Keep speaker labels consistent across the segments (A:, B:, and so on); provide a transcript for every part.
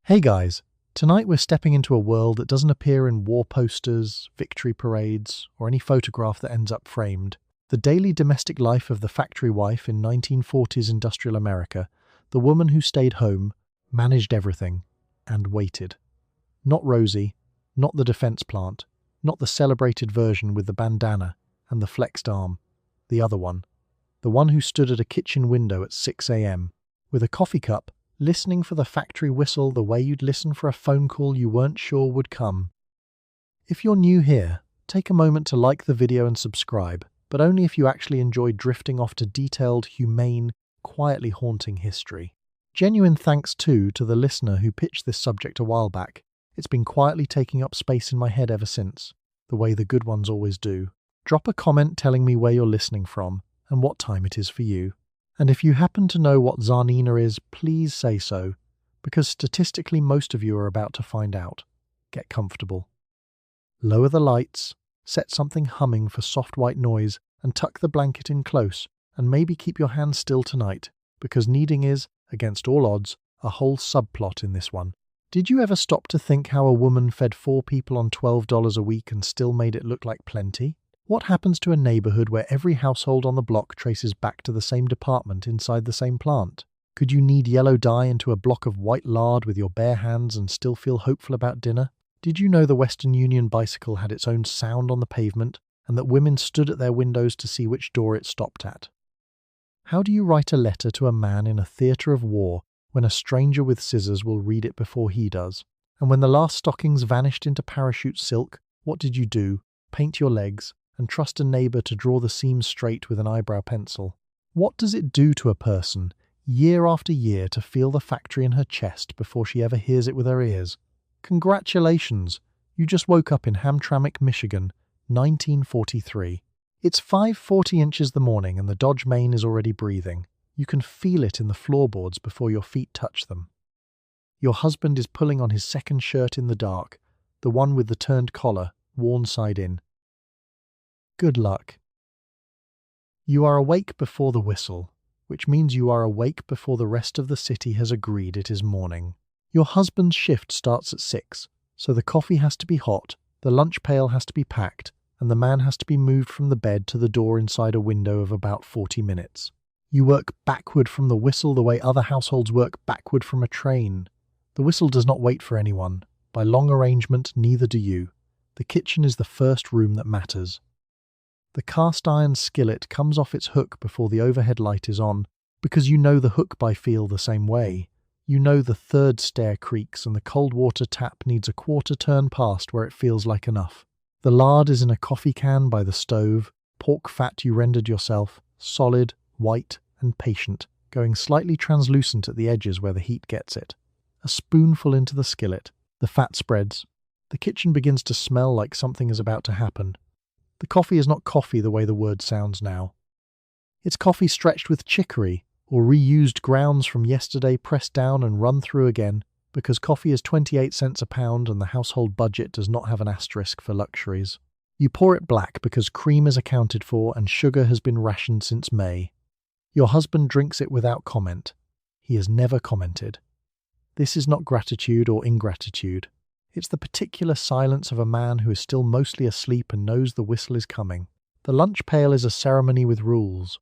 A: Hey guys, tonight we're stepping into a world that doesn't appear in war posters, victory parades, or any photograph that ends up framed. The daily domestic life of the factory wife in 1940s industrial America, the woman who stayed home, managed everything, and waited. Not Rosie, not the defense plant, not the celebrated version with the bandana and the flexed arm. The other one. The one who stood at a kitchen window at 6 a.m. with a coffee cup, listening for the factory whistle the way you'd listen for a phone call you weren't sure would come. If you're new here, take a moment to like the video and subscribe, but only if you actually enjoy drifting off to detailed, humane, quietly haunting history. Genuine thanks too to the listener who pitched this subject a while back. It's been quietly taking up space in my head ever since, the way the good ones always do. Drop a comment telling me where you're listening from and what time it is for you. And if you happen to know what Zarnina is, please say so, because statistically most of you are about to find out. Get comfortable. Lower the lights, set something humming for soft white noise, and tuck the blanket in close, and maybe keep your hands still tonight, because kneading is, against all odds, a whole subplot in this one. Did you ever stop to think how a woman fed 4 people on $12 a week and still made it look like plenty? What happens to a neighborhood where every household on the block traces back to the same department inside the same plant? Could you knead yellow dye into a block of white lard with your bare hands and still feel hopeful about dinner? Did you know the Western Union bicycle had its own sound on the pavement and that women stood at their windows to see which door it stopped at? How do you write a letter to a man in a theatre of war when a stranger with scissors will read it before he does? And when the last stockings vanished into parachute silk, what did you do? Paint your legs and trust a neighbour to draw the seams straight with an eyebrow pencil? What does it do to a person, year after year, to feel the factory in her chest before she ever hears it with her ears? Congratulations! You just woke up in Hamtramck, Michigan, 1943. It's 5:40 inches the morning and the Dodge main is already breathing. You can feel it in the floorboards before your feet touch them. Your husband is pulling on his second shirt in the dark, the one with the turned collar, worn side in. Good luck. You are awake before the whistle, which means you are awake before the rest of the city has agreed it is morning. Your husband's shift starts at 6, so the coffee has to be hot, the lunch pail has to be packed, and the man has to be moved from the bed to the door inside a window of about 40 minutes. You work backward from the whistle the way other households work backward from a train. The whistle does not wait for anyone. By long arrangement, neither do you. The kitchen is the first room that matters. The cast iron skillet comes off its hook before the overhead light is on, because you know the hook by feel the same way. You know the third stair creaks and the cold water tap needs a quarter turn past where it feels like enough. The lard is in a coffee can by the stove, pork fat you rendered yourself, solid, white, and patient, going slightly translucent at the edges where the heat gets it. A spoonful into the skillet, the fat spreads. The kitchen begins to smell like something is about to happen. The coffee is not coffee the way the word sounds now. It's coffee stretched with chicory, or reused grounds from yesterday pressed down and run through again, because coffee is 28 cents a pound and the household budget does not have an asterisk for luxuries. You pour it black because cream is accounted for and sugar has been rationed since May. Your husband drinks it without comment. He has never commented. This is not gratitude or ingratitude. It's the particular silence of a man who is still mostly asleep and knows the whistle is coming. The lunch pail is a ceremony with rules.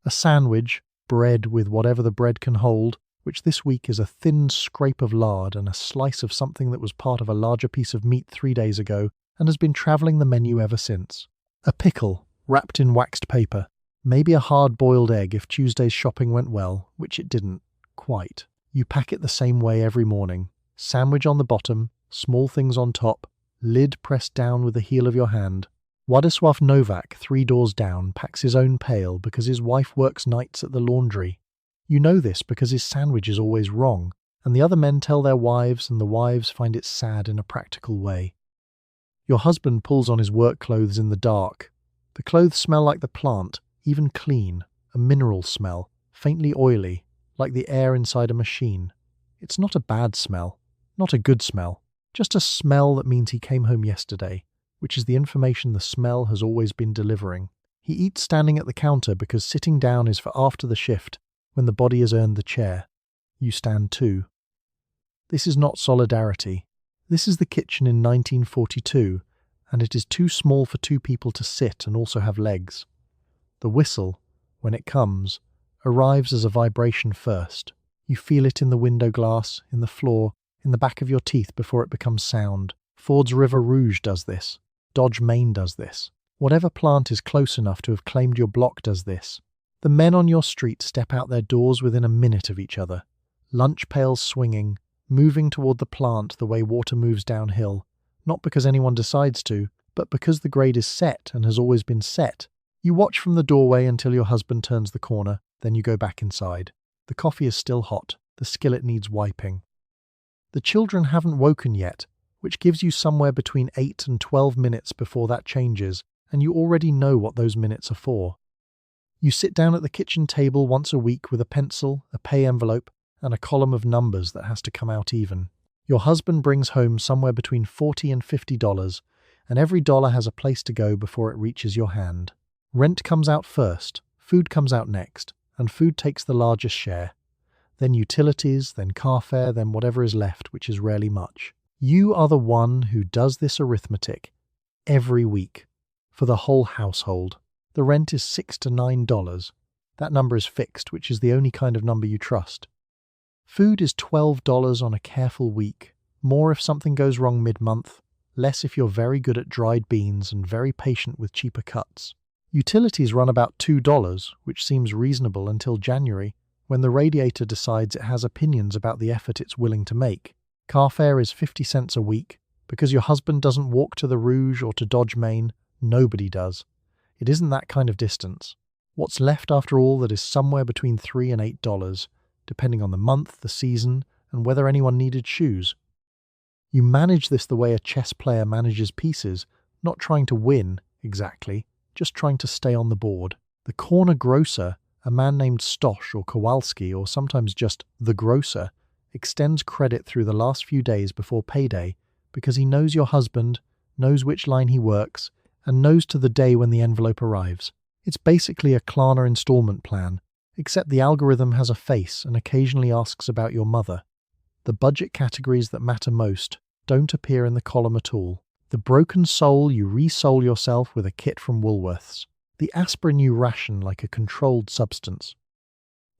A: A sandwich, bread with whatever the bread can hold, which this week is a thin scrape of lard and a slice of something that was part of a larger piece of meat 3 days ago and has been travelling the menu ever since. A pickle, wrapped in waxed paper. Maybe a hard-boiled egg if Tuesday's shopping went well, which it didn't. Quite. You pack it the same way every morning. Sandwich on the bottom, small things on top, lid pressed down with the heel of your hand. Władysław Nowak, 3 doors down, packs his own pail because his wife works nights at the laundry. You know this because his sandwich is always wrong, and the other men tell their wives, and the wives find it sad in a practical way. Your husband pulls on his work clothes in the dark. The clothes smell like the plant, even clean, a mineral smell, faintly oily, like the air inside a machine. It's not a bad smell. Not a good smell, just a smell that means he came home yesterday, which is the information the smell has always been delivering. He eats standing at the counter because sitting down is for after the shift, when the body has earned the chair. You stand too. This is not solidarity. This is the kitchen in 1942, and it is too small for two people to sit and also have legs. The whistle, when it comes, arrives as a vibration first. You feel it in the window glass, in the floor, in the back of your teeth before it becomes sound. Ford's River Rouge does this. Dodge Main does this. Whatever plant is close enough to have claimed your block does this. The men on your street step out their doors within a minute of each other. Lunch pails swinging, moving toward the plant the way water moves downhill, not because anyone decides to, but because the grade is set and has always been set. You watch from the doorway until your husband turns the corner, then you go back inside. The coffee is still hot, the skillet needs wiping. The children haven't woken yet, which gives you somewhere between 8 and 12 minutes before that changes, and you already know what those minutes are for. You sit down at the kitchen table once a week with a pencil, a pay envelope, and a column of numbers that has to come out even. Your husband brings home somewhere between $40 and $50, and every dollar has a place to go before it reaches your hand. Rent comes out first, food comes out next, and food takes the largest share. Then utilities, then car fare, then whatever is left, which is rarely much. You are the one who does this arithmetic every week for the whole household. The rent is $6 to $9. That number is fixed, which is the only kind of number you trust. Food is $12 on a careful week, more if something goes wrong mid-month, less if you're very good at dried beans and very patient with cheaper cuts. Utilities run about $2, which seems reasonable until January, when the radiator decides it has opinions about the effort it's willing to make. Car fare is 50 cents a week. Because your husband doesn't walk to the Rouge or to Dodge Main, nobody does. It isn't that kind of distance. What's left after all that is somewhere between $3 and $8, depending on the month, the season, and whether anyone needed shoes. You manage this the way a chess player manages pieces, not trying to win, exactly, just trying to stay on the board. The corner grocer, a man named Stosh or Kowalski, or sometimes just the grocer, extends credit through the last few days before payday because he knows your husband, knows which line he works, and knows to the day when the envelope arrives. It's basically a Klarna installment plan, except the algorithm has a face and occasionally asks about your mother. The budget categories that matter most don't appear in the column at all. The broken sole you resole yourself with a kit from Woolworths. The aspirin you ration like a controlled substance.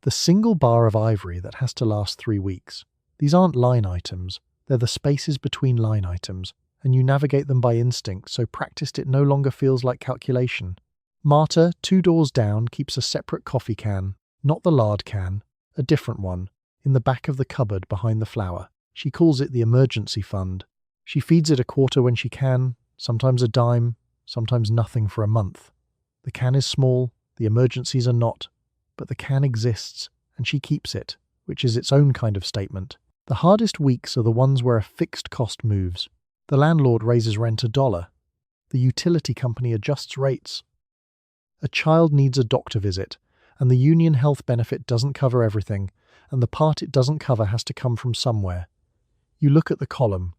A: The single bar of ivory that has to last 3 weeks. These aren't line items, they're the spaces between line items, and you navigate them by instinct, so practiced it no longer feels like calculation. Marta, 2 doors down, keeps a separate coffee can, not the lard can, a different one, in the back of the cupboard behind the flour. She calls it the emergency fund. She feeds it a quarter when she can, sometimes a dime, sometimes nothing for a month. The can is small, the emergencies are not, but the can exists, and she keeps it, which is its own kind of statement. The hardest weeks are the ones where a fixed cost moves. The landlord raises rent $1. The utility company adjusts rates. A child needs a doctor visit, and the union health benefit doesn't cover everything, and the part it doesn't cover has to come from somewhere. You look at the column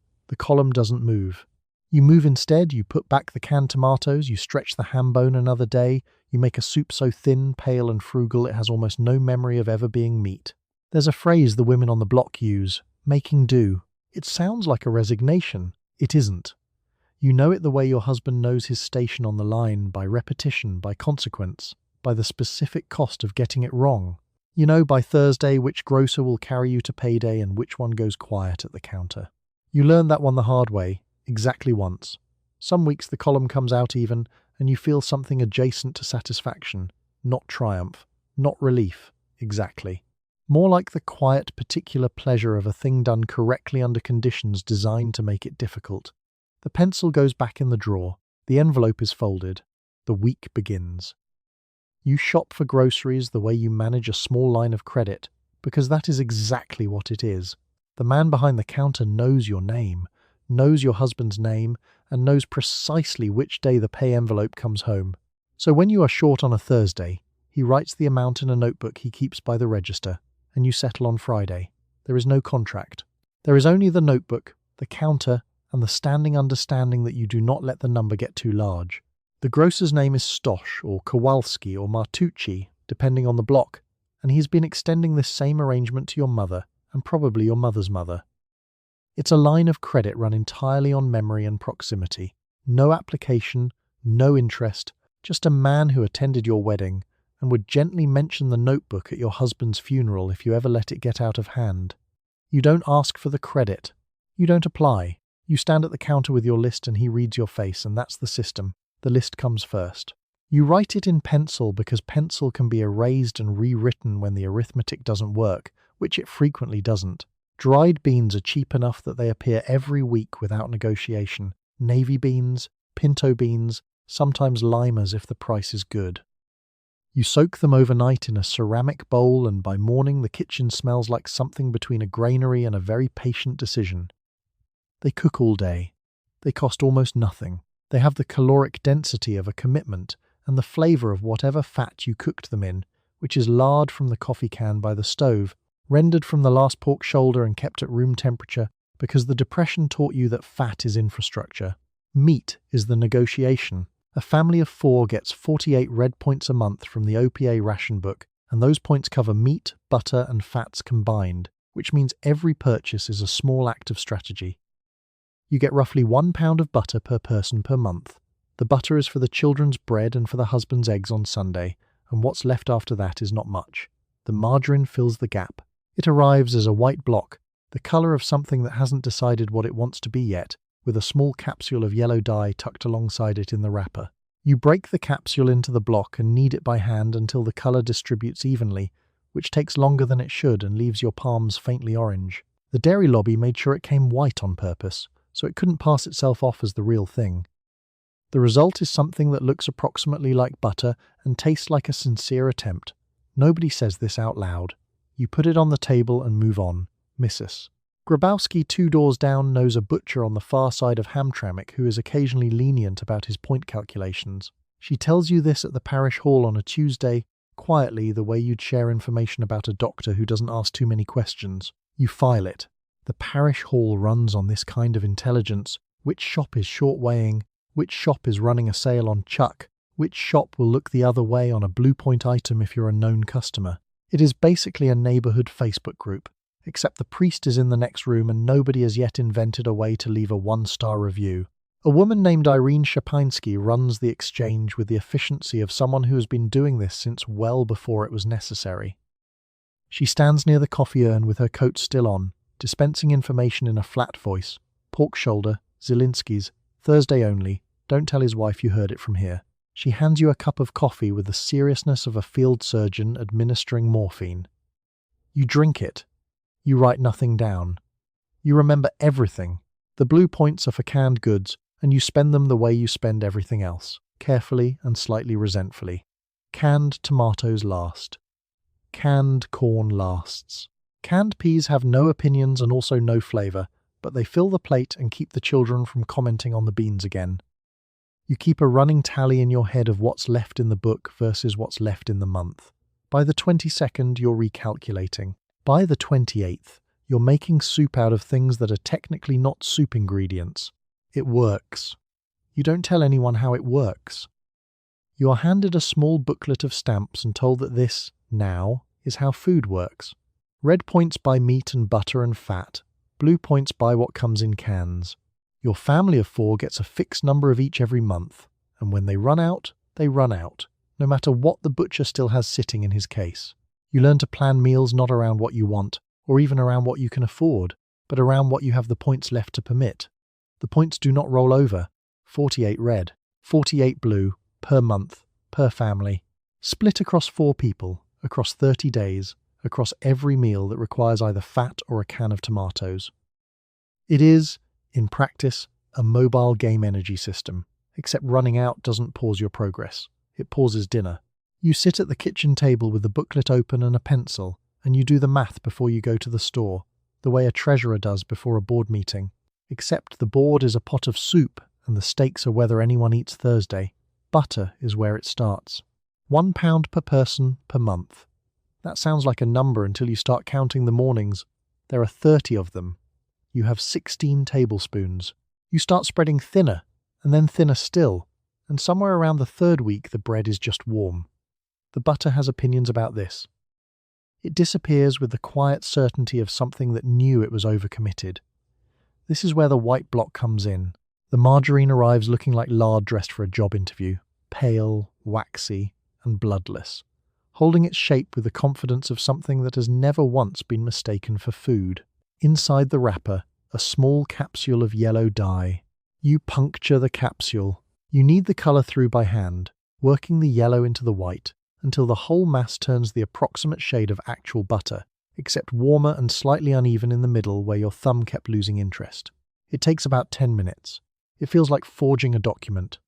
A: doesn't move. You move instead, you put back the canned tomatoes, you stretch the ham bone another day, you make a soup so thin, pale and frugal it has almost no memory of ever being meat. There's a phrase the women on the block use, making do. It sounds like a resignation. It isn't. You know it the way your husband knows his station on the line, by repetition, by consequence, by the specific cost of getting it wrong. You know by Thursday which grocer will carry you to payday and which one goes quiet at the counter. You learn that one the hard way, exactly once. Some weeks the column comes out even, and you feel something adjacent to satisfaction, not triumph, not relief, exactly. More like the quiet, particular pleasure of a thing done correctly under conditions designed to make it difficult. The pencil goes back in the drawer, the envelope is folded, the week begins. You shop for groceries the way you manage a small line of credit, because that is exactly what it is. The man behind the counter knows your name, knows your husband's name, and knows precisely which day the pay envelope comes home. So when you are short on a Thursday, he writes the amount in a notebook he keeps by the register, and you settle on Friday. There is no contract. There is only the notebook, the counter, and the standing understanding that you do not let the number get too large. The grocer's name is Stosh, or Kowalski, or Martucci, depending on the block, and he's been extending this same arrangement to your mother, and probably your mother's mother. It's a line of credit run entirely on memory and proximity. No application, no interest, just a man who attended your wedding and would gently mention the notebook at your husband's funeral if you ever let it get out of hand. You don't ask for the credit. You don't apply. You stand at the counter with your list and he reads your face, and that's the system. The list comes first. You write it in pencil because pencil can be erased and rewritten when the arithmetic doesn't work, which it frequently doesn't. Dried beans are cheap enough that they appear every week without negotiation. Navy beans, pinto beans, sometimes limers if the price is good. You soak them overnight in a ceramic bowl, and by morning the kitchen smells like something between a granary and a very patient decision. They cook all day. They cost almost nothing. They have the caloric density of a commitment and the flavour of whatever fat you cooked them in, which is lard from the coffee can by the stove, rendered from the last pork shoulder and kept at room temperature because the Depression taught you that fat is infrastructure. Meat is the negotiation. A family of 4 gets 48 red points a month from the OPA ration book, and those points cover meat, butter and fats combined, which means every purchase is a small act of strategy. You get roughly £1 of butter per person per month. The butter is for the children's bread and for the husband's eggs on Sunday, and what's left after that is not much. The margarine fills the gap. It arrives as a white block, the colour of something that hasn't decided what it wants to be yet, with a small capsule of yellow dye tucked alongside it in the wrapper. You break the capsule into the block and knead it by hand until the colour distributes evenly, which takes longer than it should and leaves your palms faintly orange. The dairy lobby made sure it came white on purpose, so it couldn't pass itself off as the real thing. The result is something that looks approximately like butter and tastes like a sincere attempt. Nobody says this out loud. You put it on the table and move on. Mrs. Grabowski 2 doors down knows a butcher on the far side of Hamtramck who is occasionally lenient about his point calculations. She tells you this at the parish hall on a Tuesday, quietly, the way you'd share information about a doctor who doesn't ask too many questions. You file it. The parish hall runs on this kind of intelligence. Which shop is short weighing? Which shop is running a sale on chuck? Which shop will look the other way on a blue point item if you're a known customer? It is basically a neighbourhood Facebook group, except the priest is in the next room and nobody has yet invented a way to leave a 1-star review. A woman named Irene Shapinsky runs the exchange with the efficiency of someone who has been doing this since well before it was necessary. She stands near the coffee urn with her coat still on, dispensing information in a flat voice. Pork shoulder, Zielinski's, Thursday only, don't tell his wife you heard it from here. She hands you a cup of coffee with the seriousness of a field surgeon administering morphine. You drink it. You write nothing down. You remember everything. The blue points are for canned goods, and you spend them the way you spend everything else, carefully and slightly resentfully. Canned tomatoes last. Canned corn lasts. Canned peas have no opinions and also no flavour, but they fill the plate and keep the children from commenting on the beans again. You keep a running tally in your head of what's left in the book versus what's left in the month. By the 22nd, you're recalculating. By the 28th, you're making soup out of things that are technically not soup ingredients. It works. You don't tell anyone how it works. You are handed a small booklet of stamps and told that this, now, is how food works. Red points buy meat and butter and fat. Blue points buy what comes in cans. Your family of 4 gets a fixed number of each every month, and when they run out, no matter what the butcher still has sitting in his case. You learn to plan meals not around what you want, or even around what you can afford, but around what you have the points left to permit. The points do not roll over. 48 red, 48 blue, per month, per family. Split across 4 people, across 30 days, across every meal that requires either fat or a can of tomatoes. It is, in practice, a mobile game energy system, except running out doesn't pause your progress. It pauses dinner. You sit at the kitchen table with the booklet open and a pencil, and you do the math before you go to the store, the way a treasurer does before a board meeting. Except the board is a pot of soup, and the stakes are whether anyone eats Thursday. Butter is where it starts. £1 per person per month. That sounds like a number until you start counting the mornings. There are 30 of them. You have 16 tablespoons. You start spreading thinner, and then thinner still, and somewhere around the 3rd week the bread is just warm. The butter has opinions about this. It disappears with the quiet certainty of something that knew it was overcommitted. This is where the white block comes in. The margarine arrives looking like lard dressed for a job interview, pale, waxy, and bloodless, holding its shape with the confidence of something that has never once been mistaken for food. Inside the wrapper, a small capsule of yellow dye. You puncture the capsule. You knead the colour through by hand, working the yellow into the white, until the whole mass turns the approximate shade of actual butter, except warmer and slightly uneven in the middle where your thumb kept losing interest. It takes about 10 minutes. It feels like forging a document.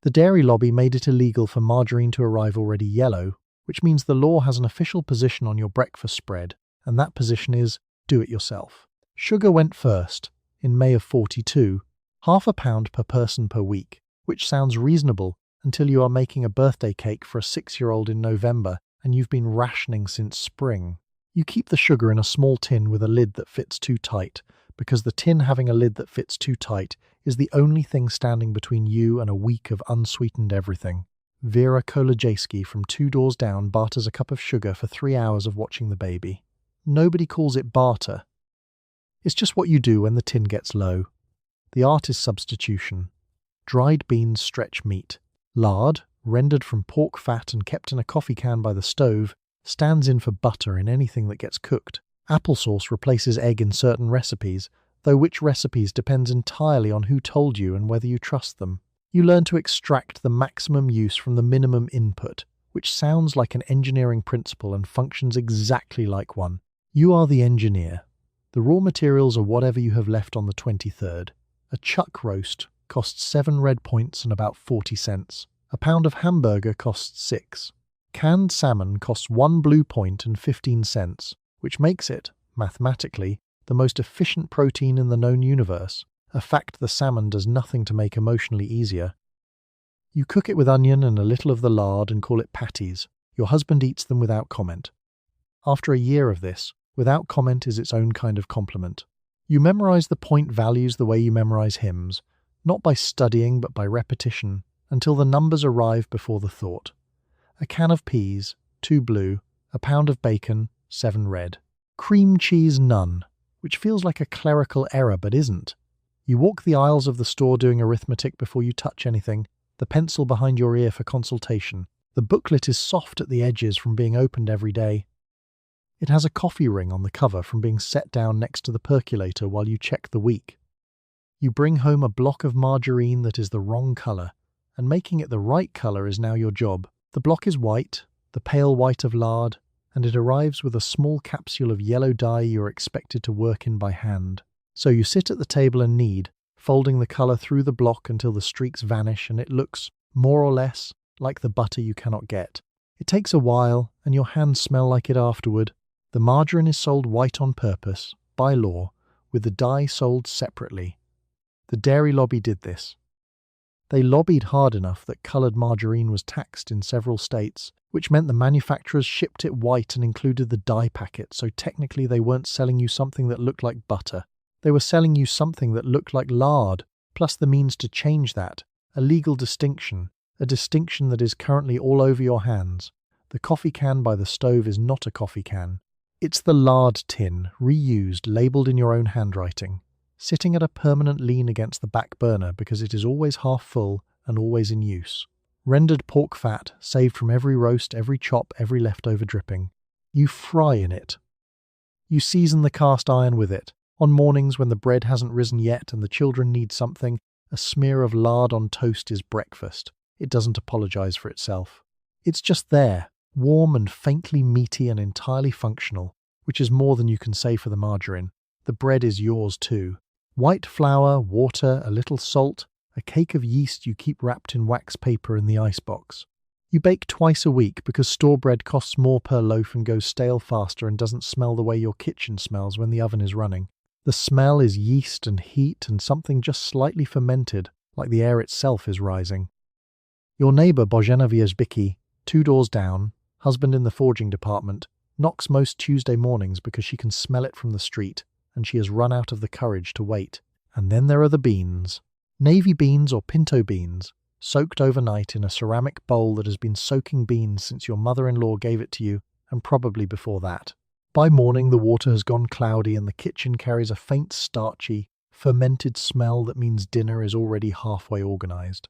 A: The dairy lobby made it illegal for margarine to arrive already yellow, which means the law has an official position on your breakfast spread, and that position is do it yourself. Sugar went first, in May of 42, ½ pound per person per week, which sounds reasonable until you are making a birthday cake for a 6-year-old in November and you've been rationing since spring. You keep the sugar in a small tin with a lid that fits too tight, because the tin having a lid that fits too tight is the only thing standing between you and a week of unsweetened everything. Vera Kolajewski from 2 doors down barters a cup of sugar for 3 hours of watching the baby. Nobody calls it barter. It's just what you do when the tin gets low. The art is substitution. Dried beans stretch meat. Lard, rendered from pork fat and kept in a coffee can by the stove, stands in for butter in anything that gets cooked. Applesauce replaces egg in certain recipes, though which recipes depends entirely on who told you and whether you trust them. You learn to extract the maximum use from the minimum input, which sounds like an engineering principle and functions exactly like one. You are the engineer. The raw materials are whatever you have left on the 23rd. A chuck roast costs 7 red points and about 40 cents. A pound of hamburger costs 6. Canned salmon costs 1 blue point and 15 cents, which makes it, mathematically, the most efficient protein in the known universe, a fact the salmon does nothing to make emotionally easier. You cook it with onion and a little of the lard and call it patties. Your husband eats them without comment. After a year of this, without comment is its own kind of compliment. You memorize the point values the way you memorize hymns, not by studying but by repetition, until the numbers arrive before the thought. A can of peas, 2 blue, a pound of bacon, 7 red. Cream cheese none, which feels like a clerical error but isn't. You walk the aisles of the store doing arithmetic before you touch anything, the pencil behind your ear for consultation. The booklet is soft at the edges from being opened every day. It has a coffee ring on the cover from being set down next to the percolator while you check the week. You bring home a block of margarine that is the wrong colour, and making it the right colour is now your job. The block is white, the pale white of lard, and it arrives with a small capsule of yellow dye you are expected to work in by hand. So you sit at the table and knead, folding the colour through the block until the streaks vanish and it looks, more or less, like the butter you cannot get. It takes a while, and your hands smell like it afterward. The margarine is sold white on purpose, by law, with the dye sold separately. The dairy lobby did this. They lobbied hard enough that coloured margarine was taxed in several states, which meant the manufacturers shipped it white and included the dye packet, so technically they weren't selling you something that looked like butter. They were selling you something that looked like lard, plus the means to change that, a legal distinction, a distinction that is currently all over your hands. The coffee can by the stove is not a coffee can. It's the lard tin, reused, labelled in your own handwriting, sitting at a permanent lean against the back burner because it is always half full and always in use. Rendered pork fat, saved from every roast, every chop, every leftover dripping. You fry in it. You season the cast iron with it. On mornings when the bread hasn't risen yet and the children need something, a smear of lard on toast is breakfast. It doesn't apologise for itself. It's just there, warm and faintly meaty and entirely functional, which is more than you can say for the margarine. The bread is yours too. White flour, water, a little salt, a cake of yeast you keep wrapped in wax paper in the icebox. You bake twice a week because store bread costs more per loaf and goes stale faster and doesn't smell the way your kitchen smells when the oven is running. The smell is yeast and heat and something just slightly fermented, like the air itself is rising. Your neighbour Bożena Wierzbicki, 2 doors down, husband in the forging department, knocks most Tuesday mornings because she can smell it from the street, and she has run out of the courage to wait. And then there are the beans. Navy beans or pinto beans, soaked overnight in a ceramic bowl that has been soaking beans since your mother-in-law gave it to you, and probably before that. By morning the water has gone cloudy and the kitchen carries a faint starchy, fermented smell that means dinner is already halfway organized.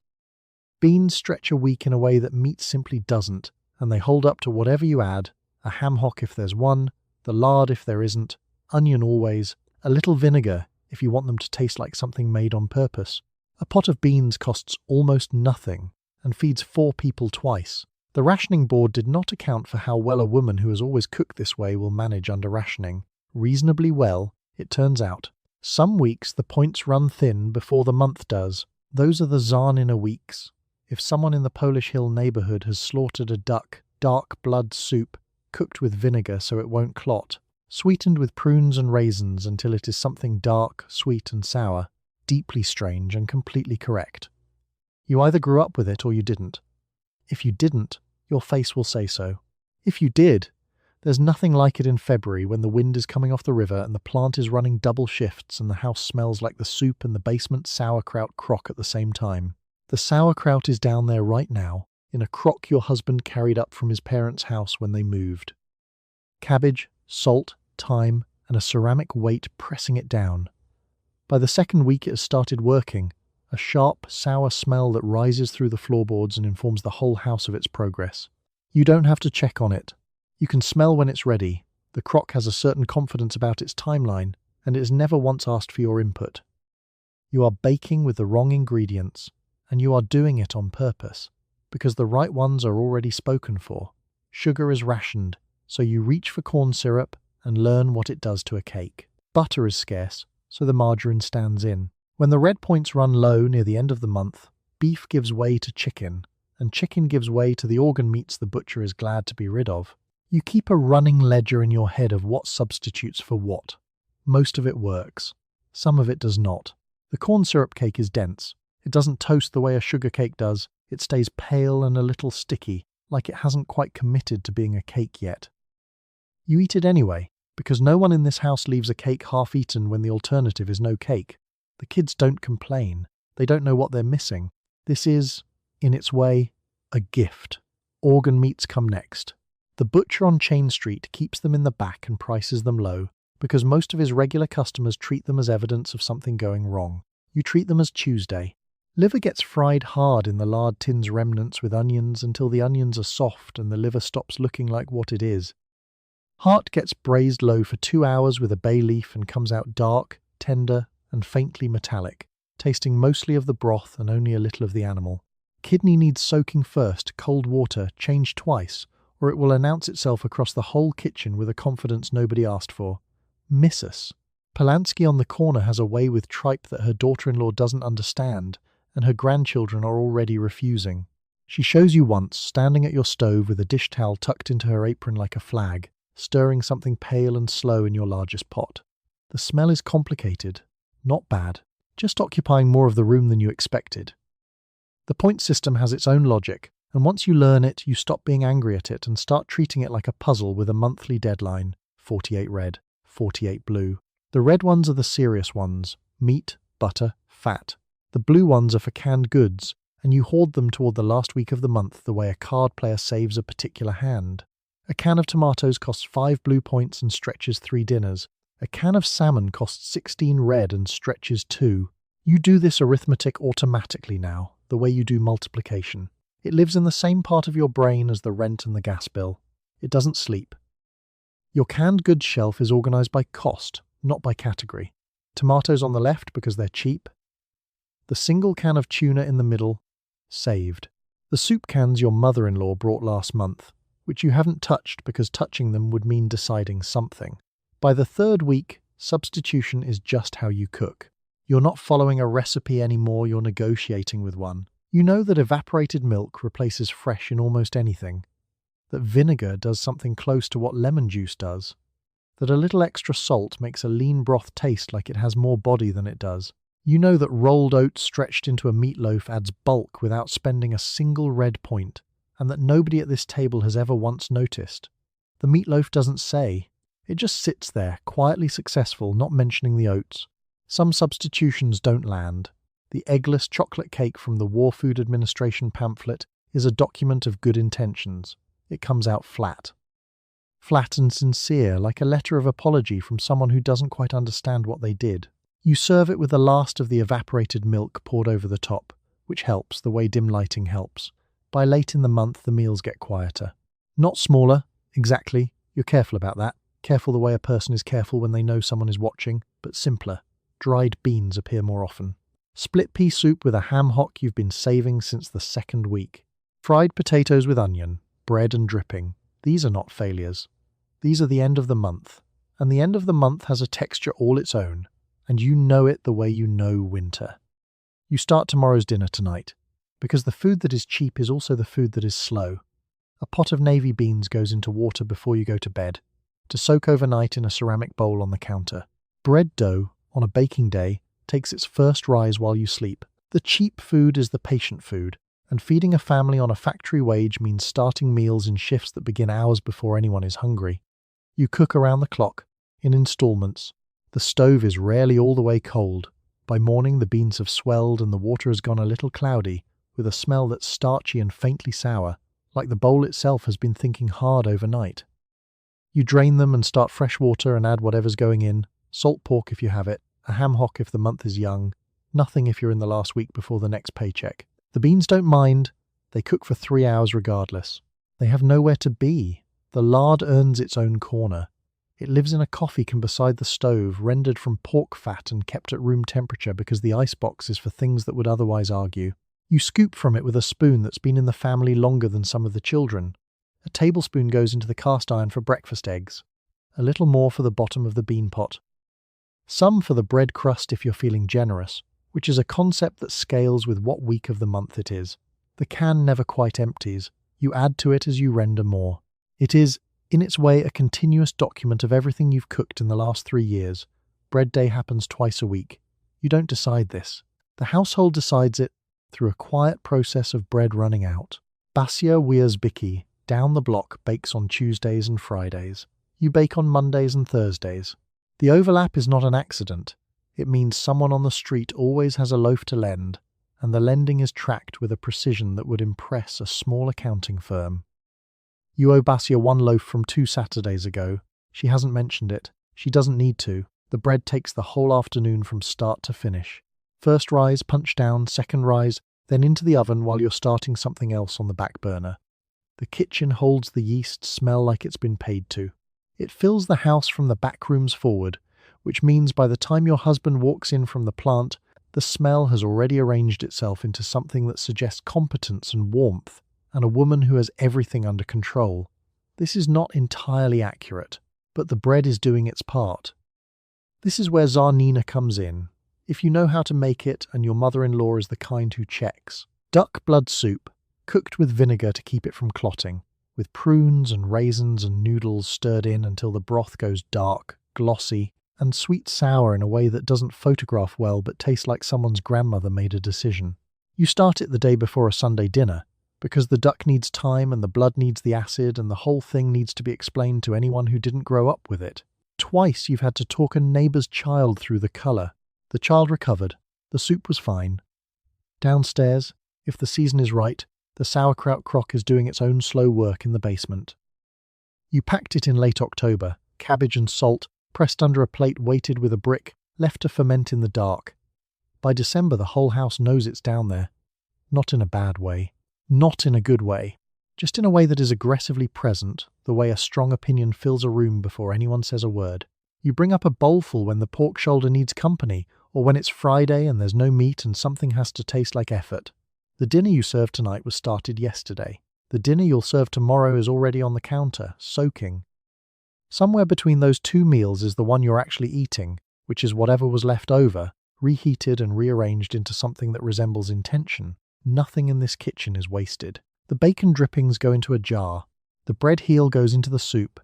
A: Beans stretch a week in a way that meat simply doesn't, and they hold up to whatever you add: a ham hock if there's one, the lard if there isn't, onion always, a little vinegar if you want them to taste like something made on purpose. A pot of beans costs almost nothing and feeds 4 people twice. The rationing board did not account for how well a woman who has always cooked this way will manage under rationing. Reasonably well, it turns out. Some weeks the points run thin before the month does. Those are the Czarnina weeks. If someone in the Polish Hill neighbourhood has slaughtered a duck, dark blood soup, cooked with vinegar so it won't clot, sweetened with prunes and raisins until it is something dark, sweet and sour, deeply strange and completely correct. You either grew up with it or you didn't. If you didn't, your face will say so. If you did, there's nothing like it in February when the wind is coming off the river and the plant is running double shifts and the house smells like the soup and the basement sauerkraut crock at the same time. The sauerkraut is down there right now, in a crock your husband carried up from his parents' house when they moved. Cabbage, salt, thyme, and a ceramic weight pressing it down. By the second week it has started working, a sharp, sour smell that rises through the floorboards and informs the whole house of its progress. You don't have to check on it. You can smell when it's ready. The crock has a certain confidence about its timeline, and it has never once asked for your input. You are baking with the wrong ingredients, and you are doing it on purpose, because the right ones are already spoken for. Sugar is rationed, so you reach for corn syrup and learn what it does to a cake. Butter is scarce, so the margarine stands in. When the red points run low near the end of the month, beef gives way to chicken, and chicken gives way to the organ meats the butcher is glad to be rid of. You keep a running ledger in your head of what substitutes for what. Most of it works. Some of it does not. The corn syrup cake is dense. It doesn't toast the way a sugar cake does. It stays pale and a little sticky, like it hasn't quite committed to being a cake yet. You eat it anyway, because no one in this house leaves a cake half-eaten when the alternative is no cake. The kids don't complain. They don't know what they're missing. This is, in its way, a gift. Organ meats come next. The butcher on Chain Street keeps them in the back and prices them low, because most of his regular customers treat them as evidence of something going wrong. You treat them as Tuesday. Liver gets fried hard in the lard tin's remnants with onions until the onions are soft and the liver stops looking like what it is. Heart gets braised low for 2 hours with a bay leaf and comes out dark, tender, and faintly metallic, tasting mostly of the broth and only a little of the animal. Kidney needs soaking first, cold water, changed twice, or it will announce itself across the whole kitchen with a confidence nobody asked for. Miss us. Polanski on the corner has a way with tripe that her daughter-in-law doesn't understand, and her grandchildren are already refusing. She shows you once, standing at your stove with a dish towel tucked into her apron like a flag, stirring something pale and slow in your largest pot. The smell is complicated, not bad, just occupying more of the room than you expected. The point system has its own logic, and once you learn it, you stop being angry at it and start treating it like a puzzle with a monthly deadline: 48 red, 48 blue. The red ones are the serious ones: meat, butter, fat. The blue ones are for canned goods, and you hoard them toward the last week of the month the way a card player saves a particular hand. A can of tomatoes costs 5 blue points and stretches 3 dinners. A can of salmon costs 16 red and stretches 2. You do this arithmetic automatically now, the way you do multiplication. It lives in the same part of your brain as the rent and the gas bill. It doesn't sleep. Your canned goods shelf is organized by cost, not by category. Tomatoes on the left because they're cheap. The single can of tuna in the middle, saved. The soup cans your mother-in-law brought last month, which you haven't touched because touching them would mean deciding something. By the third week, substitution is just how you cook. You're not following a recipe anymore, you're negotiating with one. You know that evaporated milk replaces fresh in almost anything, that vinegar does something close to what lemon juice does, that a little extra salt makes a lean broth taste like it has more body than it does. You know that rolled oats stretched into a meatloaf adds bulk without spending a single red point, and that nobody at this table has ever once noticed. The meatloaf doesn't say. It just sits there, quietly successful, not mentioning the oats. Some substitutions don't land. The eggless chocolate cake from the War Food Administration pamphlet is a document of good intentions. It comes out flat. Flat and sincere, like a letter of apology from someone who doesn't quite understand what they did. You serve it with the last of the evaporated milk poured over the top, which helps, the way dim lighting helps. By late in the month, the meals get quieter. Not smaller, exactly, you're careful about that. Careful the way a person is careful when they know someone is watching, but simpler. Dried beans appear more often. Split pea soup with a ham hock you've been saving since the second week. Fried potatoes with onion, bread and dripping. These are not failures. These are the end of the month. And the end of the month has a texture all its own. And you know it the way you know winter. You start tomorrow's dinner tonight, because the food that is cheap is also the food that is slow. A pot of navy beans goes into water before you go to bed, to soak overnight in a ceramic bowl on the counter. Bread dough, on a baking day, takes its first rise while you sleep. The cheap food is the patient food, and feeding a family on a factory wage means starting meals in shifts that begin hours before anyone is hungry. You cook around the clock, in installments. The stove is rarely all the way cold. By morning the beans have swelled and the water has gone a little cloudy, with a smell that's starchy and faintly sour, like the bowl itself has been thinking hard overnight. You drain them and start fresh water and add whatever's going in, salt pork if you have it, a ham hock if the month is young, nothing if you're in the last week before the next paycheck. The beans don't mind, they cook for 3 hours regardless. They have nowhere to be. The lard earns its own corner. It lives in a coffee can beside the stove, rendered from pork fat and kept at room temperature because the icebox is for things that would otherwise argue. You scoop from it with a spoon that's been in the family longer than some of the children. A tablespoon goes into the cast iron for breakfast eggs. A little more for the bottom of the bean pot. Some for the bread crust if you're feeling generous, which is a concept that scales with what week of the month it is. The can never quite empties. You add to it as you render more. It is, in its way, a continuous document of everything you've cooked in the last 3 years. Bread day happens twice a week. You don't decide this. The household decides it through a quiet process of bread running out. Basia Wiersbicki, down the block, bakes on Tuesdays and Fridays. You bake on Mondays and Thursdays. The overlap is not an accident. It means someone on the street always has a loaf to lend, and the lending is tracked with a precision that would impress a small accounting firm. You owe Basia 1 loaf from 2 Saturdays ago. She hasn't mentioned it. She doesn't need to. The bread takes the whole afternoon from start to finish. First rise, punch down, second rise, then into the oven while you're starting something else on the back burner. The kitchen holds the yeast smell like it's been paid to. It fills the house from the back rooms forward, which means by the time your husband walks in from the plant, the smell has already arranged itself into something that suggests competence and warmth, and a woman who has everything under control. This is not entirely accurate, but the bread is doing its part. This is where Zarnina comes in, if you know how to make it and your mother-in-law is the kind who checks. Duck blood soup, cooked with vinegar to keep it from clotting, with prunes and raisins and noodles stirred in until the broth goes dark, glossy, and sweet-sour in a way that doesn't photograph well but tastes like someone's grandmother made a decision. You start it the day before a Sunday dinner, because the duck needs time and the blood needs the acid and the whole thing needs to be explained to anyone who didn't grow up with it. Twice you've had to talk a neighbour's child through the colour. The child recovered. The soup was fine. Downstairs, if the season is right, the sauerkraut crock is doing its own slow work in the basement. You packed it in late October, cabbage and salt, pressed under a plate weighted with a brick, left to ferment in the dark. By December the whole house knows it's down there. Not in a bad way. Not in a good way. Just in a way that is aggressively present, the way a strong opinion fills a room before anyone says a word. You bring up a bowlful when the pork shoulder needs company, or when it's Friday and there's no meat and something has to taste like effort. The dinner you served tonight was started yesterday. The dinner you'll serve tomorrow is already on the counter, soaking. Somewhere between those 2 meals is the one you're actually eating, which is whatever was left over, reheated and rearranged into something that resembles intention. Nothing in this kitchen is wasted. The bacon drippings go into a jar. The bread heel goes into the soup.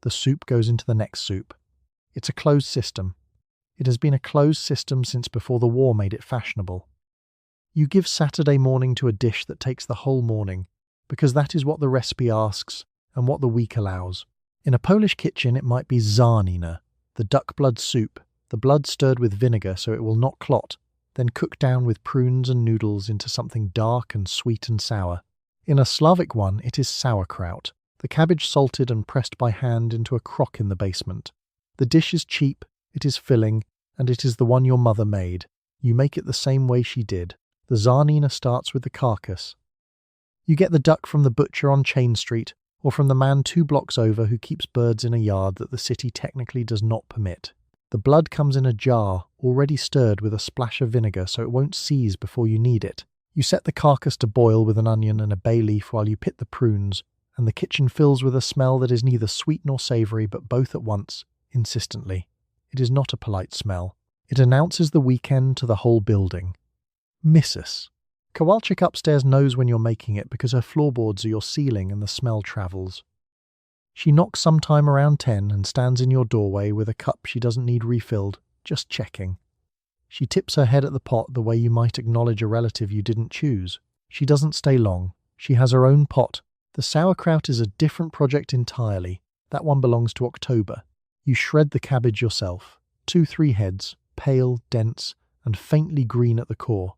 A: The soup goes into the next soup. It's a closed system. It has been a closed system since before the war made it fashionable. You give Saturday morning to a dish that takes the whole morning, because that is what the recipe asks and what the week allows. In a Polish kitchen it might be zarnina, the duck blood soup, the blood stirred with vinegar so it will not clot, then cooked down with prunes and noodles into something dark and sweet and sour. In a Slavic one it is sauerkraut, the cabbage salted and pressed by hand into a crock in the basement. The dish is cheap, it is filling, and it is the one your mother made. You make it the same way she did. The czarnina starts with the carcass. You get the duck from the butcher on Chain Street, or from the man 2 blocks over who keeps birds in a yard that the city technically does not permit. The blood comes in a jar, already stirred with a splash of vinegar so it won't seize before you need it. You set the carcass to boil with an onion and a bay leaf while you pit the prunes, and the kitchen fills with a smell that is neither sweet nor savoury but both at once, insistently. It is not a polite smell. It announces the weekend to the whole building. Missus. Kowalczyk upstairs knows when you're making it because her floorboards are your ceiling and the smell travels. She knocks sometime around 10 and stands in your doorway with a cup she doesn't need refilled, just checking. She tips her head at the pot the way you might acknowledge a relative you didn't choose. She doesn't stay long. She has her own pot. The sauerkraut is a different project entirely. That one belongs to October. You shred the cabbage yourself. 2-3 heads, pale, dense, and faintly green at the core.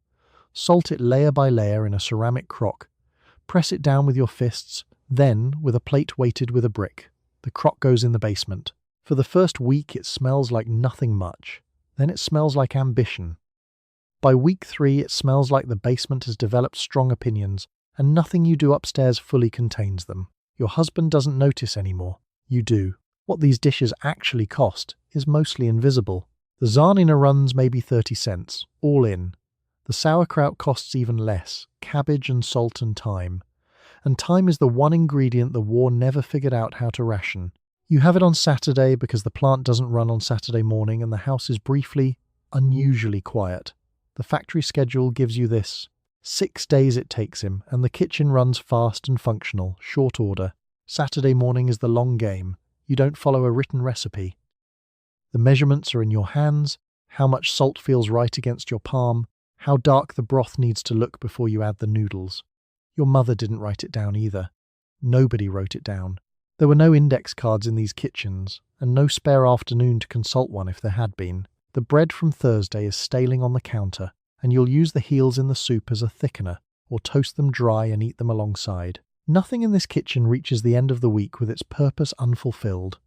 A: Salt it layer by layer in a ceramic crock. Press it down with your fists, then, with a plate weighted with a brick. The crock goes in the basement. For the first week it smells like nothing much. Then it smells like ambition. By week 3 it smells like the basement has developed strong opinions, and nothing you do upstairs fully contains them. Your husband doesn't notice anymore. You do. What these dishes actually cost is mostly invisible. The czarnina runs maybe 30 cents, all in. The sauerkraut costs even less, cabbage and salt and time. And time is the one ingredient the war never figured out how to ration. You have it on Saturday because the plant doesn't run on Saturday morning and the house is briefly, unusually quiet. The factory schedule gives you this. 6 days it takes him, and the kitchen runs fast and functional, short order. Saturday morning is the long game. You don't follow a written recipe. The measurements are in your hands, how much salt feels right against your palm, how dark the broth needs to look before you add the noodles. Your mother didn't write it down either. Nobody wrote it down. There were no index cards in these kitchens, and no spare afternoon to consult one if there had been. The bread from Thursday is staling on the counter, and you'll use the heels in the soup as a thickener, or toast them dry and eat them alongside. Nothing in this kitchen reaches the end of the week with its purpose unfulfilled.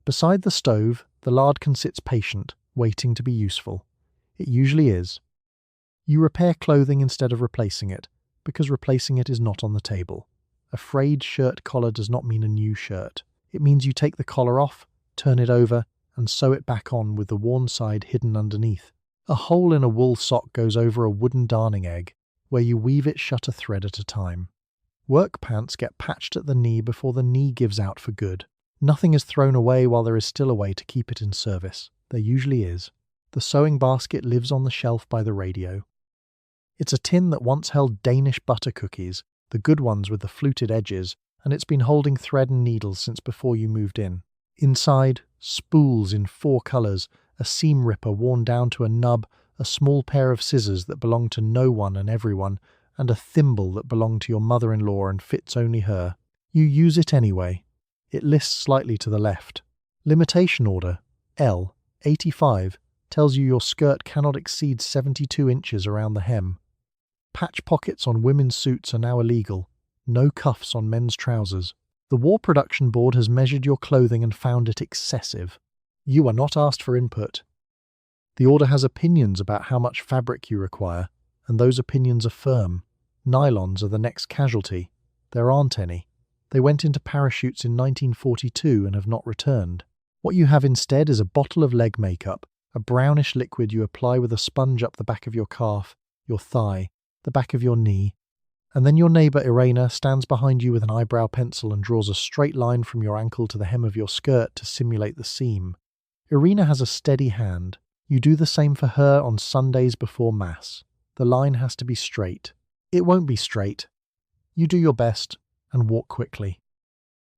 A: Beside the stove, the lard can sit patient, waiting to be useful. It usually is. You repair clothing instead of replacing it, because replacing it is not on the table. A frayed shirt collar does not mean a new shirt. It means you take the collar off, turn it over, and sew it back on with the worn side hidden underneath. A hole in a wool sock goes over a wooden darning egg, where you weave it shut a thread at a time. Work pants get patched at the knee before the knee gives out for good. Nothing is thrown away while there is still a way to keep it in service. There usually is. The sewing basket lives on the shelf by the radio. It's a tin that once held Danish butter cookies, the good ones with the fluted edges, and it's been holding thread and needles since before you moved in. Inside, spools in 4 colours, a seam ripper worn down to a nub, a small pair of scissors that belong to no one and everyone, and a thimble that belonged to your mother-in-law and fits only her. You use it anyway. It lists slightly to the left. Limitation order, L, 85, tells you your skirt cannot exceed 72 inches around the hem. Patch pockets on women's suits are now illegal. No cuffs on men's trousers. The War Production Board has measured your clothing and found it excessive. You are not asked for input. The order has opinions about how much fabric you require, and those opinions are firm. Nylons are the next casualty. There aren't any. They went into parachutes in 1942 and have not returned. What you have instead is a bottle of leg makeup, a brownish liquid you apply with a sponge up the back of your calf, your thigh, the back of your knee, and then your neighbour Irena stands behind you with an eyebrow pencil and draws a straight line from your ankle to the hem of your skirt to simulate the seam. Irena has a steady hand. You do the same for her on Sundays before Mass. The line has to be straight. It won't be straight. You do your best and walk quickly.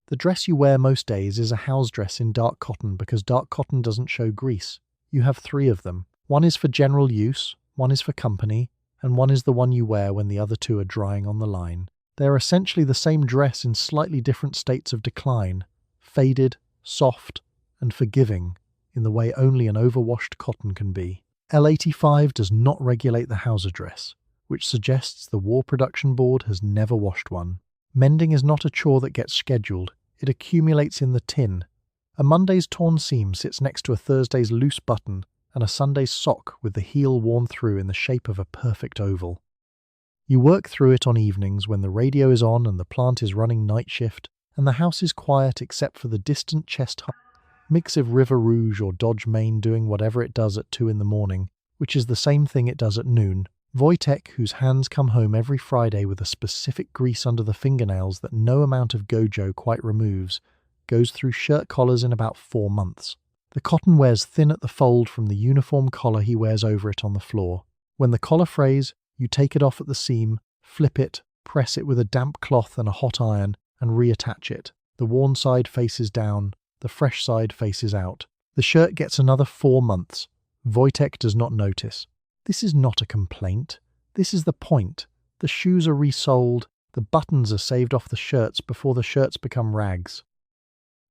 A: The dress you wear most days is a house dress in dark cotton because dark cotton doesn't show grease. You have 3 of them. One is for general use, one is for company, and one is the one you wear when the other 2 are drying on the line. They are essentially the same dress in slightly different states of decline, faded, soft, and forgiving, in the way only an overwashed cotton can be. L85 does not regulate the houser dress, which suggests the War Production Board has never washed one. Mending is not a chore that gets scheduled, it accumulates in the tin. A Monday's torn seam sits next to a Thursday's loose button, and a Sunday sock with the heel worn through in the shape of a perfect oval. You work through it on evenings when the radio is on and the plant is running night shift, and the house is quiet except for the distant chest mix of River Rouge or Dodge Main doing whatever it does at 2 in the morning, which is the same thing it does at noon. Wojtek, whose hands come home every Friday with a specific grease under the fingernails that no amount of Gojo quite removes, goes through shirt collars in about 4 months. The cotton wears thin at the fold from the uniform collar he wears over it on the floor. When the collar frays, you take it off at the seam, flip it, press it with a damp cloth and a hot iron, and reattach it. The worn side faces down, the fresh side faces out. The shirt gets another 4 months. Wojtek does not notice. This is not a complaint. This is the point. The shoes are resoled, the buttons are saved off the shirts before the shirts become rags.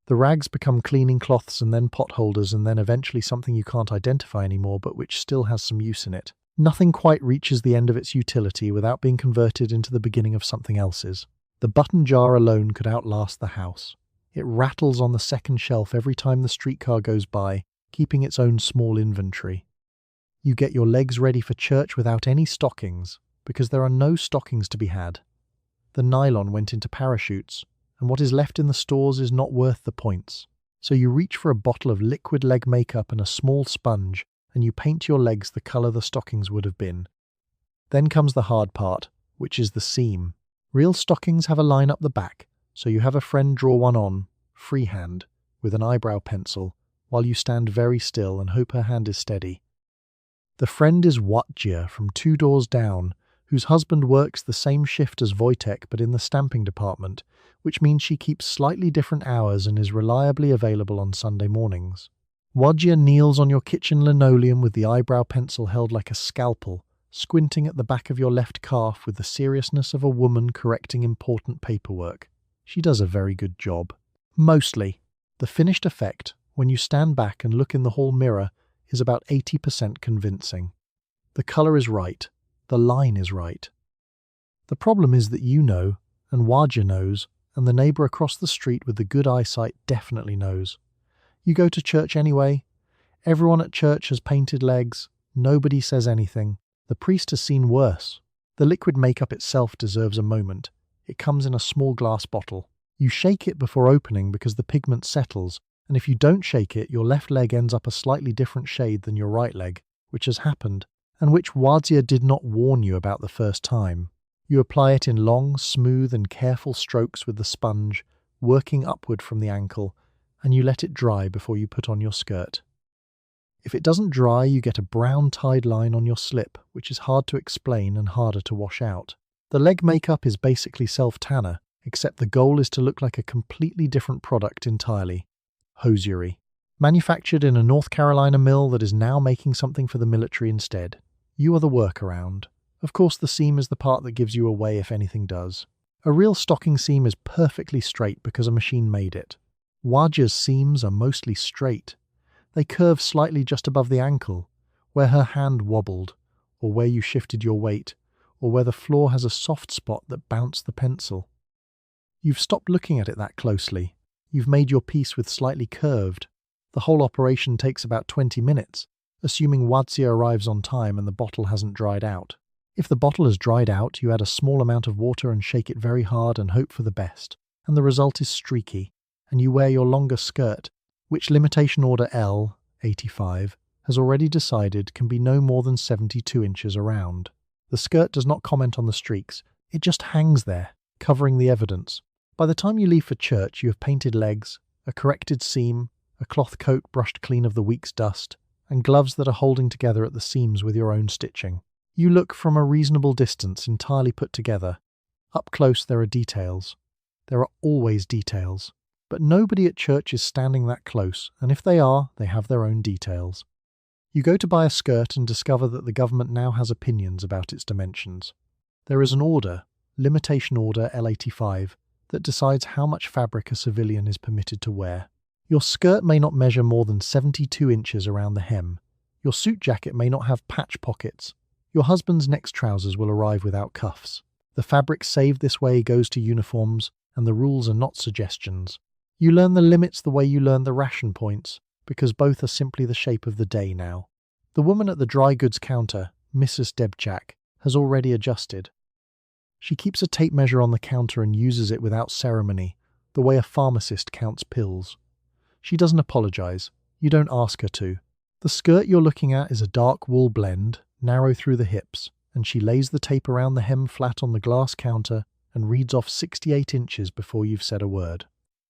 A: The rags become cleaning cloths and then potholders and then eventually something you can't identify anymore but which still has some use in it. Nothing quite reaches the end of its utility without being converted into the beginning of something else's. The button jar alone could outlast the house. It rattles on the second shelf every time the streetcar goes by, keeping its own small inventory. You get your legs ready for church without any stockings, because there are no stockings to be had. The nylon went into parachutes, and what is left in the stores is not worth the points. So you reach for a bottle of liquid leg makeup and a small sponge, and you paint your legs the colour the stockings would have been. Then comes the hard part, which is the seam. Real stockings have a line up the back, so you have a friend draw one on, freehand, with an eyebrow pencil, while you stand very still and hope her hand is steady. The friend is Watjia from 2 doors down, whose husband works the same shift as Wojtek but in the stamping department, which means she keeps slightly different hours and is reliably available on Sunday mornings. Watjia kneels on your kitchen linoleum with the eyebrow pencil held like a scalpel, squinting at the back of your left calf with the seriousness of a woman correcting important paperwork. She does a very good job. Mostly. The finished effect, when you stand back and look in the hall mirror, is about 80% convincing. The colour is right. The line is right. The problem is that you know, and Wadja knows, and the neighbour across the street with the good eyesight definitely knows. You go to church anyway. Everyone at church has painted legs. Nobody says anything. The priest has seen worse. The liquid makeup itself deserves a moment. It comes in a small glass bottle. You shake it before opening because the pigment settles, and if you don't shake it, your left leg ends up a slightly different shade than your right leg, which has happened, and which Wadzia did not warn you about the first time. You apply it in long, smooth and careful strokes with the sponge, working upward from the ankle, and you let it dry before you put on your skirt. If it doesn't dry, you get a brown tied line on your slip, which is hard to explain and harder to wash out. The leg makeup is basically self-tanner, except the goal is to look like a completely different product entirely. Hosiery. Manufactured in a North Carolina mill that is now making something for the military instead. You are the workaround. Of course, the seam is the part that gives you away if anything does. A real stocking seam is perfectly straight because a machine made it. Wadja's seams are mostly straight. They curve slightly just above the ankle, where her hand wobbled, or where you shifted your weight, or where the floor has a soft spot that bounced the pencil. You've stopped looking at it that closely. You've made your piece with slightly curved. The whole operation takes about 20 minutes, assuming Wadzia arrives on time and the bottle hasn't dried out. If the bottle has dried out, you add a small amount of water and shake it very hard and hope for the best, and the result is streaky, and you wear your longer skirt, which Limitation Order L, 85, has already decided can be no more than 72 inches around. The skirt does not comment on the streaks, it just hangs there, covering the evidence. By the time you leave for church, you have painted legs, a corrected seam, a cloth coat brushed clean of the week's dust, and gloves that are holding together at the seams with your own stitching. You look from a reasonable distance entirely put together. Up close there are details. There are always details. But nobody at church is standing that close, and if they are, they have their own details. You go to buy a skirt and discover that the government now has opinions about its dimensions. There is an order, Limitation Order L85, that decides how much fabric a civilian is permitted to wear. Your skirt may not measure more than 72 inches around the hem. Your suit jacket may not have patch pockets. Your husband's next trousers will arrive without cuffs. The fabric saved this way goes to uniforms, and the rules are not suggestions. You learn the limits the way you learn the ration points, because both are simply the shape of the day now. The woman at the dry goods counter, Mrs. Debchak, has already adjusted. She keeps a tape measure on the counter and uses it without ceremony, the way a pharmacist counts pills. She doesn't apologize. You don't ask her to. The skirt you're looking at is a dark wool blend, narrow through the hips, and she lays the tape around the hem flat on the glass counter and reads off 68 inches before you've said a word.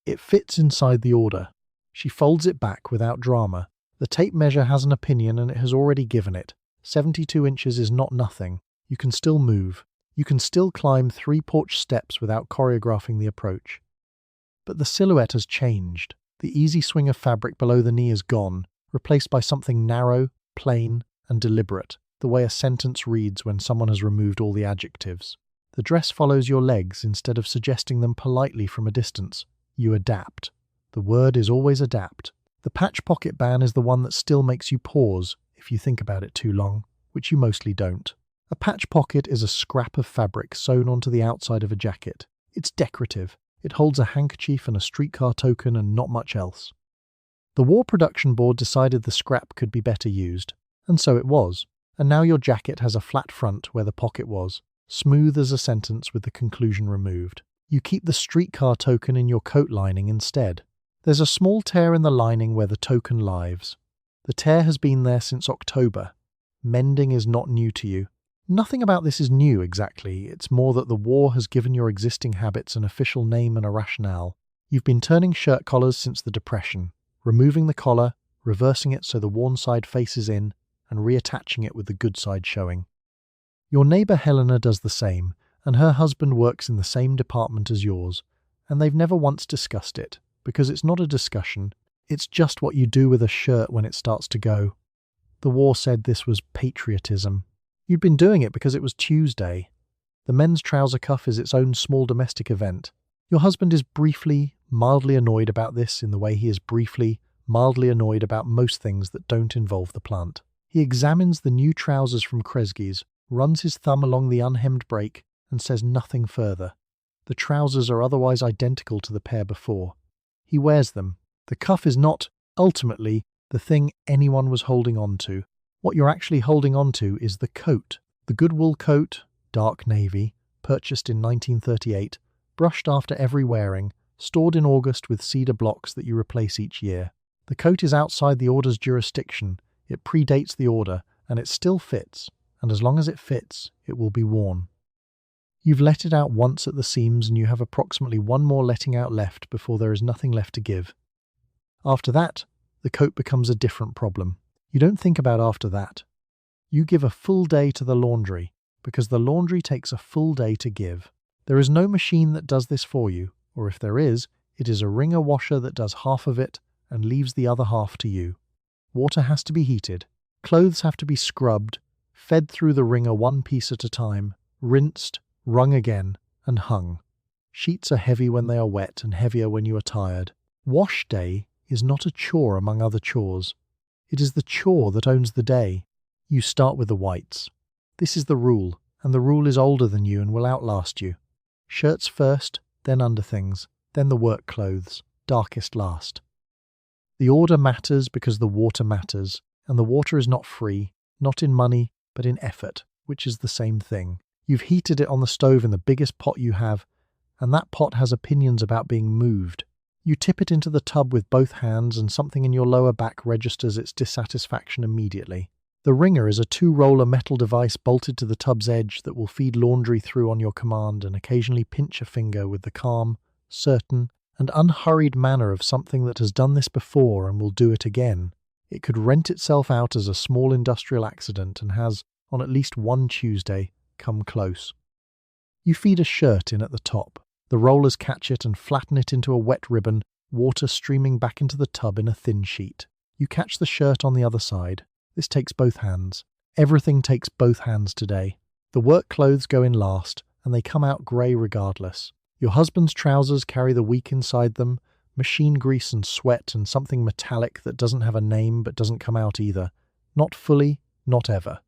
A: It fits inside the order. She folds it back without drama. The tape measure has an opinion and it has already given it. 72 inches is not nothing. You can still move. You can still climb 3 porch steps without choreographing the approach. But the silhouette has changed. The easy swing of fabric below the knee is gone, replaced by something narrow, plain, and deliberate, the way a sentence reads when someone has removed all the adjectives. The dress follows your legs instead of suggesting them politely from a distance. You adapt. The word is always adapt. The patch pocket band is the one that still makes you pause if you think about it too long, which you mostly don't. A patch pocket is a scrap of fabric sewn onto the outside of a jacket. It's decorative. It holds a handkerchief and a streetcar token and not much else. The War Production Board decided the scrap could be better used, and so it was. And now your jacket has a flat front where the pocket was, smooth as a sentence with the conclusion removed. You keep the streetcar token in your coat lining instead. There's a small tear in the lining where the token lives. The tear has been there since October. Mending is not new to you. Nothing about this is new exactly. It's more that the war has given your existing habits an official name and a rationale. You've been turning shirt collars since the Depression, removing the collar, reversing it so the worn side faces in, and reattaching it with the good side showing. Your neighbour Helena does the same, and her husband works in the same department as yours, and they've never once discussed it, because it's not a discussion, it's just what you do with a shirt when it starts to go. The war said this was patriotism. You'd been doing it because it was Tuesday. The men's trouser cuff is its own small domestic event. Your husband is briefly, mildly annoyed about this in the way he is briefly, mildly annoyed about most things that don't involve the plant. He examines the new trousers from Kresge's, runs his thumb along the unhemmed break, and says nothing further. The trousers are otherwise identical to the pair before. He wears them. The cuff is not, ultimately, the thing anyone was holding on to. What you're actually holding on to is the coat. The good wool coat, dark navy, purchased in 1938, brushed after every wearing, stored in August with cedar blocks that you replace each year. The coat is outside the order's jurisdiction. It predates the order, and it still fits, and as long as it fits, it will be worn. You've let it out once at the seams and you have approximately one more letting out left before there is nothing left to give. After that, the coat becomes a different problem. You don't think about after that. You give a full day to the laundry, because the laundry takes a full day to give. There is no machine that does this for you, or if there is, it is a wringer washer that does half of it and leaves the other half to you. Water has to be heated. Clothes have to be scrubbed, fed through the wringer one piece at a time, rinsed, wrung again, and hung. Sheets are heavy when they are wet and heavier when you are tired. Wash day is not a chore among other chores. It is the chore that owns the day. You start with the whites. This is the rule, and the rule is older than you and will outlast you. Shirts first, then underthings, then the work clothes, darkest last. The order matters because the water matters, and the water is not free, not in money, but in effort, which is the same thing. You've heated it on the stove in the biggest pot you have, and that pot has opinions about being moved. You tip it into the tub with both hands and something in your lower back registers its dissatisfaction immediately. The wringer is a 2-roller metal device bolted to the tub's edge that will feed laundry through on your command and occasionally pinch a finger with the calm, certain, and unhurried manner of something that has done this before and will do it again. It could rent itself out as a small industrial accident and has, on at least one Tuesday, come close. You feed a shirt in at the top. The rollers catch it and flatten it into a wet ribbon, water streaming back into the tub in a thin sheet. You catch the shirt on the other side. This takes both hands. Everything takes both hands today. The work clothes go in last, and they come out grey regardless. Your husband's trousers carry the week inside them, machine grease and sweat and something metallic that doesn't have a name but doesn't come out either. Not fully, not ever.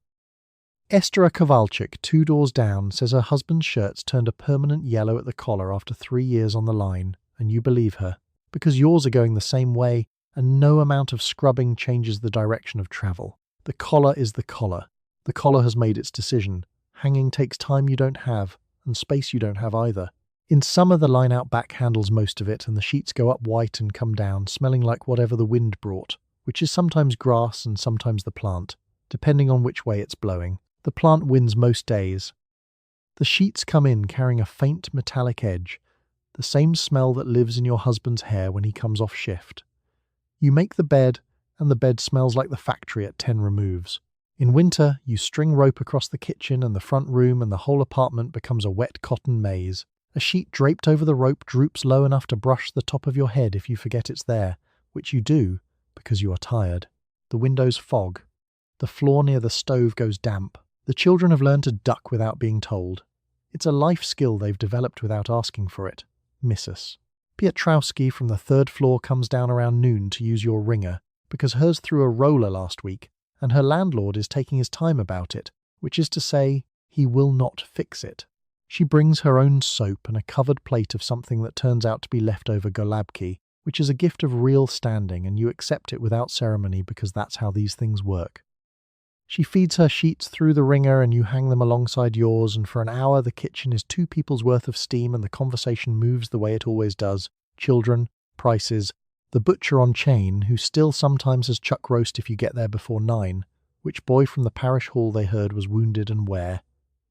A: Esther Kowalczyk, 2 doors down, says her husband's shirts turned a permanent yellow at the collar after 3 years on the line, and you believe her, because yours are going the same way, and no amount of scrubbing changes the direction of travel. The collar is the collar. The collar has made its decision. Hanging takes time you don't have, and space you don't have either. In summer, the line-out back handles most of it, and the sheets go up white and come down, smelling like whatever the wind brought, which is sometimes grass and sometimes the plant, depending on which way it's blowing. The plant wins most days. The sheets come in carrying a faint metallic edge, the same smell that lives in your husband's hair when he comes off shift. You make the bed, and the bed smells like the factory at 10 removes. In winter, you string rope across the kitchen and the front room, and the whole apartment becomes a wet cotton maze. A sheet draped over the rope droops low enough to brush the top of your head if you forget it's there, which you do because you are tired. The windows fog. The floor near the stove goes damp. The children have learned to duck without being told. It's a life skill they've developed without asking for it. Missus Pietrowski from the 3rd floor comes down around noon to use your wringer, because hers threw a roller last week, and her landlord is taking his time about it, which is to say, he will not fix it. She brings her own soap and a covered plate of something that turns out to be leftover golabki, which is a gift of real standing, and you accept it without ceremony because that's how these things work. She feeds her sheets through the wringer and you hang them alongside yours, and for an hour the kitchen is 2 people's worth of steam and the conversation moves the way it always does. Children, prices, the butcher on chain, who still sometimes has chuck roast if you get there before 9, which boy from the parish hall they heard was wounded and where.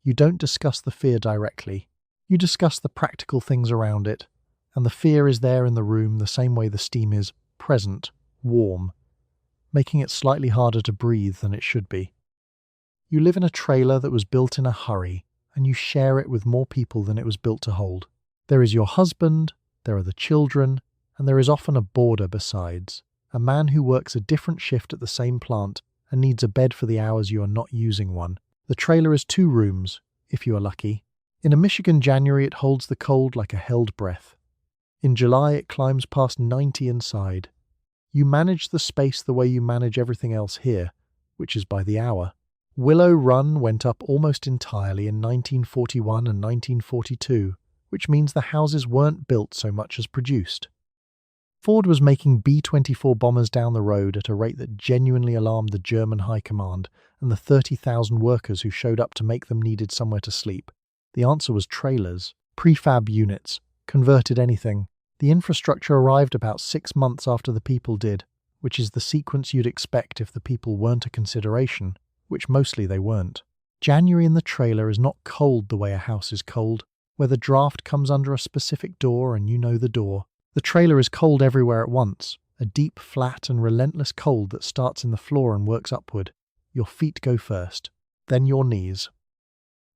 A: You don't discuss the fear directly. You discuss the practical things around it, and the fear is there in the room the same way the steam is present, warm, making it slightly harder to breathe than it should be. You live in a trailer that was built in a hurry, and you share it with more people than it was built to hold. There is your husband, there are the children, and there is often a boarder besides, a man who works a different shift at the same plant and needs a bed for the hours you are not using one. The trailer is 2 rooms, if you are lucky. In a Michigan January it holds the cold like a held breath. In July it climbs past 90 inside. You manage the space the way you manage everything else here, which is by the hour. Willow Run went up almost entirely in 1941 and 1942, which means the houses weren't built so much as produced. Ford was making B-24 bombers down the road at a rate that genuinely alarmed the German high command, and the 30,000 workers who showed up to make them needed somewhere to sleep. The answer was trailers, prefab units, converted anything. The infrastructure arrived about 6 months after the people did, which is the sequence you'd expect if the people weren't a consideration, which mostly they weren't. January in the trailer is not cold the way a house is cold, where the draft comes under a specific door and you know the door. The trailer is cold everywhere at once, a deep, flat and relentless cold that starts in the floor and works upward. Your feet go first, then your knees.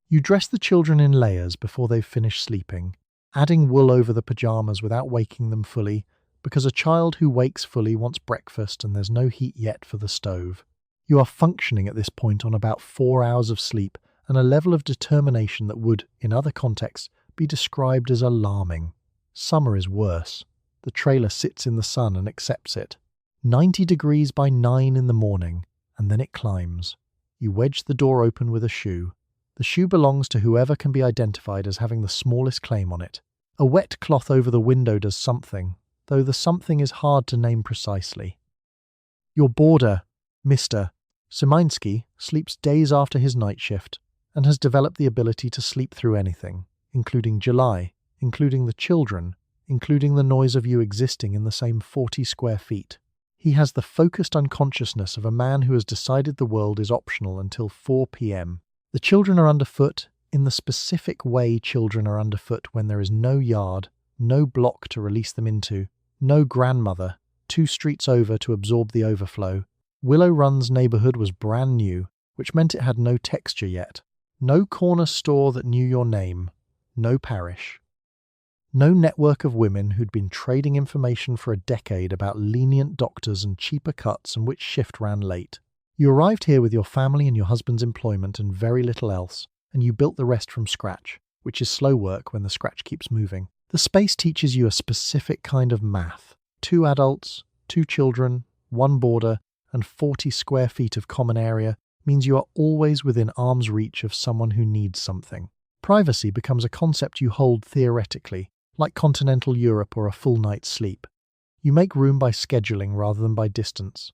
A: You dress the children in layers before they've finished sleeping, adding wool over the pajamas without waking them fully, because a child who wakes fully wants breakfast and there's no heat yet for the stove. You are functioning at this point on about 4 hours of sleep and a level of determination that would, in other contexts, be described as alarming. Summer is worse. The trailer sits in the sun and accepts it. 90 degrees by 9 in the morning, and then it climbs. You wedge the door open with a shoe. The shoe belongs to whoever can be identified as having the smallest claim on it. A wet cloth over the window does something, though the something is hard to name precisely. Your boarder, Mr. Szymański, sleeps days after his night shift and has developed the ability to sleep through anything, including July, including the children, including the noise of you existing in the same 40 square feet. He has the focused unconsciousness of a man who has decided the world is optional until 4 p.m. The children are underfoot in the specific way children are underfoot when there is no yard, no block to release them into, no grandmother, 2 streets over to absorb the overflow. Willow Run's neighborhood was brand new, which meant it had no texture yet. No corner store that knew your name. No parish. No network of women who'd been trading information for a decade about lenient doctors and cheaper cuts and which shift ran late. You arrived here with your family and your husband's employment and very little else, and you built the rest from scratch, which is slow work when the scratch keeps moving. The space teaches you a specific kind of math. 2 adults, 2 children, 1 boarder, and 40 square feet of common area means you are always within arm's reach of someone who needs something. Privacy becomes a concept you hold theoretically, like continental Europe or a full night's sleep. You make room by scheduling rather than by distance.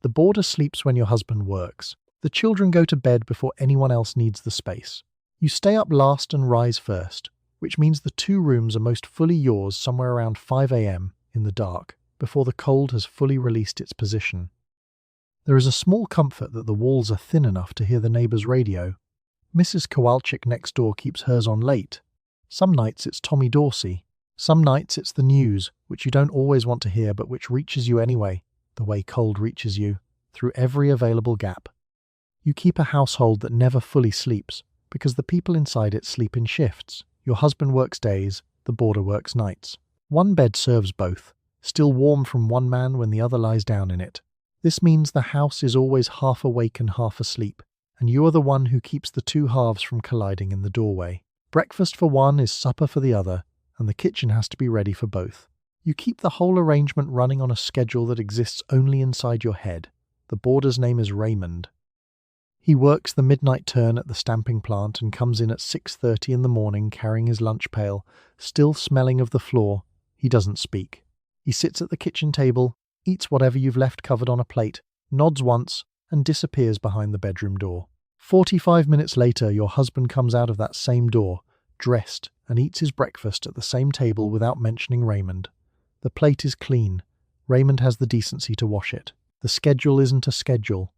A: The boarder sleeps when your husband works. The children go to bed before anyone else needs the space. You stay up last and rise first, which means the 2 rooms are most fully yours somewhere around 5 a.m. in the dark, before the cold has fully released its position. There is a small comfort that the walls are thin enough to hear the neighbour's radio. Mrs. Kowalczyk next door keeps hers on late. Some nights it's Tommy Dorsey. Some nights it's the news, which you don't always want to hear but which reaches you anyway, the way cold reaches you, through every available gap. You keep a household that never fully sleeps, because the people inside it sleep in shifts. Your husband works days, the boarder works nights. One bed serves both, still warm from one man when the other lies down in it. This means the house is always half awake and half asleep, and you are the one who keeps the 2 halves from colliding in the doorway. Breakfast for one is supper for the other, and the kitchen has to be ready for both. You keep the whole arrangement running on a schedule that exists only inside your head. The boarder's name is Raymond. He works the midnight turn at the stamping plant and comes in at 6:30 in the morning carrying his lunch pail, still smelling of the floor. He doesn't speak. He sits at the kitchen table, eats whatever you've left covered on a plate, nods once, and disappears behind the bedroom door. 45 minutes later, your husband comes out of that same door, dressed, and eats his breakfast at the same table without mentioning Raymond. The plate is clean. Raymond has the decency to wash it. The schedule isn't a schedule.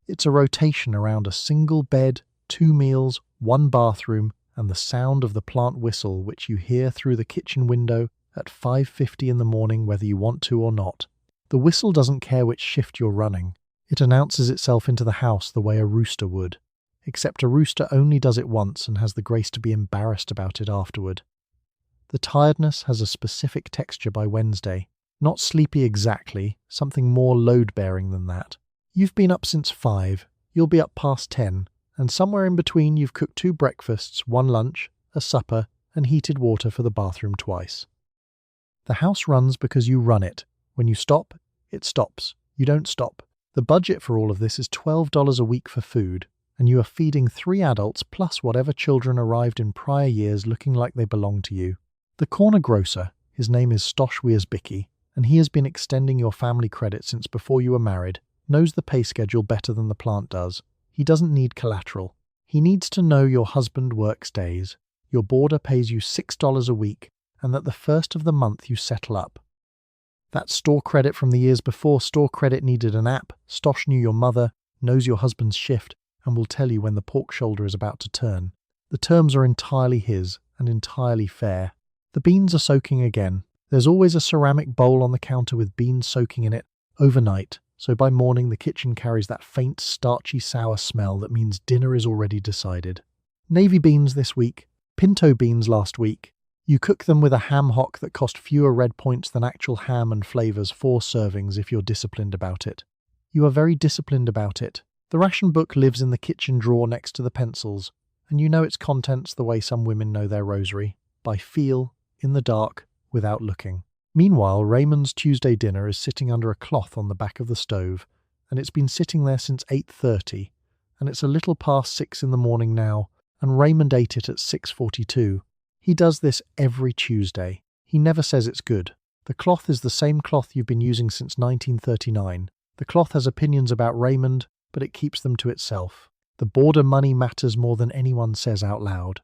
A: It's a rotation around a single bed, 2 meals, 1 bathroom, and the sound of the plant whistle which you hear through the kitchen window at 5:50 in the morning whether you want to or not. The whistle doesn't care which shift you're running. It announces itself into the house the way a rooster would, except a rooster only does it once and has the grace to be embarrassed about it afterward. The tiredness has a specific texture by Wednesday, not sleepy exactly, something more load-bearing than that. You've been up since 5, you'll be up past 10, and somewhere in between you've cooked 2 breakfasts, 1 lunch, a supper, and heated water for the bathroom twice. The house runs because you run it. When you stop, it stops. You don't stop. The budget for all of this is $12 a week for food, and you are feeding 3 adults plus whatever children arrived in prior years looking like they belong to you. The corner grocer, his name is Stosh Wierzbicki, and he has been extending your family credit since before you were married, knows the pay schedule better than the plant does. He doesn't need collateral. He needs to know your husband works days, your boarder pays you $6 a week, and that the first of the month you settle up. That's store credit from the years before store credit needed an app. Stosh knew your mother, knows your husband's shift, and will tell you when the pork shoulder is about to turn. The terms are entirely his, and entirely fair. The beans are soaking again. There's always a ceramic bowl on the counter with beans soaking in it, overnight, so by morning the kitchen carries that faint, starchy, sour smell that means dinner is already decided. Navy beans this week, pinto beans last week. You cook them with a ham hock that cost fewer red points than actual ham and flavours 4 servings if you're disciplined about it. You are very disciplined about it. The ration book lives in the kitchen drawer next to the pencils, and you know its contents the way some women know their rosary, by feel, in the dark, without looking. Meanwhile, Raymond's Tuesday dinner is sitting under a cloth on the back of the stove, and it's been sitting there since 8:30, and it's a little past 6 in the morning now, and Raymond ate it at 6:42. He does this every Tuesday. He never says it's good. The cloth is the same cloth you've been using since 1939. The cloth has opinions about Raymond, but it keeps them to itself. The boarder money matters more than anyone says out loud.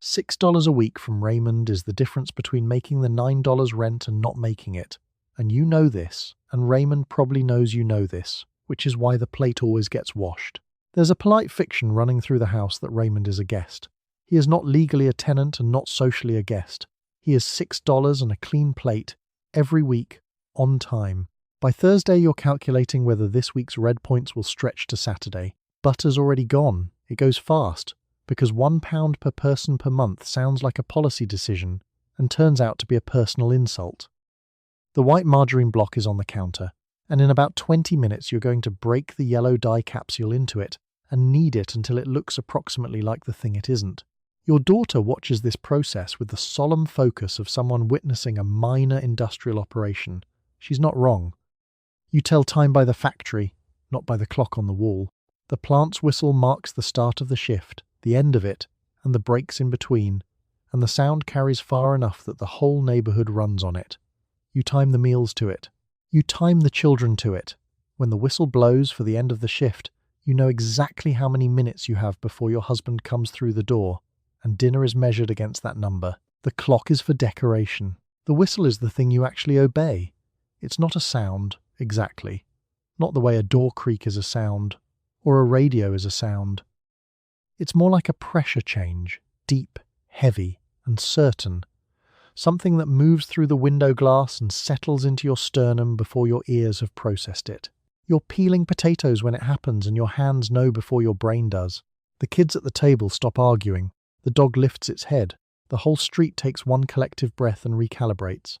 A: $6 a week from Raymond is the difference between making the $9 rent and not making it. And you know this, and Raymond probably knows you know this, which is why the plate always gets washed. There's a polite fiction running through the house that Raymond is a guest. He is not legally a tenant and not socially a guest. He is $6 and a clean plate, every week, on time. By Thursday you're calculating whether this week's red points will stretch to Saturday. Butter's already gone. It goes fast, because £1 per person per month sounds like a policy decision and turns out to be a personal insult. The white margarine block is on the counter, and in about 20 minutes you're going to break the yellow dye capsule into it and knead it until it looks approximately like the thing it isn't. Your daughter watches this process with the solemn focus of someone witnessing a minor industrial operation. She's not wrong. You tell time by the factory, not by the clock on the wall. The plant's whistle marks the start of the shift, the end of it, and the breaks in between, and the sound carries far enough that the whole neighbourhood runs on it. You time the meals to it. You time the children to it. When the whistle blows for the end of the shift, you know exactly how many minutes you have before your husband comes through the door, and dinner is measured against that number. The clock is for decoration. The whistle is the thing you actually obey. It's not a sound, exactly. Not the way a door creak is a sound, or a radio is a sound. It's more like a pressure change, deep, heavy, and certain. Something that moves through the window glass and settles into your sternum before your ears have processed it. You're peeling potatoes when it happens, and your hands know before your brain does. The kids at the table stop arguing. The dog lifts its head. The whole street takes one collective breath and recalibrates.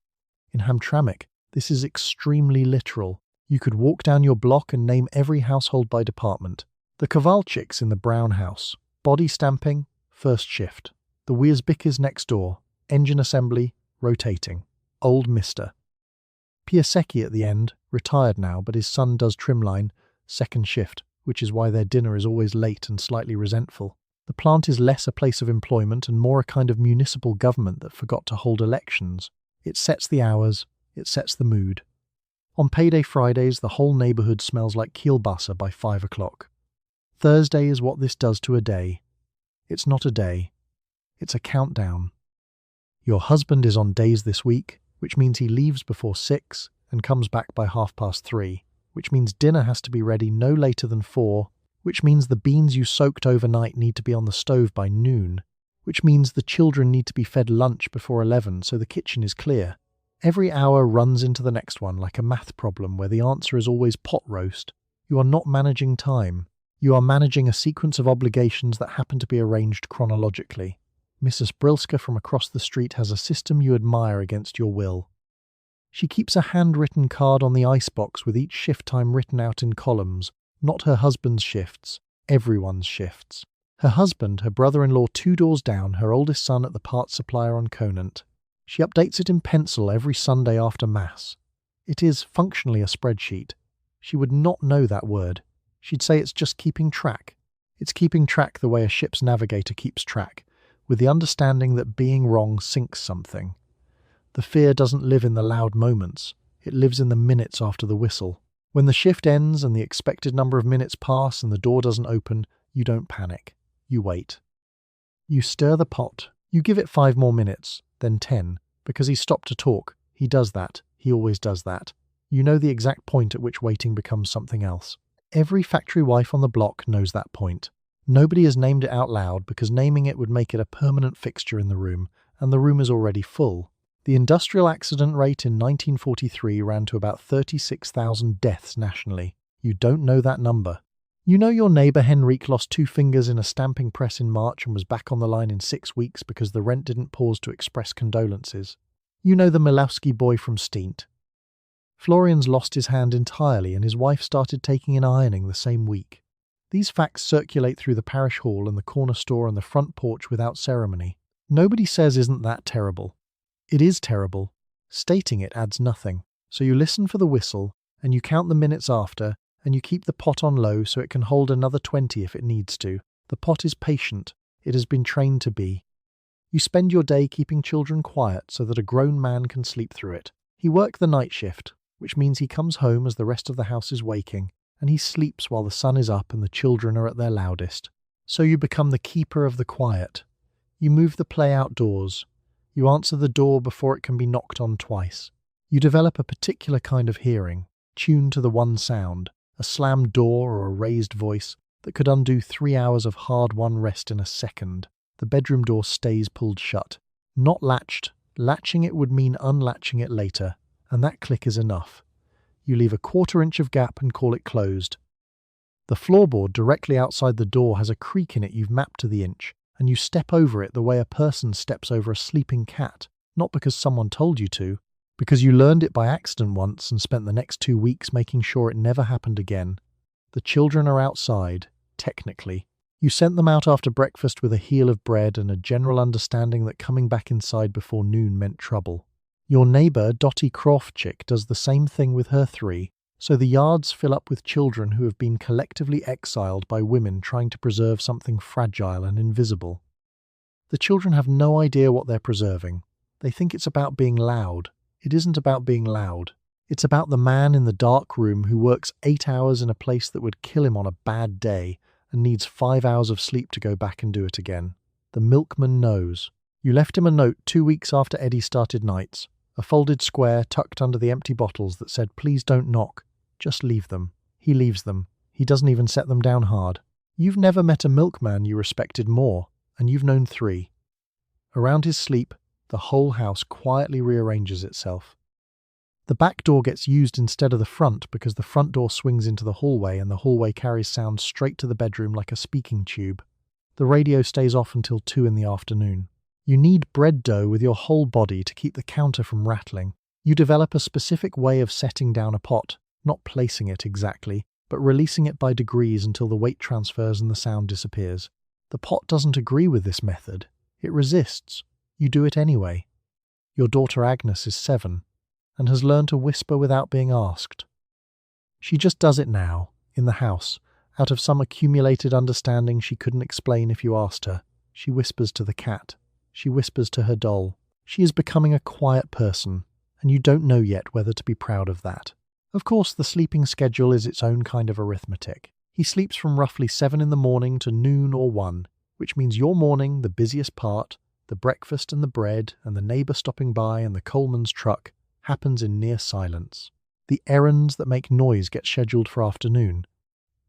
A: In Hamtramck, this is extremely literal. You could walk down your block and name every household by department. The Kowalczyks in the Brown house. Body stamping, first shift. The Wierzbickas next door. Engine assembly, rotating. Old Mister. Piasecki at the end, retired now, but his son does trimline, second shift, which is why their dinner is always late and slightly resentful. The plant is less a place of employment and more a kind of municipal government that forgot to hold elections. It sets the hours, it sets the mood. On payday Fridays, the whole neighbourhood smells like kielbasa by 5 o'clock. Thursday is what this does to a day. It's not a day. It's a countdown. Your husband is on days this week, which means he leaves before 6 and comes back by 3:30, which means dinner has to be ready no later than 4, which means the beans you soaked overnight need to be on the stove by noon, which means the children need to be fed lunch before 11 so the kitchen is clear. Every hour runs into the next one like a math problem where the answer is always pot roast. You are not managing time. You are managing a sequence of obligations that happen to be arranged chronologically. Mrs. Brilska from across the street has a system you admire against your will. She keeps a handwritten card on the icebox with each shift time written out in columns, not her husband's shifts, everyone's shifts. Her husband, her brother-in-law 2 doors down, her oldest son at the parts supplier on Conant. She updates it in pencil every Sunday after Mass. It is functionally a spreadsheet. She would not know that word. She'd say it's just keeping track. It's keeping track the way a ship's navigator keeps track, with the understanding that being wrong sinks something. The fear doesn't live in the loud moments. It lives in the minutes after the whistle. When the shift ends and the expected number of minutes pass and the door doesn't open, you don't panic. You wait. You stir the pot. You give it 5 more minutes, then 10, because he stopped to talk. He does that. He always does that. You know the exact point at which waiting becomes something else. Every factory wife on the block knows that point. Nobody has named it out loud because naming it would make it a permanent fixture in the room, and the room is already full. The industrial accident rate in 1943 ran to about 36,000 deaths nationally. You don't know that number. You know your neighbour Henrique lost 2 fingers in a stamping press in March and was back on the line in 6 weeks because the rent didn't pause to express condolences. You know the Milowski boy from Steent. Florian's lost his hand entirely and his wife started taking in ironing the same week. These facts circulate through the parish hall and the corner store and the front porch without ceremony. Nobody says isn't that terrible. It is terrible. Stating it adds nothing. So you listen for the whistle, and you count the minutes after, and you keep the pot on low so it can hold another 20 if it needs to. The pot is patient. It has been trained to be. You spend your day keeping children quiet so that a grown man can sleep through it. He worked the night shift, which means he comes home as the rest of the house is waking, and he sleeps while the sun is up and the children are at their loudest. So you become the keeper of the quiet. You move the play outdoors. You answer the door before it can be knocked on twice. You develop a particular kind of hearing, tuned to the one sound, a slammed door or a raised voice that could undo 3 hours of hard-won rest in a second. The bedroom door stays pulled shut. Not latched. Latching it would mean unlatching it later, and that click is enough. You leave a 1/4 inch of gap and call it closed. The floorboard directly outside the door has a creak in it you've mapped to the inch, and you step over it the way a person steps over a sleeping cat, not because someone told you to, because you learned it by accident once and spent the next 2 weeks making sure it never happened again. The children are outside, technically. You sent them out after breakfast with a heel of bread and a general understanding that coming back inside before noon meant trouble. Your neighbour, Dottie Krawczyk, does the same thing with her 3, so the yards fill up with children who have been collectively exiled by women trying to preserve something fragile and invisible. The children have no idea what they're preserving. They think it's about being loud. It isn't about being loud. It's about the man in the dark room who works 8 hours in a place that would kill him on a bad day and needs 5 hours of sleep to go back and do it again. The milkman knows. You left him a note 2 weeks after Eddie started nights, a folded square tucked under the empty bottles that said, "Please don't knock, just leave them." He leaves them. He doesn't even set them down hard. You've never met a milkman you respected more, and you've known 3. Around his sleep, the whole house quietly rearranges itself. The back door gets used instead of the front because the front door swings into the hallway and the hallway carries sound straight to the bedroom like a speaking tube. The radio stays off until 2 in the afternoon. You need bread dough with your whole body to keep the counter from rattling. You develop a specific way of setting down a pot, not placing it exactly, but releasing it by degrees until the weight transfers and the sound disappears. The pot doesn't agree with this method. It resists. You do it anyway. Your daughter Agnes is 7 and has learned to whisper without being asked. She just does it now, in the house, out of some accumulated understanding she couldn't explain if you asked her. She whispers to the cat. She whispers to her doll. She is becoming a quiet person, and you don't know yet whether to be proud of that. Of course, the sleeping schedule is its own kind of arithmetic. He sleeps from roughly 7 in the morning to noon or 1, which means your morning, the busiest part, the breakfast and the bread, and the neighbour stopping by and the coalman's truck, happens in near silence. The errands that make noise get scheduled for afternoon.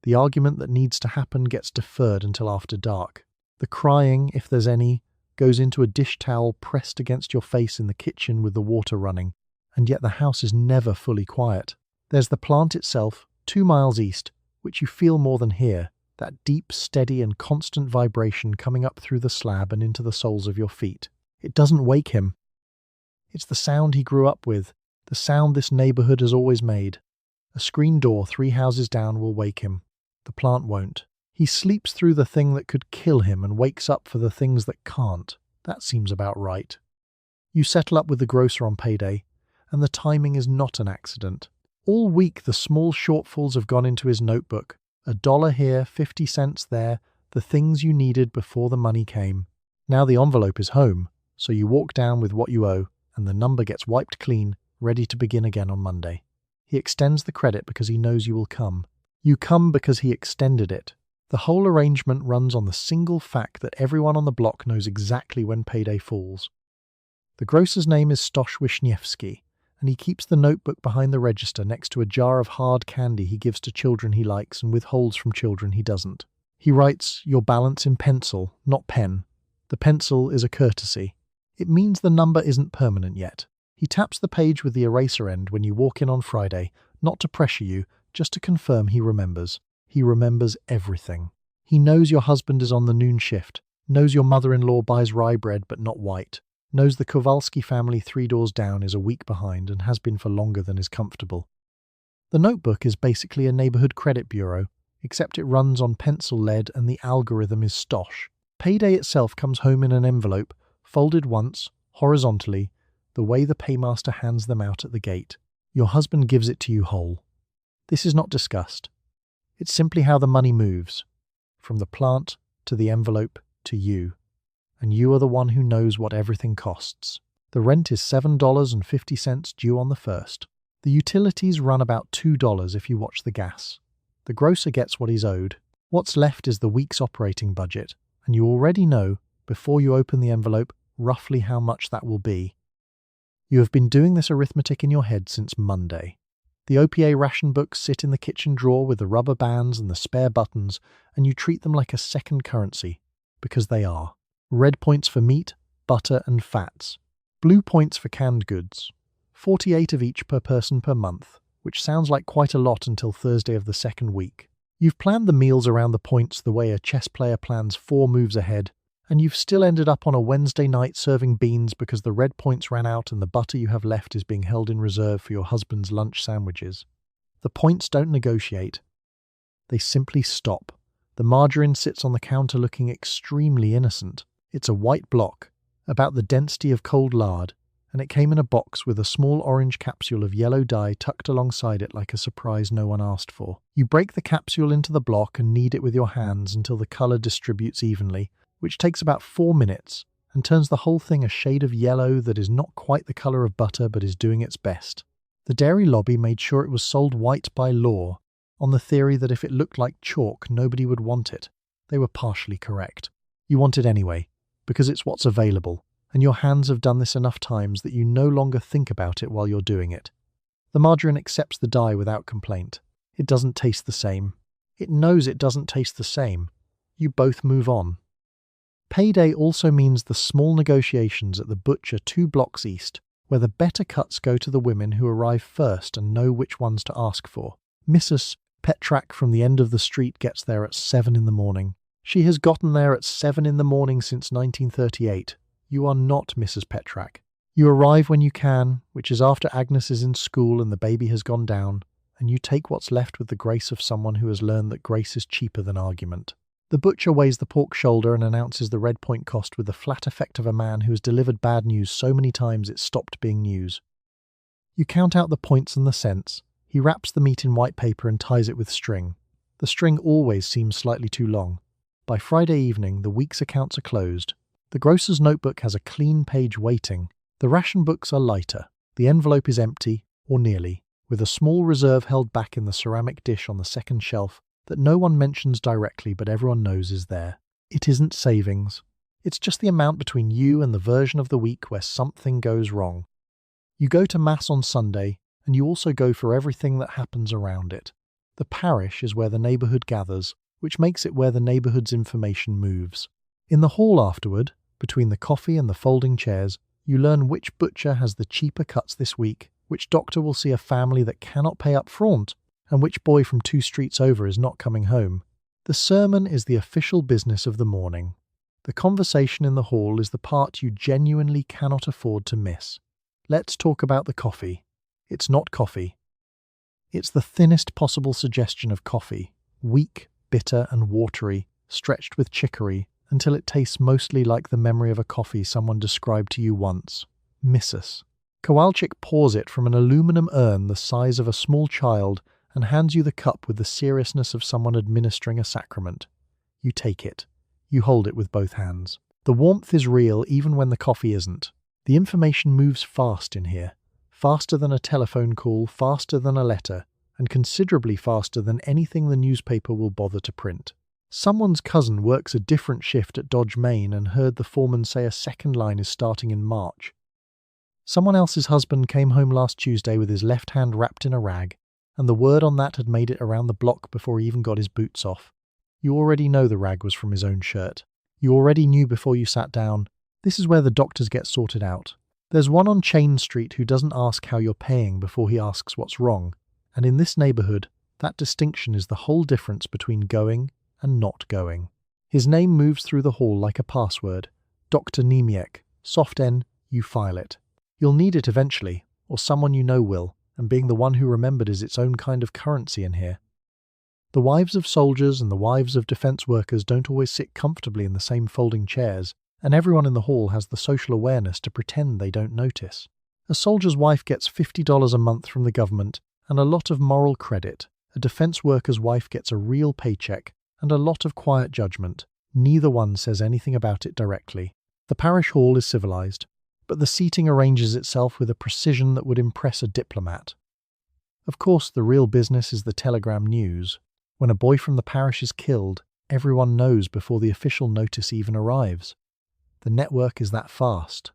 A: The argument that needs to happen gets deferred until after dark. The crying, if there's any, goes into a dish towel pressed against your face in the kitchen with the water running, and yet the house is never fully quiet. There's the plant itself, 2 miles east, which you feel more than hear, that deep, steady and constant vibration coming up through the slab and into the soles of your feet. It doesn't wake him. It's the sound he grew up with, the sound this neighbourhood has always made. A screen door 3 houses down will wake him. The plant won't. He sleeps through the thing that could kill him and wakes up for the things that can't. That seems about right. You settle up with the grocer on payday, and the timing is not an accident. All week the small shortfalls have gone into his notebook. $1 here, 50 cents there, the things you needed before the money came. Now the envelope is home, so you walk down with what you owe, and the number gets wiped clean, ready to begin again on Monday. He extends the credit because he knows you will come. You come because he extended it. The whole arrangement runs on the single fact that everyone on the block knows exactly when payday falls. The grocer's name is Stosh Wisniewski, and he keeps the notebook behind the register next to a jar of hard candy he gives to children he likes and withholds from children he doesn't. He writes your balance in pencil, not pen. The pencil is a courtesy. It means the number isn't permanent yet. He taps the page with the eraser end when you walk in on Friday, not to pressure you, just to confirm he remembers. He remembers everything. He knows your husband is on the noon shift, knows your mother-in-law buys rye bread but not white, knows the Kowalski family 3 doors down is a week behind and has been for longer than is comfortable. The notebook is basically a neighbourhood credit bureau, except it runs on pencil lead and the algorithm is Stosh. Payday itself comes home in an envelope, folded once, horizontally, the way the paymaster hands them out at the gate. Your husband gives it to you whole. This is not discussed. It's simply how the money moves, from the plant to the envelope to you. And you are the one who knows what everything costs. The rent is $7.50 due on the 1st. The utilities run about $2 if you watch the gas. The grocer gets what he's owed. What's left is the week's operating budget, and you already know, before you open the envelope, roughly how much that will be. You have been doing this arithmetic in your head since Monday. The OPA ration books sit in the kitchen drawer with the rubber bands and the spare buttons, and you treat them like a second currency, because they are. Red points for meat, butter and fats. Blue points for canned goods. 48 of each per person per month, which sounds like quite a lot until Thursday of the second week. You've planned the meals around the points the way a chess player plans 4 moves ahead, and you've still ended up on a Wednesday night serving beans because the red points ran out and the butter you have left is being held in reserve for your husband's lunch sandwiches. The points don't negotiate. They simply stop. The margarine sits on the counter looking extremely innocent. It's a white block, about the density of cold lard, and it came in a box with a small orange capsule of yellow dye tucked alongside it like a surprise no one asked for. You break the capsule into the block and knead it with your hands until the colour distributes evenly, which takes about 4 minutes and turns the whole thing a shade of yellow that is not quite the colour of butter but is doing its best. The dairy lobby made sure it was sold white by law, on the theory that if it looked like chalk, nobody would want it. They were partially correct. You want it anyway, because it's what's available, and your hands have done this enough times that you no longer think about it while you're doing it. The margarine accepts the dye without complaint. It doesn't taste the same. It knows it doesn't taste the same. You both move on. Payday also means the small negotiations at the butcher 2 blocks east, where the better cuts go to the women who arrive first and know which ones to ask for. Mrs. Hamtramck from the end of the street gets there at 7 in the morning. She has gotten there at 7 in the morning since 1938. You are not Mrs. Hamtramck. You arrive when you can, which is after Agnes is in school and the baby has gone down, and you take what's left with the grace of someone who has learned that grace is cheaper than argument. The butcher weighs the pork shoulder and announces the red point cost with the flat effect of a man who has delivered bad news so many times it stopped being news. You count out the points and the cents. He wraps the meat in white paper and ties it with string. The string always seems slightly too long. By Friday evening, the week's accounts are closed. The grocer's notebook has a clean page waiting. The ration books are lighter. The envelope is empty, or nearly, with a small reserve held back in the ceramic dish on the second shelf that no one mentions directly but everyone knows is there. It isn't savings. It's just the amount between you and the version of the week where something goes wrong. You go to Mass on Sunday, and you also go for everything that happens around it. The parish is where the neighbourhood gathers, which makes it where the neighbourhood's information moves. In the hall afterward, between the coffee and the folding chairs, you learn which butcher has the cheaper cuts this week, which doctor will see a family that cannot pay up front, and which boy from 2 streets over is not coming home. The sermon is the official business of the morning. The conversation in the hall is the part you genuinely cannot afford to miss. Let's talk about the coffee. It's not coffee. It's the thinnest possible suggestion of coffee, weak, bitter and watery, stretched with chicory, until it tastes mostly like the memory of a coffee someone described to you once. Mrs. Kowalczyk pours it from an aluminum urn the size of a small child and hands you the cup with the seriousness of someone administering a sacrament. You take it. You hold it with both hands. The warmth is real even when the coffee isn't. The information moves fast in here. Faster than a telephone call, faster than a letter, and considerably faster than anything the newspaper will bother to print. Someone's cousin works a different shift at Dodge, Maine, and heard the foreman say a second line is starting in March. Someone else's husband came home last Tuesday with his left hand wrapped in a rag, and the word on that had made it around the block before he even got his boots off. You already know the rag was from his own shirt. You already knew before you sat down. This is where the doctors get sorted out. There's one on Chain Street who doesn't ask how you're paying before he asks what's wrong, and in this neighbourhood, that distinction is the whole difference between going and not going. His name moves through the hall like a password. Dr. Niemiec. Soft N, you file it. You'll need it eventually, or someone you know will, and being the one who remembered is its own kind of currency in here. The wives of soldiers and the wives of defence workers don't always sit comfortably in the same folding chairs, and everyone in the hall has the social awareness to pretend they don't notice. A soldier's wife gets $50 a month from the government and a lot of moral credit. A defence worker's wife gets a real paycheck and a lot of quiet judgment. Neither one says anything about it directly. The parish hall is civilised, but the seating arranges itself with a precision that would impress a diplomat. Of course, the real business is the telegram news. When a boy from the parish is killed, everyone knows before the official notice even arrives. The network is that fast.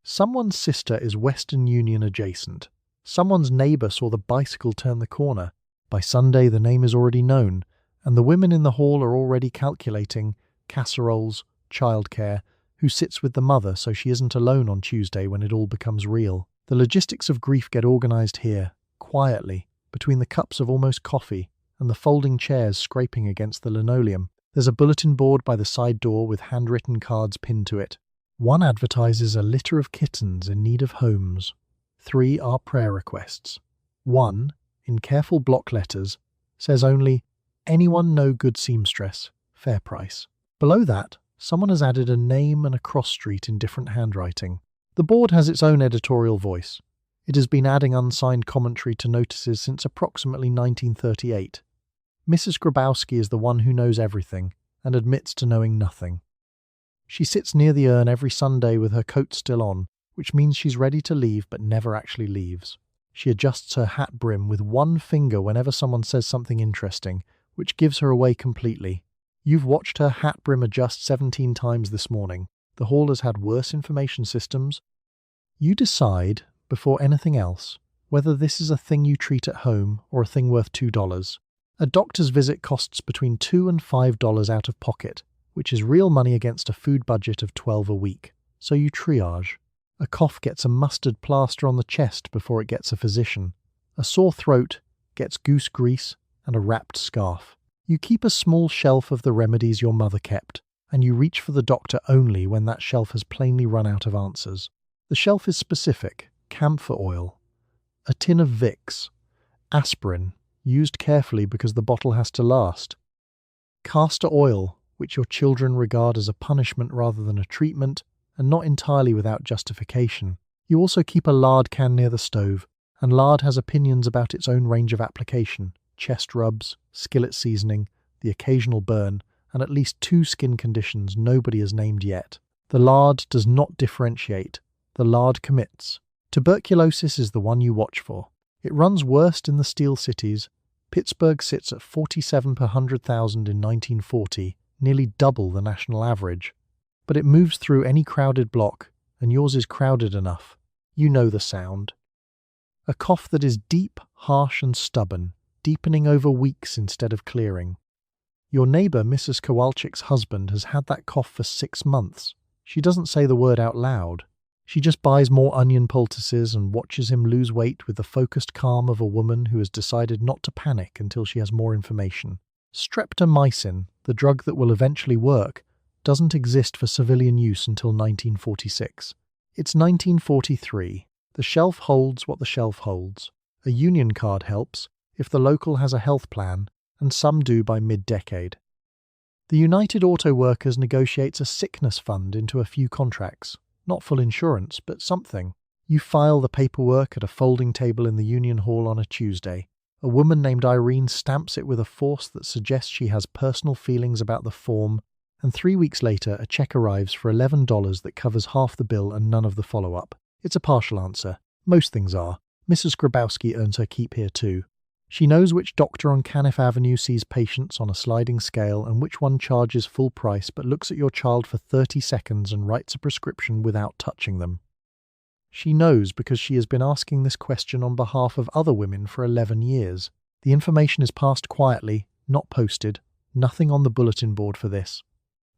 A: Someone's sister is Western Union adjacent. Someone's neighbour saw the bicycle turn the corner. By Sunday, the name is already known, and the women in the hall are already calculating casseroles, childcare, who sits with the mother so she isn't alone on Tuesday when it all becomes real. The logistics of grief get organised here, quietly, between the cups of almost coffee and the folding chairs scraping against the linoleum. There's a bulletin board by the side door with handwritten cards pinned to it. One advertises a litter of kittens in need of homes. 3 are prayer requests. 1, in careful block letters, says only, "Anyone know good seamstress, fair price." Below that, someone has added a name and a cross street in different handwriting. The board has its own editorial voice. It has been adding unsigned commentary to notices since approximately 1938. Mrs. Grabowski is the one who knows everything and admits to knowing nothing. She sits near the urn every Sunday with her coat still on, which means she's ready to leave but never actually leaves. She adjusts her hat brim with one finger whenever someone says something interesting, which gives her away completely. You've watched her hat brim adjust 17 times this morning. The hall has had worse information systems. You decide, before anything else, whether this is a thing you treat at home or a thing worth $2. A doctor's visit costs between $2 and $5 out of pocket, which is real money against a food budget of $12 a week. So you triage. A cough gets a mustard plaster on the chest before it gets a physician. A sore throat gets goose grease and a wrapped scarf. You keep a small shelf of the remedies your mother kept, and you reach for the doctor only when that shelf has plainly run out of answers. The shelf is specific: camphor oil, a tin of Vicks, aspirin, used carefully because the bottle has to last, castor oil, which your children regard as a punishment rather than a treatment, and not entirely without justification. You also keep a lard can near the stove, and lard has opinions about its own range of application: chest rubs, skillet seasoning, the occasional burn, and at least 2 skin conditions nobody has named yet. The lard does not differentiate. The lard commits. Tuberculosis is the one you watch for. It runs worst in the steel cities. Pittsburgh sits at 47 per 100,000 in 1940, nearly double the national average. But it moves through any crowded block, and yours is crowded enough. You know the sound. A cough that is deep, harsh and stubborn, deepening over weeks instead of clearing. Your neighbour, Mrs. Kowalczyk's husband, has had that cough for 6 months. She doesn't say the word out loud. She just buys more onion poultices and watches him lose weight with the focused calm of a woman who has decided not to panic until she has more information. Streptomycin, the drug that will eventually work, doesn't exist for civilian use until 1946. It's 1943. The shelf holds what the shelf holds. A union card helps, if the local has a health plan, and some do by mid-decade. The United Auto Workers negotiates a sickness fund into a few contracts. Not full insurance, but something. You file the paperwork at a folding table in the union hall on a Tuesday. A woman named Irene stamps it with a force that suggests she has personal feelings about the form, and 3 weeks later a check arrives for $11 that covers half the bill and none of the follow-up. It's a partial answer. Most things are. Mrs. Grabowski earns her keep here too. She knows which doctor on Caniff Avenue sees patients on a sliding scale and which one charges full price but looks at your child for 30 seconds and writes a prescription without touching them. She knows because she has been asking this question on behalf of other women for 11 years. The information is passed quietly, not posted, nothing on the bulletin board for this.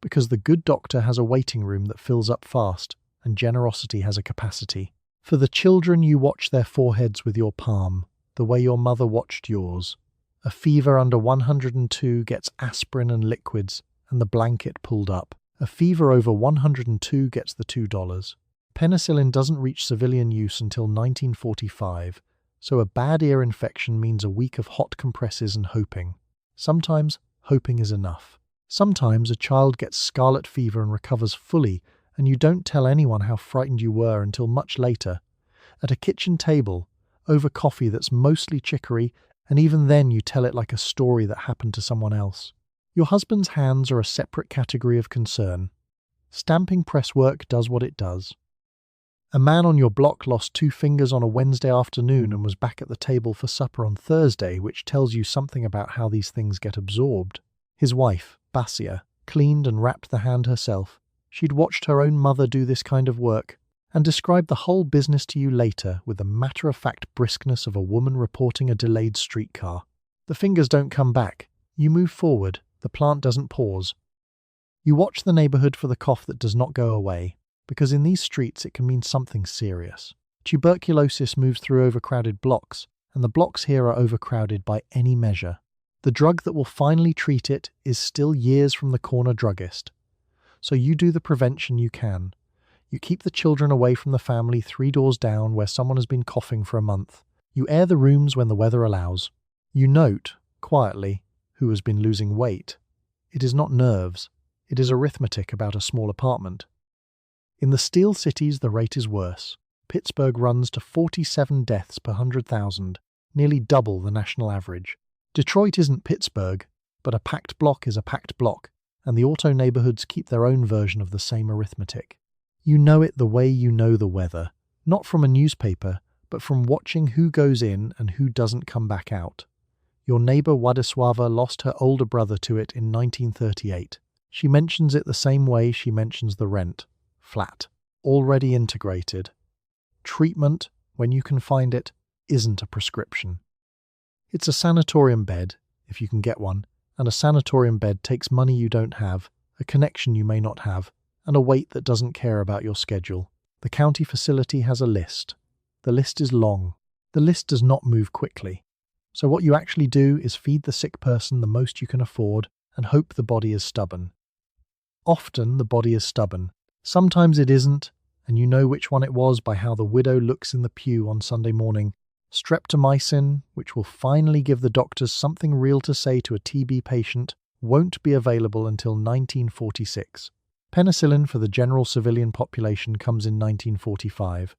A: Because the good doctor has a waiting room that fills up fast, and generosity has a capacity. For the children, you watch their foreheads with your palm, the way your mother watched yours. A fever under 102 gets aspirin and liquids, and the blanket pulled up. A fever over 102 gets the $2. Penicillin doesn't reach civilian use until 1945, so a bad ear infection means a week of hot compresses and hoping. Sometimes, hoping is enough. Sometimes a child gets scarlet fever and recovers fully, and you don't tell anyone how frightened you were until much later. At a kitchen table, over coffee that's mostly chicory, and even then you tell it like a story that happened to someone else. Your husband's hands are a separate category of concern. Stamping press work does what it does. A man on your block lost 2 fingers on a Wednesday afternoon and was back at the table for supper on Thursday, which tells you something about how these things get absorbed. His wife, Basia, cleaned and wrapped the hand herself. She'd watched her own mother do this kind of work, and described the whole business to you later with the matter-of-fact briskness of a woman reporting a delayed streetcar. The fingers don't come back. You move forward. The plant doesn't pause. You watch the neighbourhood for the cough that does not go away, because in these streets it can mean something serious. Tuberculosis moves through overcrowded blocks, and the blocks here are overcrowded by any measure. The drug that will finally treat it is still years from the corner druggist. So you do the prevention you can. You keep the children away from the family 3 doors down where someone has been coughing for a month. You air the rooms when the weather allows. You note, quietly, who has been losing weight. It is not nerves. It is arithmetic about a small apartment. In the steel cities, the rate is worse. Pittsburgh runs to 47 deaths per 100,000, nearly double the national average. Detroit isn't Pittsburgh, but a packed block is a packed block, and the auto neighborhoods keep their own version of the same arithmetic. You know it the way you know the weather, not from a newspaper, but from watching who goes in and who doesn't come back out. Your neighbour Władysława lost her older brother to it in 1938. She mentions it the same way she mentions the rent. Flat. Already integrated. Treatment, when you can find it, isn't a prescription. It's a sanatorium bed, if you can get one, and a sanatorium bed takes money you don't have, a connection you may not have, and a wait that doesn't care about your schedule. The county facility has a list. The list is long. The list does not move quickly. So what you actually do is feed the sick person the most you can afford and hope the body is stubborn. Often the body is stubborn. Sometimes it isn't, and you know which one it was by how the widow looks in the pew on Sunday morning. Streptomycin, which will finally give the doctors something real to say to a TB patient, won't be available until 1946. Penicillin for the general civilian population comes in 1945.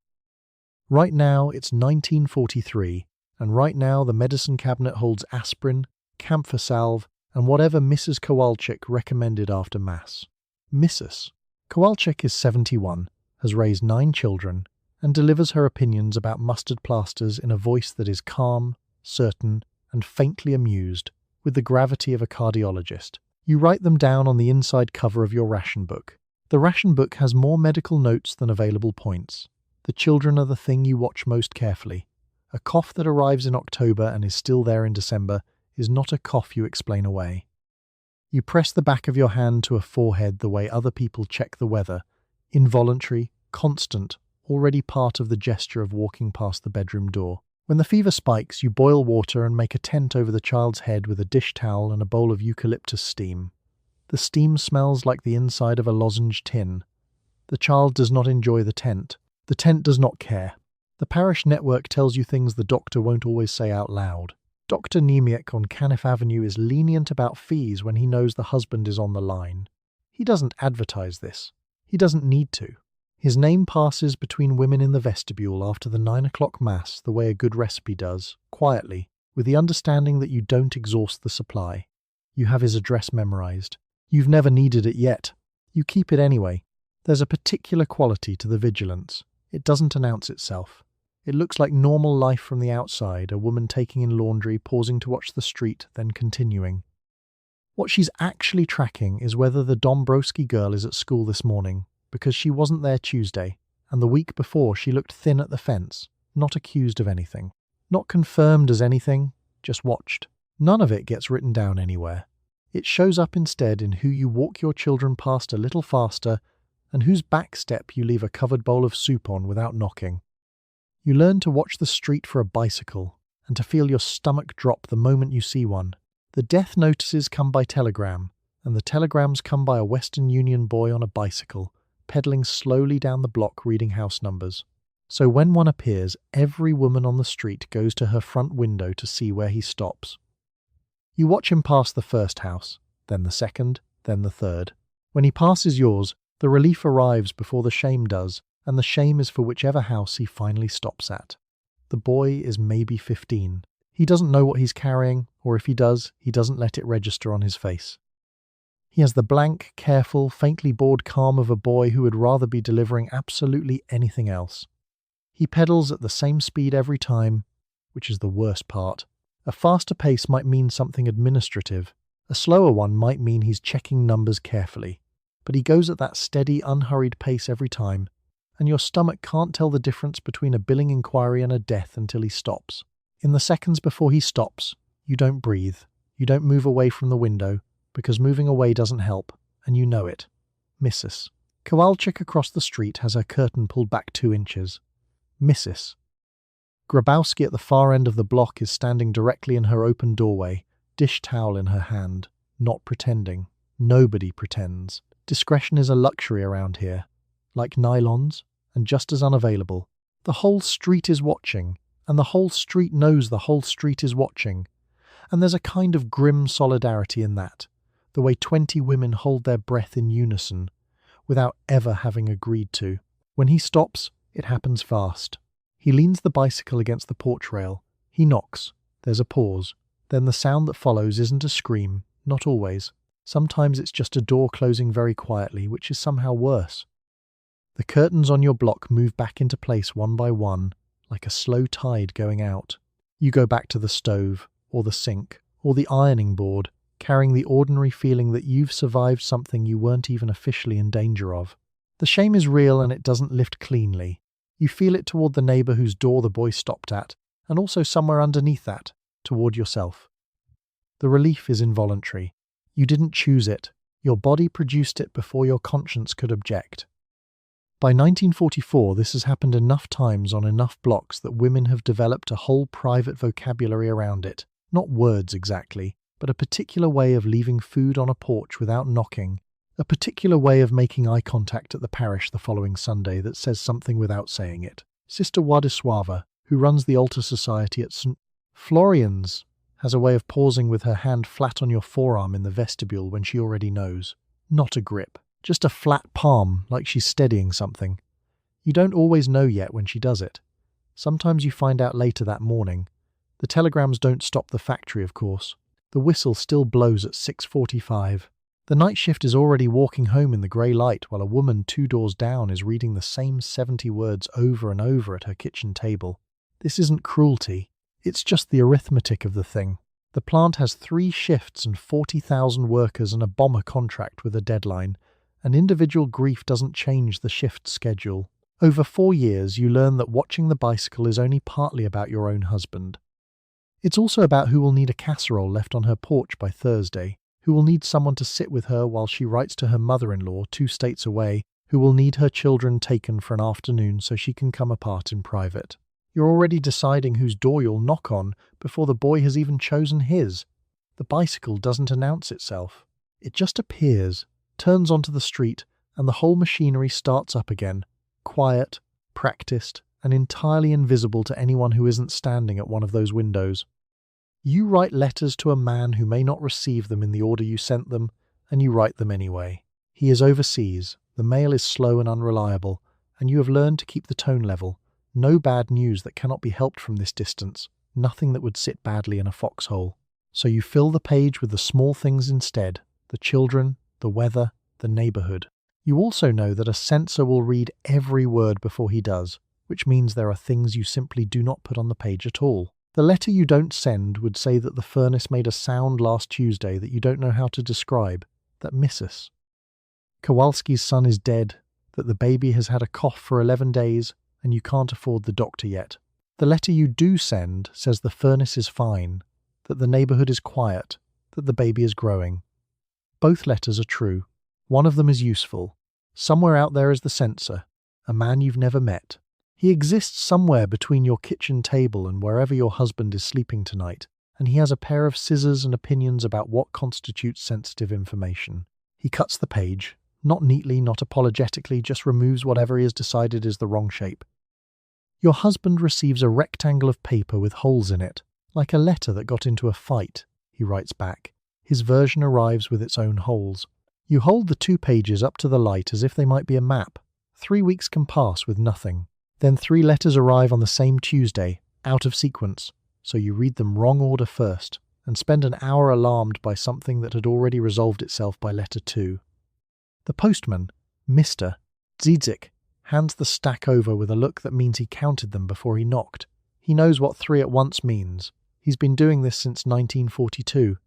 A: Right now it's 1943, and right now the medicine cabinet holds aspirin, camphor salve, and whatever Mrs. Kowalczyk recommended after Mass. Mrs. Kowalczyk is 71, has raised 9 children, and delivers her opinions about mustard plasters in a voice that is calm, certain, and faintly amused, with the gravity of a cardiologist. You write them down on the inside cover of your ration book. The ration book has more medical notes than available points. The children are the thing you watch most carefully. A cough that arrives in October and is still there in December is not a cough you explain away. You press the back of your hand to a forehead the way other people check the weather, involuntary, constant, already part of the gesture of walking past the bedroom door. When the fever spikes, you boil water and make a tent over the child's head with a dish towel and a bowl of eucalyptus steam. The steam smells like the inside of a lozenge tin. The child does not enjoy the tent. The tent does not care. The parish network tells you things the doctor won't always say out loud. Dr. Niemiec on Caniff Avenue is lenient about fees when he knows the husband is on the line. He doesn't advertise this. He doesn't need to. His name passes between women in the vestibule after the 9 o'clock Mass the way a good recipe does, quietly, with the understanding that you don't exhaust the supply. You have his address memorized. You've never needed it yet. You keep it anyway. There's a particular quality to the vigilance. It doesn't announce itself. It looks like normal life from the outside, a woman taking in laundry, pausing to watch the street, then continuing. What she's actually tracking is whether the Dombrowski girl is at school this morning, because she wasn't there Tuesday, and the week before she looked thin at the fence, not accused of anything, not confirmed as anything, just watched. None of it gets written down anywhere. It shows up instead in who you walk your children past a little faster and whose back step you leave a covered bowl of soup on without knocking. You learn to watch the street for a bicycle and to feel your stomach drop the moment you see one. The death notices come by telegram, and the telegrams come by a Western Union boy on a bicycle, pedalling slowly down the block reading house numbers. So when one appears, every woman on the street goes to her front window to see where he stops. You watch him pass the first house, then the second, then the third. When he passes yours, the relief arrives before the shame does, and the shame is for whichever house he finally stops at. The boy is maybe 15. He doesn't know what he's carrying, or if he does, he doesn't let it register on his face. He has the blank, careful, faintly bored calm of a boy who would rather be delivering absolutely anything else. He pedals at the same speed every time, which is the worst part. A faster pace might mean something administrative. A slower one might mean he's checking numbers carefully. But he goes at that steady, unhurried pace every time, and your stomach can't tell the difference between a billing inquiry and a death until he stops. In the seconds before he stops, you don't breathe. You don't move away from the window, because moving away doesn't help, and you know it. Mrs. Kowalczyk across the street has her curtain pulled back 2 inches. Mrs. Grabowski at the far end of the block is standing directly in her open doorway, dish towel in her hand, not pretending. Nobody pretends. Discretion is a luxury around here. Like nylons, and just as unavailable. The whole street is watching, and the whole street knows the whole street is watching. And there's a kind of grim solidarity in that, the way 20 women hold their breath in unison, without ever having agreed to. When he stops, it happens fast. He leans the bicycle against the porch rail. He knocks. There's a pause. Then the sound that follows isn't a scream, not always. Sometimes it's just a door closing very quietly, which is somehow worse. The curtains on your block move back into place one by one, like a slow tide going out. You go back to the stove, or the sink, or the ironing board, carrying the ordinary feeling that you've survived something you weren't even officially in danger of. The shame is real and it doesn't lift cleanly. You feel it toward the neighbour whose door the boy stopped at, and also somewhere underneath that, toward yourself. The relief is involuntary. You didn't choose it. Your body produced it before your conscience could object. By 1944, this has happened enough times on enough blocks that women have developed a whole private vocabulary around it. Not words exactly, but a particular way of leaving food on a porch without knocking, a particular way of making eye contact at the parish the following Sunday that says something without saying it. Sister Władysława, who runs the altar society at St. Florian's, has a way of pausing with her hand flat on your forearm in the vestibule when she already knows. Not a grip, just a flat palm, like she's steadying something. You don't always know yet when she does it. Sometimes you find out later that morning. The telegrams don't stop the factory, of course. The whistle still blows at 6:45. The night shift is already walking home in the grey light while a woman 2 doors down is reading the same 70 words over and over at her kitchen table. This isn't cruelty. It's just the arithmetic of the thing. The plant has 3 shifts and 40,000 workers and a bomber contract with a deadline, and individual grief doesn't change the shift schedule. Over 4 years, you learn that watching the bicycle is only partly about your own husband. It's also about who will need a casserole left on her porch by Thursday, who will need someone to sit with her while she writes to her mother-in-law 2 states away, who will need her children taken for an afternoon so she can come apart in private. You're already deciding whose door you'll knock on before the boy has even chosen his. The bicycle doesn't announce itself. It just appears, turns onto the street, and the whole machinery starts up again, quiet, practiced, and entirely invisible to anyone who isn't standing at one of those windows. You write letters to a man who may not receive them in the order you sent them, and you write them anyway. He is overseas, the mail is slow and unreliable, and you have learned to keep the tone level. No bad news that cannot be helped from this distance, nothing that would sit badly in a foxhole. So you fill the page with the small things instead, the children, the weather, the neighbourhood. You also know that a censor will read every word before he does, which means there are things you simply do not put on the page at all. The letter you don't send would say that the furnace made a sound last Tuesday that you don't know how to describe, that misses. Kowalski's son is dead, that the baby has had a cough for 11 days, and you can't afford the doctor yet. The letter you do send says the furnace is fine, that the neighbourhood is quiet, that the baby is growing. Both letters are true. One of them is useful. Somewhere out there is the censor, a man you've never met. He exists somewhere between your kitchen table and wherever your husband is sleeping tonight, and he has a pair of scissors and opinions about what constitutes sensitive information. He cuts the page, not neatly, not apologetically, just removes whatever he has decided is the wrong shape. Your husband receives a rectangle of paper with holes in it, like a letter that got into a fight, he writes back. His version arrives with its own holes. You hold the 2 pages up to the light as if they might be a map. 3 weeks can pass with nothing. Then 3 letters arrive on the same Tuesday, out of sequence, so you read them wrong order first, and spend an hour alarmed by something that had already resolved itself by letter 2. The postman, Mr. Dzidzik, hands the stack over with a look that means he counted them before he knocked. He knows what 3 at once means. He's been doing this since 1942.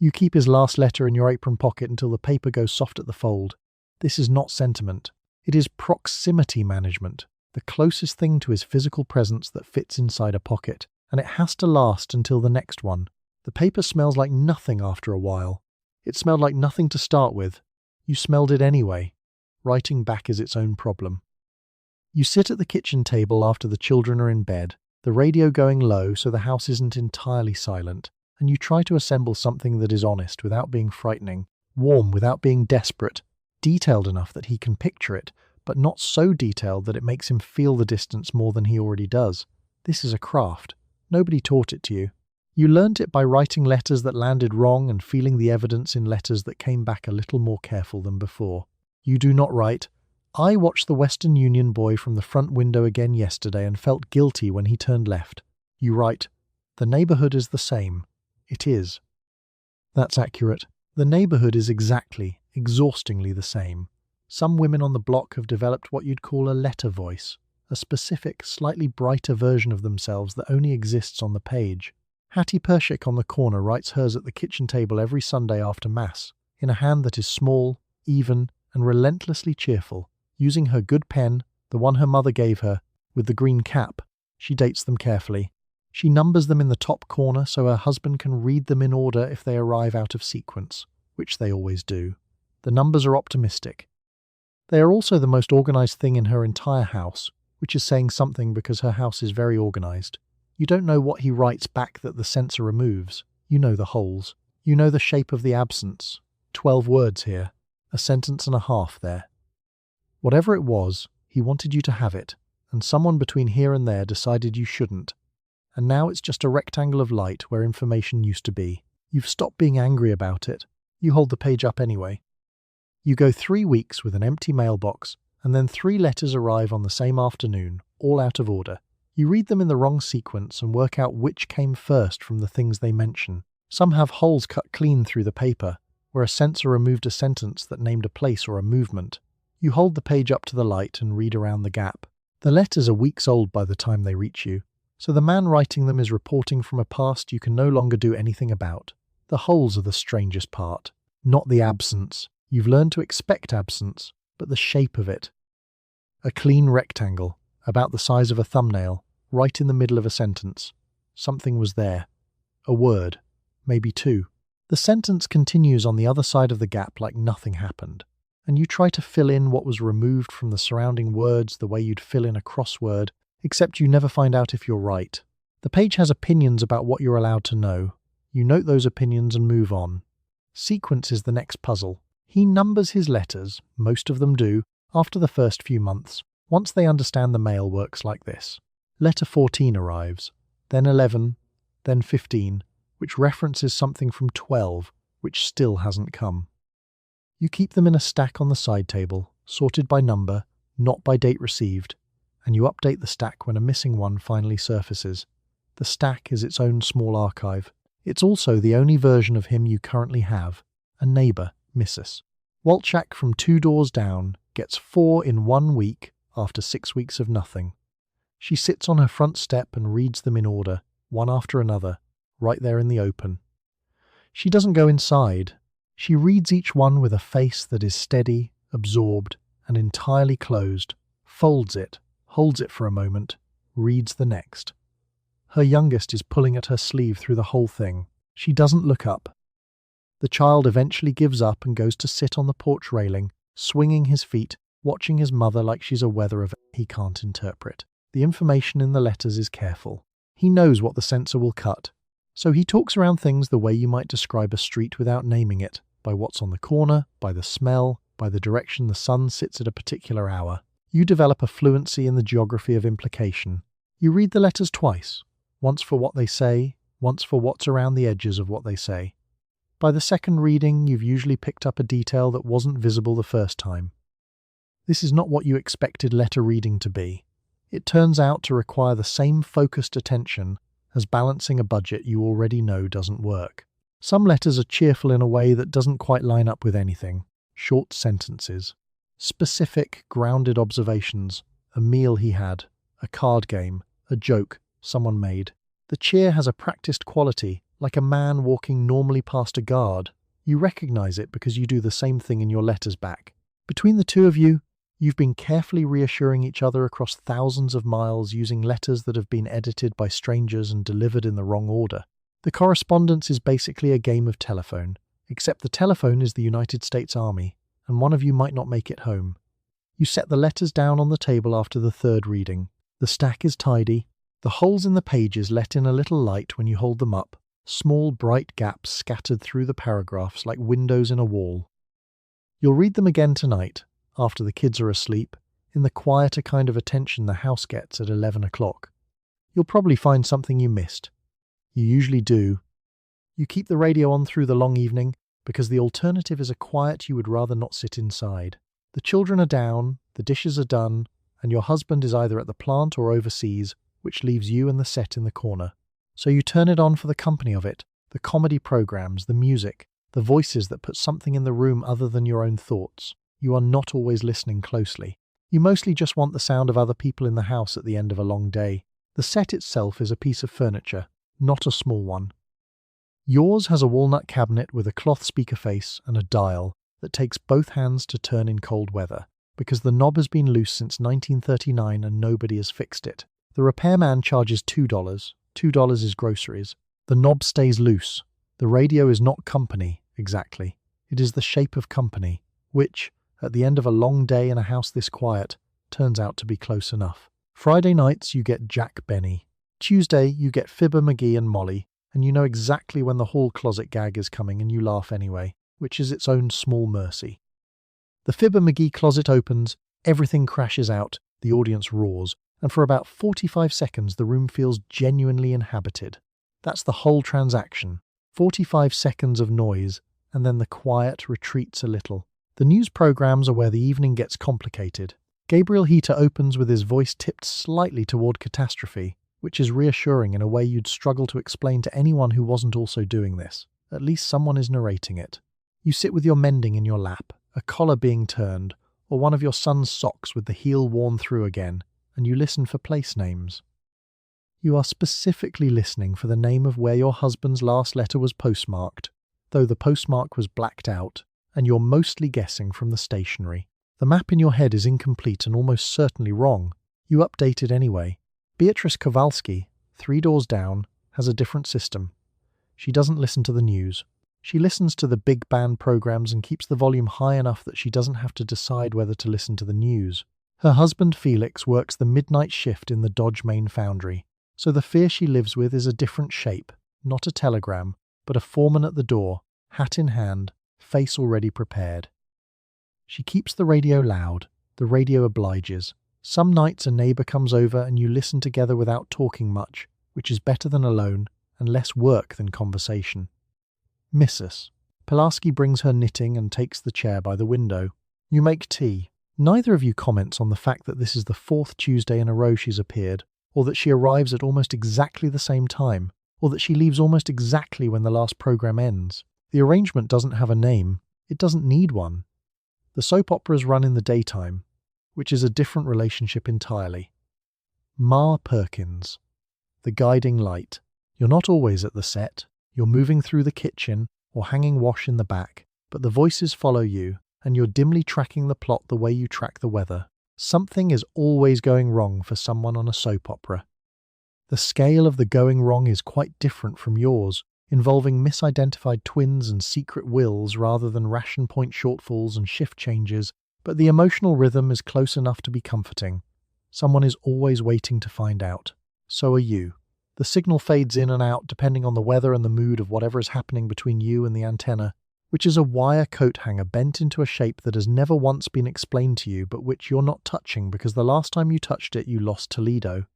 A: You keep his last letter in your apron pocket until the paper goes soft at the fold. This is not sentiment. It is proximity management, the closest thing to his physical presence that fits inside a pocket, and it has to last until the next one. The paper smells like nothing after a while. It smelled like nothing to start with. You smelled it anyway. Writing back is its own problem. You sit at the kitchen table after the children are in bed, the radio going low so the house isn't entirely silent, and you try to assemble something that is honest without being frightening, warm without being desperate, detailed enough that he can picture it, but not so detailed that it makes him feel the distance more than he already does. This is a craft. Nobody taught it to you. You learnt it by writing letters that landed wrong and feeling the evidence in letters that came back a little more careful than before. You do not write, "I watched the Western Union boy from the front window again yesterday and felt guilty when he turned left." You write, "The neighbourhood is the same." It is. That's accurate. The neighbourhood is exactly, exhaustingly the same. Some women on the block have developed what you'd call a letter voice. a specific, slightly brighter version of themselves that only exists on the page. Hattie Pershik on the corner writes hers at the kitchen table every Sunday after Mass, in a hand that is small, even, and relentlessly cheerful. Using her good pen, the one her mother gave her, with the green cap, she dates them carefully. She numbers them in the top corner so her husband can read them in order if they arrive out of sequence, which they always do. The numbers are optimistic. They are also the most organized thing in her entire house, which is saying something because her house is very organized. You don't know what he writes back that the censor removes. You know the holes. You know the shape of the absence. 12 words here. A sentence and a half there. Whatever it was, he wanted you to have it, and someone between here and there decided you shouldn't. And now it's just a rectangle of light where information used to be. You've stopped being angry about it. You hold the page up anyway. You go 3 weeks with an empty mailbox, and then 3 letters arrive on the same afternoon, all out of order. You read them in the wrong sequence and work out which came first from the things they mention. Some have holes cut clean through the paper, where a censor removed a sentence that named a place or a movement. You hold the page up to the light and read around the gap. The letters are weeks old by the time they reach you, so the man writing them is reporting from a past you can no longer do anything about. The holes are the strangest part, not the absence. You've learned to expect absence, but the shape of it. A clean rectangle, about the size of a thumbnail, right in the middle of a sentence. Something was there. A word. Maybe 2. The sentence continues on the other side of the gap like nothing happened, and you try to fill in what was removed from the surrounding words the way you'd fill in a crossword, except you never find out if you're right. The page has opinions about what you're allowed to know. You note those opinions and move on. Sequence is the next puzzle. He numbers his letters, most of them do, after the first few months. Once they understand the mail works like this. Letter 14 arrives, then 11, then 15, which references something from 12, which still hasn't come. You keep them in a stack on the side table, sorted by number, not by date received, and you update the stack when a missing one finally surfaces. The stack is its own small archive. It's also the only version of him you currently have, a neighbour, Mrs. Walczak from 2 doors down gets 4 in 1 week after 6 weeks of nothing. She sits on her front step and reads them in order, one after another, right there in the open. She doesn't go inside. She reads each one with a face that is steady, absorbed, and entirely closed, folds it, holds it for a moment, reads the next. Her youngest is pulling at her sleeve through the whole thing. She doesn't look up. The child eventually gives up and goes to sit on the porch railing, swinging his feet, watching his mother like she's a weather event he can't interpret. The information in the letters is careful. He knows what the censor will cut. So he talks around things the way you might describe a street without naming it, by what's on the corner, by the smell, by the direction the sun sits at a particular hour. You develop a fluency in the geography of implication. You read the letters twice, once for what they say, once for what's around the edges of what they say. By the second reading, you've usually picked up a detail that wasn't visible the first time. This is not what you expected letter reading to be. It turns out to require the same focused attention as balancing a budget you already know doesn't work. Some letters are cheerful in a way that doesn't quite line up with anything. Short sentences. Specific, grounded observations. A meal he had. A card game. A joke someone made. The cheer has a practiced quality, like a man walking normally past a guard. You recognize it because you do the same thing in your letters back. Between the two of you, you've been carefully reassuring each other across thousands of miles using letters that have been edited by strangers and delivered in the wrong order. The correspondence is basically a game of telephone, except the telephone is the United States Army, and one of you might not make it home. You set the letters down on the table after the third reading. The stack is tidy. The holes in the pages let in a little light when you hold them up, small bright gaps scattered through the paragraphs like windows in a wall. You'll read them again tonight, after the kids are asleep, in the quieter kind of attention the house gets at 11 o'clock. You'll probably find something you missed. You usually do. You keep the radio on through the long evening, because the alternative is a quiet you would rather not sit inside. The children are down, the dishes are done, and your husband is either at the plant or overseas, which leaves you and the set in the corner. So you turn it on for the company of it, the comedy programs, the music, the voices that put something in the room other than your own thoughts. You are not always listening closely. You mostly just want the sound of other people in the house at the end of a long day. The set itself is a piece of furniture, not a small one. Yours has a walnut cabinet with a cloth speaker face and a dial that takes both hands to turn in cold weather, because the knob has been loose since 1939 and nobody has fixed it. The repairman charges $2. $2 is groceries. The knob stays loose. The radio is not company, exactly. It is the shape of company, which, at the end of a long day in a house this quiet, turns out to be close enough. Friday nights you get Jack Benny. Tuesday you get Fibber McGee and Molly, and you know exactly when the hall closet gag is coming and you laugh anyway, which is its own small mercy. The Fibber McGee closet opens, everything crashes out, the audience roars, and for about 45 seconds the room feels genuinely inhabited. That's the whole transaction. 45 seconds of noise, and then the quiet retreats a little. The news programs are where the evening gets complicated. Gabriel Heater opens with his voice tipped slightly toward catastrophe, which is reassuring in a way you'd struggle to explain to anyone who wasn't also doing this. At least someone is narrating it. You sit with your mending in your lap, a collar being turned, or one of your son's socks with the heel worn through again, and you listen for place names. You are specifically listening for the name of where your husband's last letter was postmarked, though the postmark was blacked out, and you're mostly guessing from the stationery. The map in your head is incomplete and almost certainly wrong. You update it anyway. Beatrice Kowalski, 3 doors down, has a different system. She doesn't listen to the news. She listens to the big band programs and keeps the volume high enough that she doesn't have to decide whether to listen to the news. Her husband Felix works the midnight shift in the Dodge main foundry, so the fear she lives with is a different shape, not a telegram, but a foreman at the door, hat in hand, face already prepared. She keeps the radio loud. The radio obliges. Some nights a neighbour comes over and you listen together without talking much, which is better than alone and less work than conversation. Missus. Pulaski brings her knitting and takes the chair by the window. You make tea. Neither of you comments on the fact that this is the 4th Tuesday in a row she's appeared, or that she arrives at almost exactly the same time, or that she leaves almost exactly when the last programme ends. The arrangement doesn't have a name. It doesn't need one. The soap operas run in the daytime, which is a different relationship entirely. Ma Perkins. The guiding light. You're not always at the set. You're moving through the kitchen or hanging wash in the back, but the voices follow you, and you're dimly tracking the plot the way you track the weather. Something is always going wrong for someone on a soap opera. The scale of the going wrong is quite different from yours, involving misidentified twins and secret wills rather than ration point shortfalls and shift changes, but the emotional rhythm is close enough to be comforting. Someone is always waiting to find out. So are you. The signal fades in and out depending on the weather and the mood of whatever is happening between you and the antenna, which is a wire coat hanger bent into a shape that has never once been explained to you but which you're not touching because the last time you touched it you lost Toledo.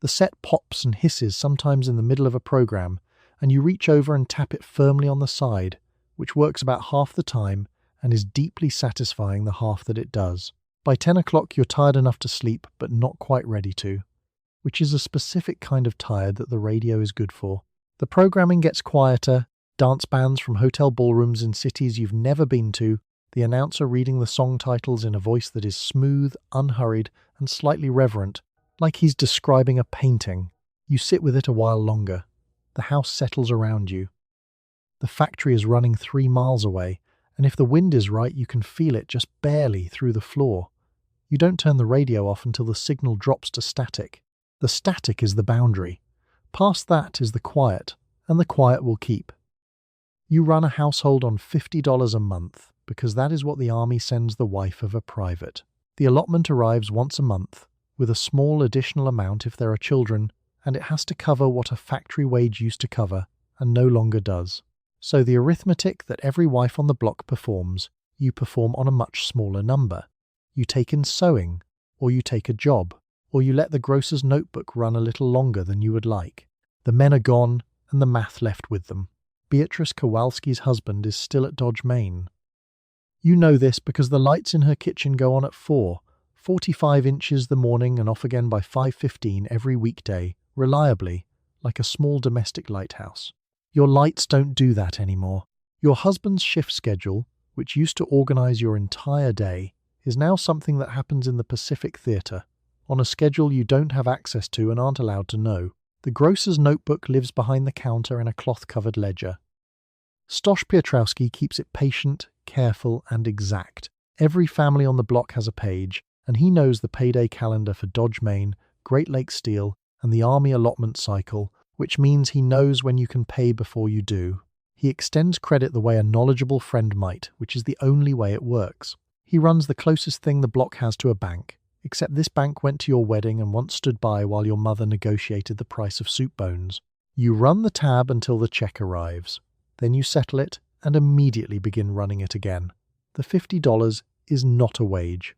A: The set pops and hisses sometimes in the middle of a program, and you reach over and tap it firmly on the side, which works about half the time and is deeply satisfying the half that it does. By 10 o'clock you're tired enough to sleep, but not quite ready to, which is a specific kind of tired that the radio is good for. The programming gets quieter, dance bands from hotel ballrooms in cities you've never been to, the announcer reading the song titles in a voice that is smooth, unhurried, and slightly reverent, like he's describing a painting. You sit with it a while longer. The house settles around you. The factory is running 3 miles away, and if the wind is right, you can feel it just barely through the floor. You don't turn the radio off until the signal drops to static. The static is the boundary. Past that is the quiet, and the quiet will keep. You run a household on $50 a month, because that is what the army sends the wife of a private. The allotment arrives once a month, with a small additional amount if there are children, and it has to cover what a factory wage used to cover, and no longer does. So the arithmetic that every wife on the block performs, you perform on a much smaller number. You take in sewing, or you take a job, or you let the grocer's notebook run a little longer than you would like. The men are gone, and the math left with them. Beatrice Kowalski's husband is still at Dodge, Maine. You know this because the lights in her kitchen go on at 4, 45 inches the morning and off again by 5:15 every weekday, reliably, like a small domestic lighthouse. Your lights don't do that anymore. Your husband's shift schedule, which used to organize your entire day, is now something that happens in the Pacific Theatre, on a schedule you don't have access to and aren't allowed to know. The grocer's notebook lives behind the counter in a cloth-covered ledger. Stosh Piotrowski keeps it patient, careful, and exact. Every family on the block has a page, and he knows the payday calendar for Dodge Main, Great Lakes Steel, and the Army allotment cycle, which means he knows when you can pay before you do. He extends credit the way a knowledgeable friend might, which is the only way it works. He runs the closest thing the block has to a bank, except this bank went to your wedding and once stood by while your mother negotiated the price of soup bones. You run the tab until the check arrives. Then you settle it and immediately begin running it again. The $50 is not a wage.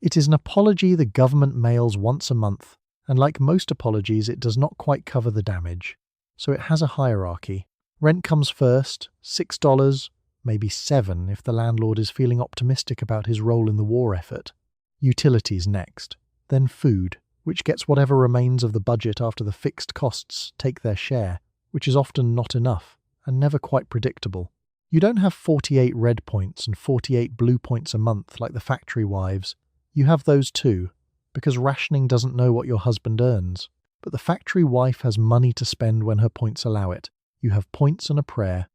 A: It is an apology the government mails once a month, and like most apologies, it does not quite cover the damage. So it has a hierarchy. Rent comes first, $6, maybe $7 if the landlord is feeling optimistic about his role in the war effort. Utilities next, then food, which gets whatever remains of the budget after the fixed costs take their share, which is often not enough and never quite predictable. You don't have 48 red points and 48 blue points a month like the factory wives. You have those too, because rationing doesn't know what your husband earns. But the factory wife has money to spend when her points allow it. You have points and a prayer.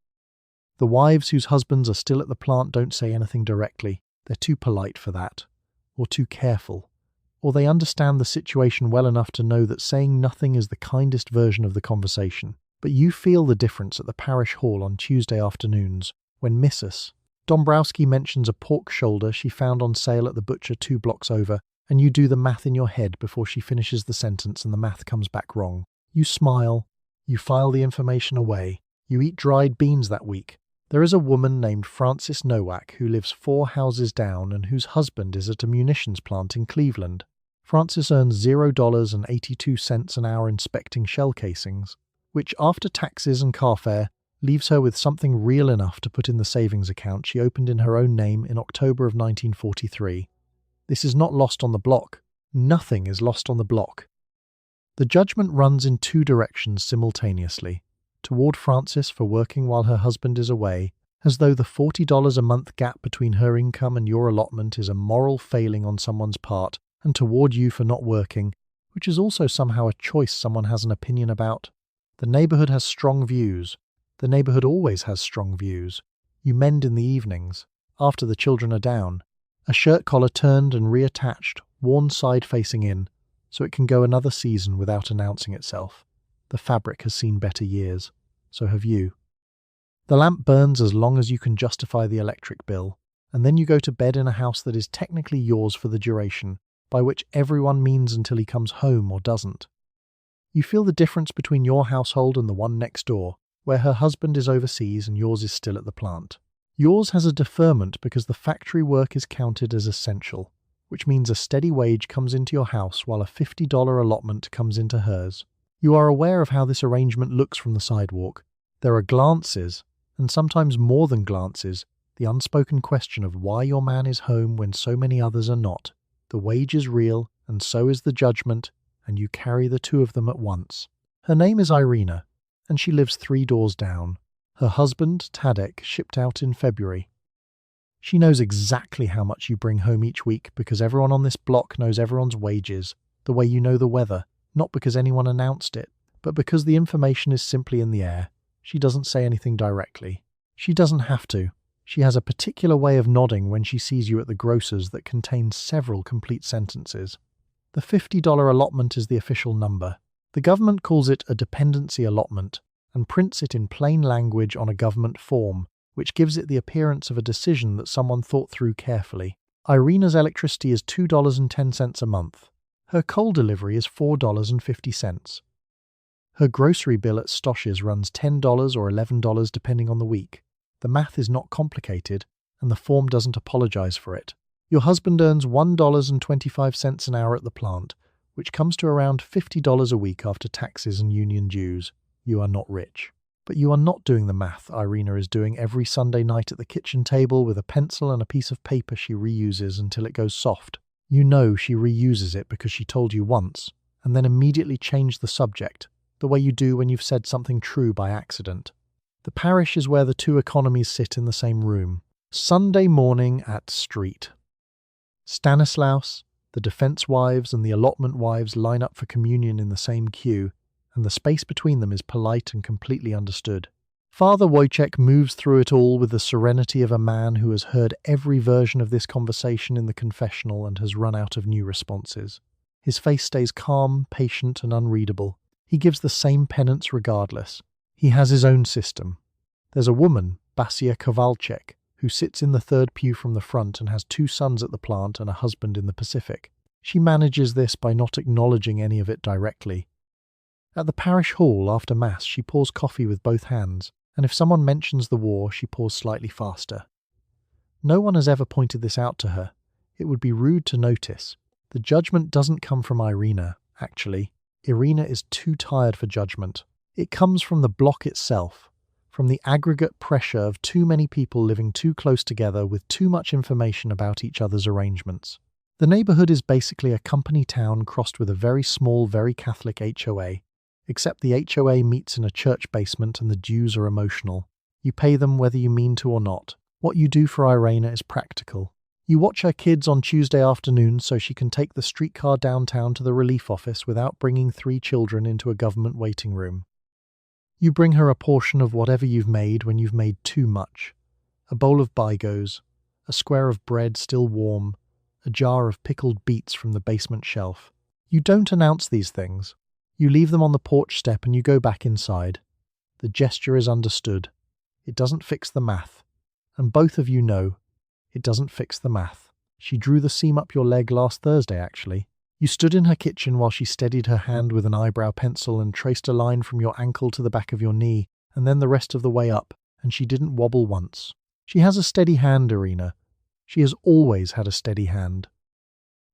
A: The wives whose husbands are still at the plant don't say anything directly. They're too polite for that, or too careful, or they understand the situation well enough to know that saying nothing is the kindest version of the conversation. But you feel the difference at the parish hall on Tuesday afternoons, when Mrs. Dombrowski mentions a pork shoulder she found on sale at the butcher 2 blocks over, and you do the math in your head before she finishes the sentence and the math comes back wrong. You smile. You file the information away. You eat dried beans that week. There is a woman named Frances Nowak who lives 4 houses down and whose husband is at a munitions plant in Cleveland. Frances earns $0.82 an hour inspecting shell casings, which, after taxes and car fare, leaves her with something real enough to put in the savings account she opened in her own name in October of 1943. This is not lost on the block. Nothing is lost on the block. The judgment runs in 2 directions simultaneously, toward Frances for working while her husband is away, as though the $40 a month gap between her income and your allotment is a moral failing on someone's part, and toward you for not working, which is also somehow a choice someone has an opinion about. The neighbourhood has strong views. The neighbourhood always has strong views. You mend in the evenings, after the children are down. A shirt collar turned and reattached, worn side facing in, so it can go another season without announcing itself. The fabric has seen better years. So have you. The lamp burns as long as you can justify the electric bill, and then you go to bed in a house that is technically yours for the duration, by which everyone means until he comes home or doesn't. You feel the difference between your household and the one next door, where her husband is overseas and yours is still at the plant. Yours has a deferment because the factory work is counted as essential, which means a steady wage comes into your house while a $50 allotment comes into hers. You are aware of how this arrangement looks from the sidewalk. There are glances, and sometimes more than glances, the unspoken question of why your man is home when so many others are not. The wage is real, and so is the judgment, and you carry the 2 of them at once. Her name is Irina, and she lives 3 doors down. Her husband, Tadek, shipped out in February. She knows exactly how much you bring home each week because everyone on this block knows everyone's wages, the way you know the weather, not because anyone announced it, but because the information is simply in the air. She doesn't say anything directly. She doesn't have to. She has a particular way of nodding when she sees you at the grocer's that contains several complete sentences. The $50 allotment is the official number. The government calls it a dependency allotment and prints it in plain language on a government form, which gives it the appearance of a decision that someone thought through carefully. Irina's electricity is $2.10 a month. Her coal delivery is $4.50. Her grocery bill at Stosh's runs $10 or $11 depending on the week. The math is not complicated, and the form doesn't apologize for it. Your husband earns $1.25 an hour at the plant, which comes to around $50 a week after taxes and union dues. You are not rich. But you are not doing the math Irina is doing every Sunday night at the kitchen table with a pencil and a piece of paper she reuses until it goes soft. You know she reuses it because she told you once, and then immediately changed the subject, the way you do when you've said something true by accident. The parish is where the 2 economies sit in the same room. Sunday morning at street. Stanislaus, the defense wives and the allotment wives line up for communion in the same queue, and the space between them is polite and completely understood. Father Wojciech moves through it all with the serenity of a man who has heard every version of this conversation in the confessional and has run out of new responses. His face stays calm, patient, and unreadable. He gives the same penance regardless. He has his own system. There's a woman, Basia Kowalczyk, who sits in the third pew from the front and has 2 sons at the plant and a husband in the Pacific. She manages this by not acknowledging any of it directly. At the parish hall after Mass, she pours coffee with both hands, and if someone mentions the war, she pours slightly faster. No one has ever pointed this out to her. It would be rude to notice. The judgment doesn't come from Irina, actually. Irina is too tired for judgment. It comes from the block itself, from the aggregate pressure of too many people living too close together with too much information about each other's arrangements. The neighbourhood is basically a company town crossed with a very small, very Catholic HOA, except the HOA meets in a church basement and the dues are emotional. You pay them whether you mean to or not. What you do for Irina is practical. You watch her kids on Tuesday afternoons so she can take the streetcar downtown to the relief office without bringing 3 children into a government waiting room. You bring her a portion of whatever you've made when you've made too much. A bowl of bigos, a square of bread still warm, a jar of pickled beets from the basement shelf. You don't announce these things. You leave them on the porch step and you go back inside. The gesture is understood. It doesn't fix the math. And both of you know it doesn't fix the math. She drew the seam up your leg last Thursday, actually. You stood in her kitchen while she steadied her hand with an eyebrow pencil and traced a line from your ankle to the back of your knee, and then the rest of the way up, and she didn't wobble once. She has a steady hand, Irina. She has always had a steady hand.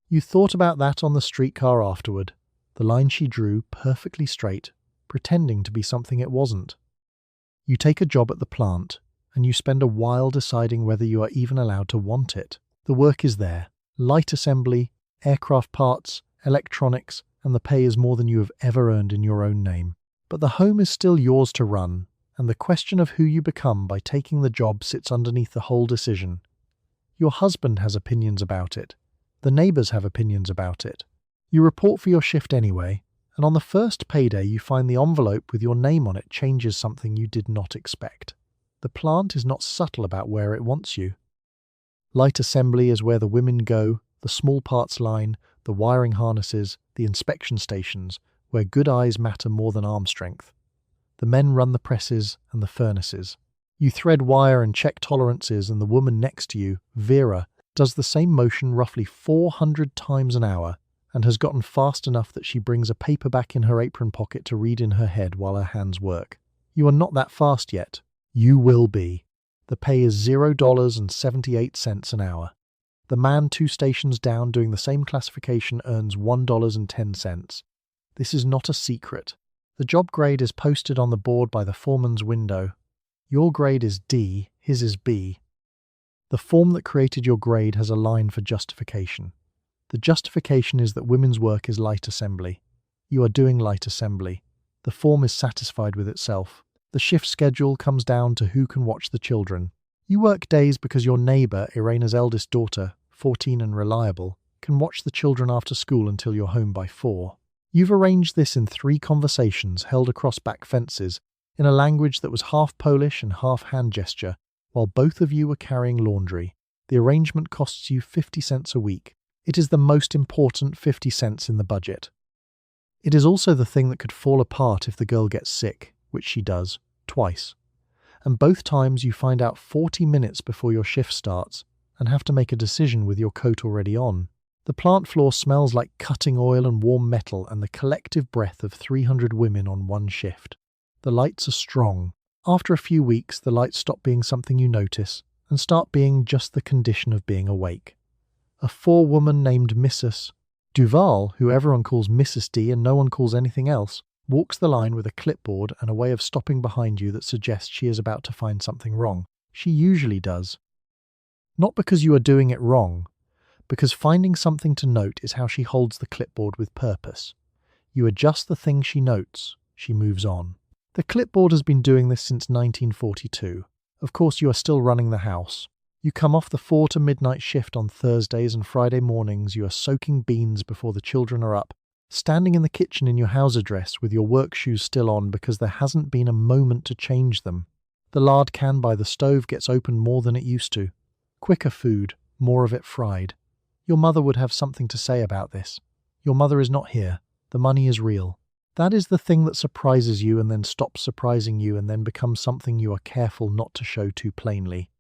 A: You thought about that on the streetcar afterward. The line she drew, perfectly straight, pretending to be something it wasn't. You take a job at the plant, and you spend a while deciding whether you are even allowed to want it. The work is there. Light assembly, aircraft parts, electronics, and the pay is more than you have ever earned in your own name. But the home is still yours to run, and the question of who you become by taking the job sits underneath the whole decision. Your husband has opinions about it. The neighbours have opinions about it. You report for your shift anyway, and on the first payday you find the envelope with your name on it changes something you did not expect. The plant is not subtle about where it wants you. Light assembly is where the women go, the small parts line, the wiring harnesses, the inspection stations, where good eyes matter more than arm strength. The men run the presses and the furnaces. You thread wire and check tolerances, and the woman next to you, Vera, does the same motion roughly 400 times an hour and has gotten fast enough that she brings a paperback in her apron pocket to read in her head while her hands work. You are not that fast yet. You will be. The pay is $0.78 an hour. The man 2 stations down doing the same classification earns $1.10. This is not a secret. The job grade is posted on the board by the foreman's window. Your grade is D, his is B. The form that created your grade has a line for justification. The justification is that women's work is light assembly. You are doing light assembly. The form is satisfied with itself. The shift schedule comes down to who can watch the children. You work days because your neighbour, Irina's eldest daughter, 14 and reliable, can watch the children after school until you're home by 4. You've arranged this in 3 conversations held across back fences, in a language that was half Polish and half hand gesture, while both of you were carrying laundry. The arrangement costs you 50 cents a week. It is the most important 50 cents in the budget. It is also the thing that could fall apart if the girl gets sick, which she does, twice. And both times you find out 40 minutes before your shift starts and have to make a decision with your coat already on. The plant floor smells like cutting oil and warm metal and the collective breath of 300 women on one shift. The lights are strong. After a few weeks, the lights stop being something you notice and start being just the condition of being awake. A forewoman named Mrs. Duval, who everyone calls Mrs. D and no one calls anything else, walks the line with a clipboard and a way of stopping behind you that suggests she is about to find something wrong. She usually does. Not because you are doing it wrong, because finding something to note is how she holds the clipboard with purpose. You adjust the thing she notes, she moves on. The clipboard has been doing this since 1942. Of course, you are still running the house. You come off the 4 to midnight shift on Thursdays and Friday mornings. You are soaking beans before the children are up, standing in the kitchen in your Hauser dress with your work shoes still on because there hasn't been a moment to change them. The lard can by the stove gets opened more than it used to. Quicker food, more of it fried. Your mother would have something to say about this. Your mother is not here. The money is real. That is the thing that surprises you and then stops surprising you and then becomes something you are careful not to show too plainly.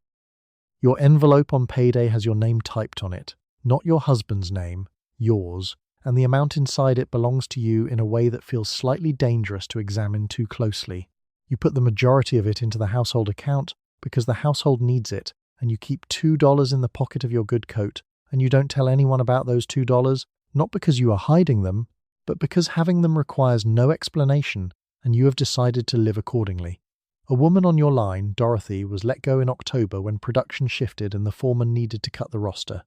A: Your envelope on payday has your name typed on it, not your husband's name, yours, and the amount inside it belongs to you in a way that feels slightly dangerous to examine too closely. You put the majority of it into the household account because the household needs it, and you keep $2 in the pocket of your good coat, and you don't tell anyone about those $2, not because you are hiding them, but because having them requires no explanation, and you have decided to live accordingly. A woman on your line, Dorothy, was let go in October when production shifted and the foreman needed to cut the roster.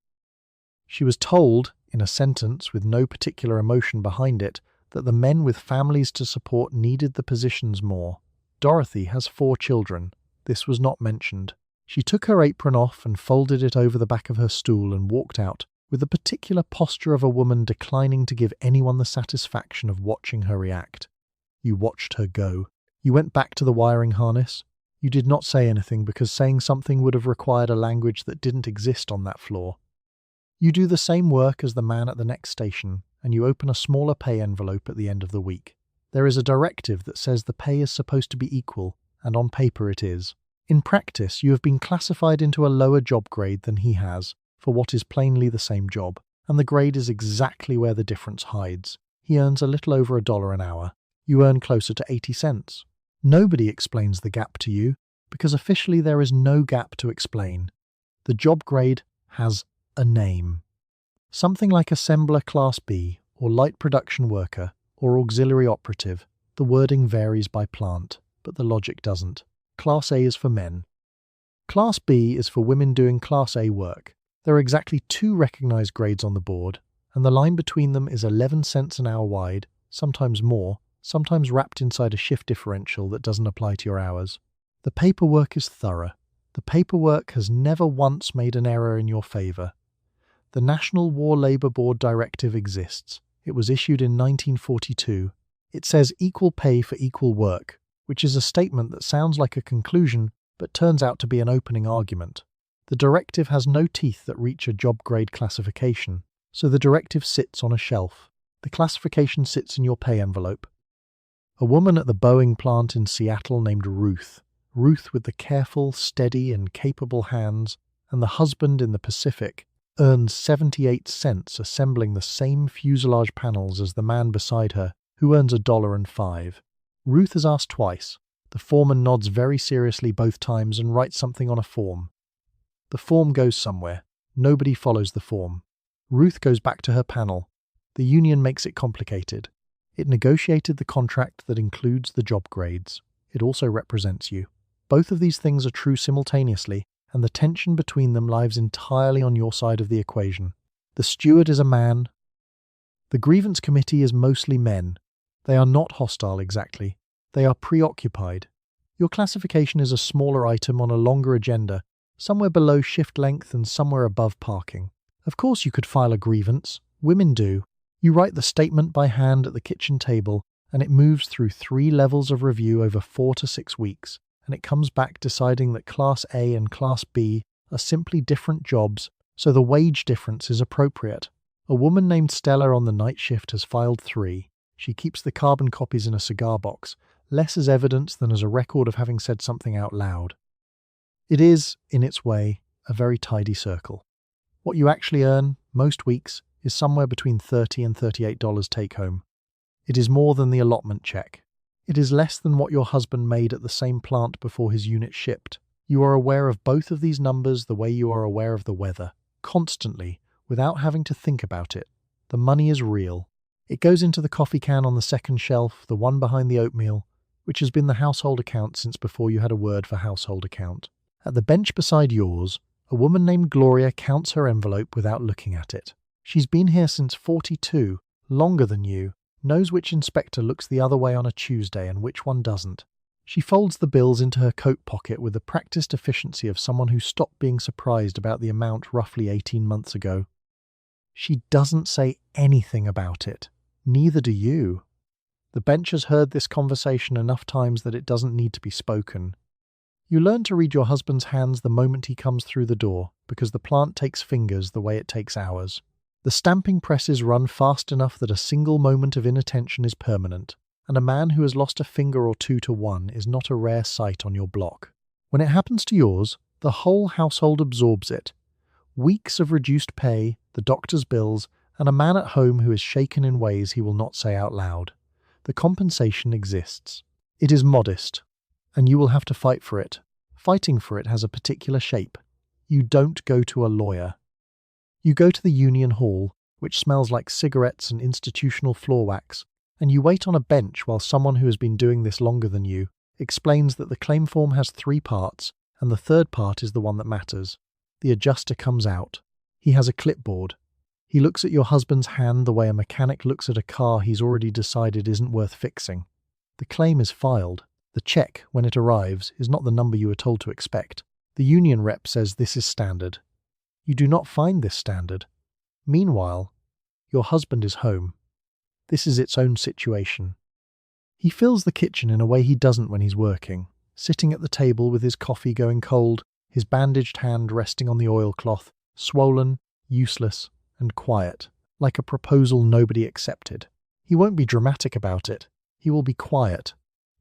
A: She was told, in a sentence with no particular emotion behind it, that the men with families to support needed the positions more. Dorothy has 4 children. This was not mentioned. She took her apron off and folded it over the back of her stool and walked out, with the particular posture of a woman declining to give anyone the satisfaction of watching her react. You watched her go. You went back to the wiring harness. You did not say anything because saying something would have required a language that didn't exist on that floor. You do the same work as the man at the next station, and you open a smaller pay envelope at the end of the week. There is a directive that says the pay is supposed to be equal, and on paper it is. In practice, you have been classified into a lower job grade than he has, for what is plainly the same job, and the grade is exactly where the difference hides. He earns a little over $1 an hour. You earn closer to 80 cents. Nobody explains the gap to you, because officially there is no gap to explain. The job grade has a name. Something like assembler class B, or light production worker, or auxiliary operative. The wording varies by plant, but the logic doesn't. Class A is for men. Class B is for women doing Class A work. There are exactly 2 recognized grades on the board, and the line between them is 11 cents an hour wide, sometimes more, sometimes wrapped inside a shift differential that doesn't apply to your hours. The paperwork is thorough. The paperwork has never once made an error in your favor. The National War Labour Board Directive exists. It was issued in 1942. It says equal pay for equal work, which is a statement that sounds like a conclusion but turns out to be an opening argument. The directive has no teeth that reach a job grade classification, so the directive sits on a shelf. The classification sits in your pay envelope. A woman at the Boeing plant in Seattle named Ruth with the careful, steady and capable hands, and the husband in the Pacific, earns 78 cents assembling the same fuselage panels as the man beside her, who earns $1.05. Ruth is asked twice. The foreman nods very seriously both times and writes something on a form. The form goes somewhere. Nobody follows the form. Ruth goes back to her panel. The union makes it complicated. It negotiated the contract that includes the job grades. It also represents you. Both of these things are true simultaneously, and the tension between them lies entirely on your side of the equation. The steward is a man. The grievance committee is mostly men. They are not hostile exactly. They are preoccupied. Your classification is a smaller item on a longer agenda, somewhere below shift length and somewhere above parking. Of course you could file a grievance. Women do. You write the statement by hand at the kitchen table, and it moves through 3 levels of review over 4 to 6 weeks, and it comes back deciding that Class A and Class B are simply different jobs, so the wage difference is appropriate. A woman named Stella on the night shift has filed 3. She keeps the carbon copies in a cigar box, less as evidence than as a record of having said something out loud. It is, in its way, a very tidy circle. What you actually earn, most weeks, is somewhere between $30 and $38 take-home. It is more than the allotment check. It is less than what your husband made at the same plant before his unit shipped. You are aware of both of these numbers the way you are aware of the weather, constantly, without having to think about it. The money is real. It goes into the coffee can on the second shelf, the one behind the oatmeal, which has been the household account since before you had a word for household account. At the bench beside yours, a woman named Gloria counts her envelope without looking at it. She's been here since 42, longer than you, knows which inspector looks the other way on a Tuesday and which one doesn't. She folds the bills into her coat pocket with the practiced efficiency of someone who stopped being surprised about the amount roughly 18 months ago. She doesn't say anything about it. Neither do you. The bench has heard this conversation enough times that it doesn't need to be spoken. You learn to read your husband's hands the moment he comes through the door, because the plant takes fingers the way it takes hours. The stamping presses run fast enough that a single moment of inattention is permanent, and a man who has lost a finger or two to one is not a rare sight on your block. When it happens to yours, the whole household absorbs it. Weeks of reduced pay, the doctor's bills, and a man at home who is shaken in ways he will not say out loud. The compensation exists. It is modest, and you will have to fight for it. Fighting for it has a particular shape. You don't go to a lawyer. You go to the union hall, which smells like cigarettes and institutional floor wax, and you wait on a bench while someone who has been doing this longer than you explains that the claim form has 3 parts, and the third part is the one that matters. The adjuster comes out. He has a clipboard. He looks at your husband's hand the way a mechanic looks at a car he's already decided isn't worth fixing. The claim is filed. The check, when it arrives, is not the number you were told to expect. The union rep says this is standard. You do not find this standard. Meanwhile, your husband is home. This is its own situation. He fills the kitchen in a way he doesn't when he's working, sitting at the table with his coffee going cold, his bandaged hand resting on the oilcloth, swollen, useless, and quiet, like a proposal nobody accepted. He won't be dramatic about it. He will be quiet,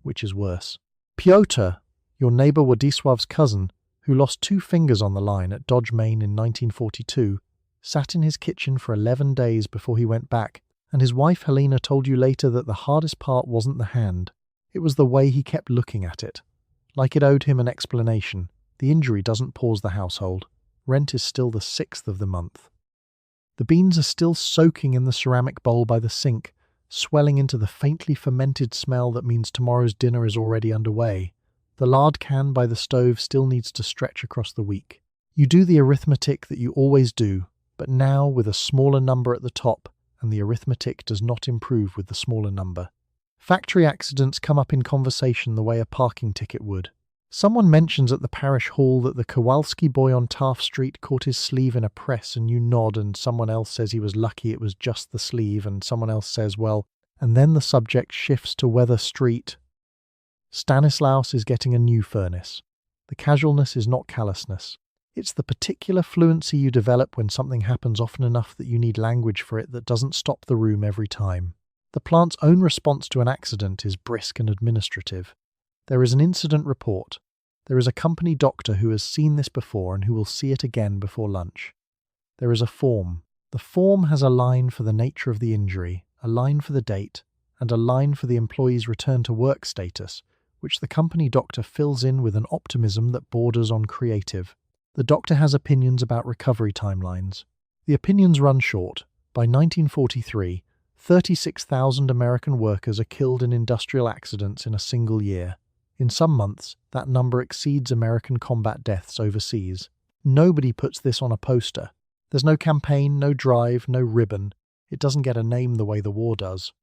A: which is worse. Piotr, your neighbour Władysław's cousin, who lost 2 fingers on the line at Dodge, Maine in 1942, sat in his kitchen for 11 days before he went back, and his wife Helena told you later that the hardest part wasn't the hand. It was the way he kept looking at it. Like it owed him an explanation. The injury doesn't pause the household. Rent is still the 6th of the month. The beans are still soaking in the ceramic bowl by the sink, swelling into the faintly fermented smell that means tomorrow's dinner is already underway. The lard can by the stove still needs to stretch across the week. You do the arithmetic that you always do, but now with a smaller number at the top, and the arithmetic does not improve with the smaller number. Factory accidents come up in conversation the way a parking ticket would. Someone mentions at the parish hall that the Kowalski boy on Taft Street caught his sleeve in a press and you nod, and someone else says he was lucky it was just the sleeve, and someone else says, well, and then the subject shifts to whether Street. Stanislaus is getting a new furnace. The casualness is not callousness. It's the particular fluency you develop when something happens often enough that you need language for it that doesn't stop the room every time. The plant's own response to an accident is brisk and administrative. There is an incident report. There is a company doctor who has seen this before and who will see it again before lunch. There is a form. The form has a line for the nature of the injury, a line for the date, and a line for the employee's return to work status, which the company doctor fills in with an optimism that borders on creative. The doctor has opinions about recovery timelines. The opinions run short. By 1943, 36,000 American workers are killed in industrial accidents in a single year. In some months, that number exceeds American combat deaths overseas. Nobody puts this on a poster. There's no campaign, no drive, no ribbon. It doesn't get a name the way the war does.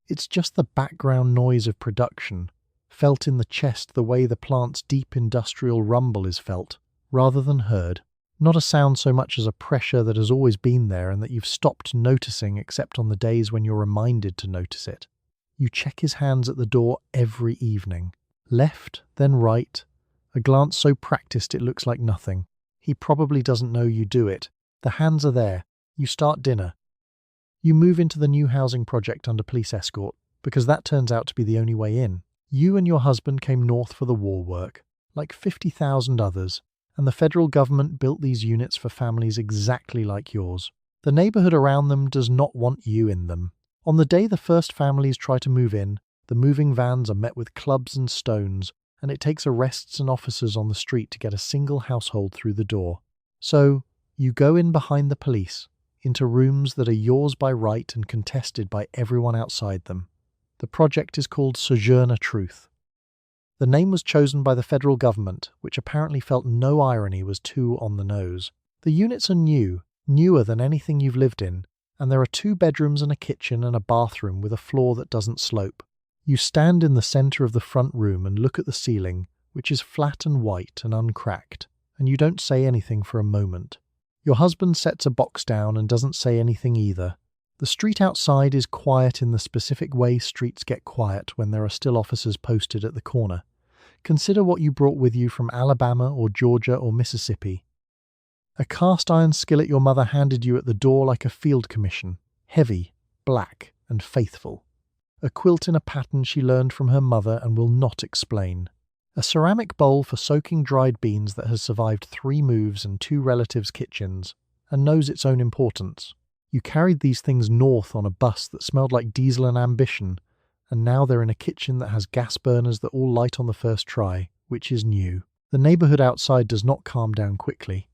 A: It's just the background noise of production, felt in the chest the way the plant's deep industrial rumble is felt, rather than heard. Not a sound so much as a pressure that has always been there and that you've stopped noticing except on the days when you're reminded to notice it. You check his hands at the door every evening. Left, then right, a glance so practiced it looks like nothing. He probably doesn't know you do it. The hands are there. You start dinner. You move into the new housing project under police escort, because that turns out to be the only way in. You and your husband came north for the war work, like 50,000 others, and the federal government built these units for families exactly like yours. The neighborhood around them does not want you in them. On the day the first families try to move in, the moving vans are met with clubs and stones, and it takes arrests and officers on the street to get a single household through the door. So, you go in behind the police, into rooms that are yours by right and contested by everyone outside them. The project is called Sojourner Truth. The name was chosen by the federal government, which apparently felt no irony was too on the nose. The units are new, newer than anything you've lived in, and there are 2 bedrooms and a kitchen and a bathroom with a floor that doesn't slope. You stand in the center of the front room and look at the ceiling, which is flat and white and uncracked, and you don't say anything for a moment. Your husband sets a box down and doesn't say anything either. The street outside is quiet in the specific way streets get quiet when there are still officers posted at the corner. Consider what you brought with you from Alabama or Georgia or Mississippi. A cast iron skillet your mother handed you at the door like a field commission, heavy, black, and faithful. A quilt in a pattern she learned from her mother and will not explain. A ceramic bowl for soaking dried beans that has survived 3 moves and 2 relatives' kitchens, and knows its own importance. You carried these things north on a bus that smelled like diesel and ambition, and now they're in a kitchen that has gas burners that all light on the first try, which is new. The neighbourhood outside does not calm down quickly.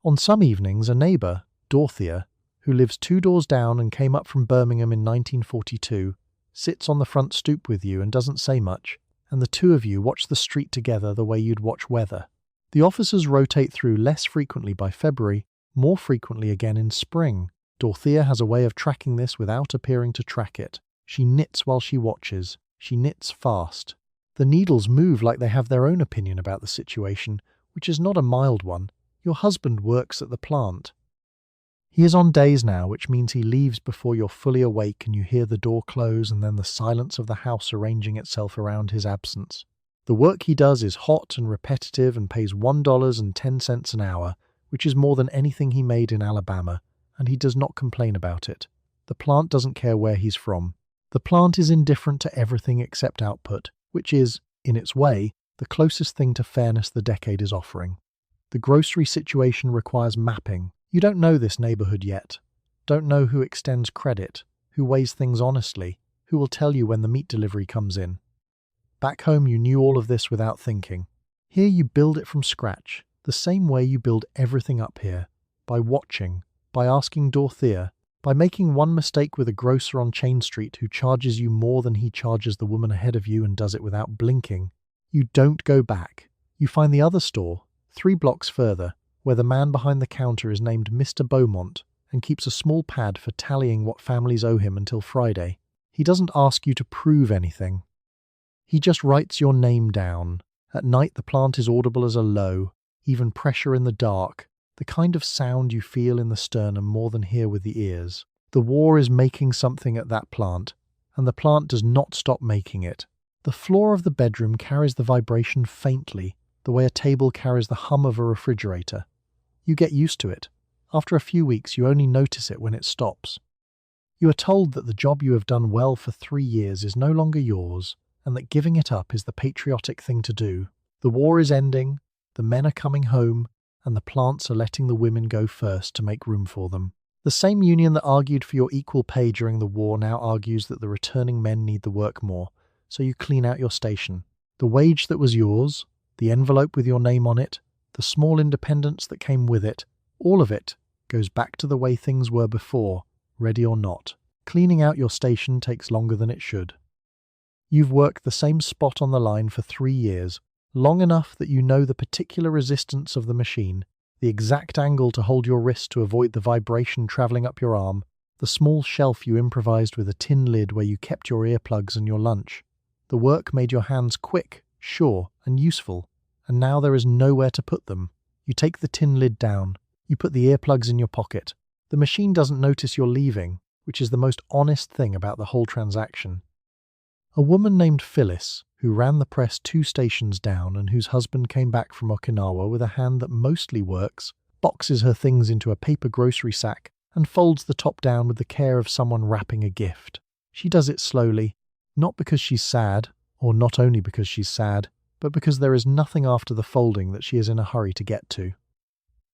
A: On some evenings, a neighbour, Dorothea, who lives 2 doors down and came up from Birmingham in 1942, sits on the front stoop with you and doesn't say much, and the 2 of you watch the street together the way you'd watch weather. The officers rotate through less frequently by February, more frequently again in spring. Dorothea has a way of tracking this without appearing to track it. She knits while she watches. She knits fast. The needles move like they have their own opinion about the situation, which is not a mild one. Your husband works at the plant. He is on days now, which means he leaves before you're fully awake and you hear the door close and then the silence of the house arranging itself around his absence. The work he does is hot and repetitive and pays $1.10 an hour, which is more than anything he made in Alabama, and he does not complain about it. The plant doesn't care where he's from. The plant is indifferent to everything except output, which is, in its way, the closest thing to fairness the decade is offering. The grocery situation requires mapping. You don't know this neighborhood yet. Don't know who extends credit, who weighs things honestly, who will tell you when the meat delivery comes in. Back home you knew all of this without thinking. Here you build it from scratch, the same way you build everything up here, by watching, by asking Dorothea, by making one mistake with a grocer on Chain Street who charges you more than he charges the woman ahead of you and does it without blinking. You don't go back. You find the other store, 3 blocks further, where the man behind the counter is named Mr. Beaumont and keeps a small pad for tallying what families owe him until Friday. He doesn't ask you to prove anything. He just writes your name down. At night the plant is audible as a low, even pressure in the dark, the kind of sound you feel in the sternum more than hear with the ears. The war is making something at that plant, and the plant does not stop making it. The floor of the bedroom carries the vibration faintly, the way a table carries the hum of a refrigerator. You get used to it. After a few weeks, you only notice it when it stops. You are told that the job you have done well for 3 years is no longer yours, and that giving it up is the patriotic thing to do. The war is ending, the men are coming home, and the plants are letting the women go first to make room for them. The same union that argued for your equal pay during the war now argues that the returning men need the work more, so you clean out your station. The wage that was yours, the envelope with your name on it, the small independence that came with it, all of it goes back to the way things were before, ready or not. Cleaning out your station takes longer than it should. You've worked the same spot on the line for 3 years, long enough that you know the particular resistance of the machine, the exact angle to hold your wrist to avoid the vibration travelling up your arm, the small shelf you improvised with a tin lid where you kept your earplugs and your lunch. The work made your hands quick, sure, and useful, and now there is nowhere to put them. You take the tin lid down. You put the earplugs in your pocket. The machine doesn't notice you're leaving, which is the most honest thing about the whole transaction. A woman named Phyllis, who ran the press 2 stations down and whose husband came back from Okinawa with a hand that mostly works, boxes her things into a paper grocery sack and folds the top down with the care of someone wrapping a gift. She does it slowly, not because she's sad, or not only because she's sad, but because there is nothing after the folding that she is in a hurry to get to.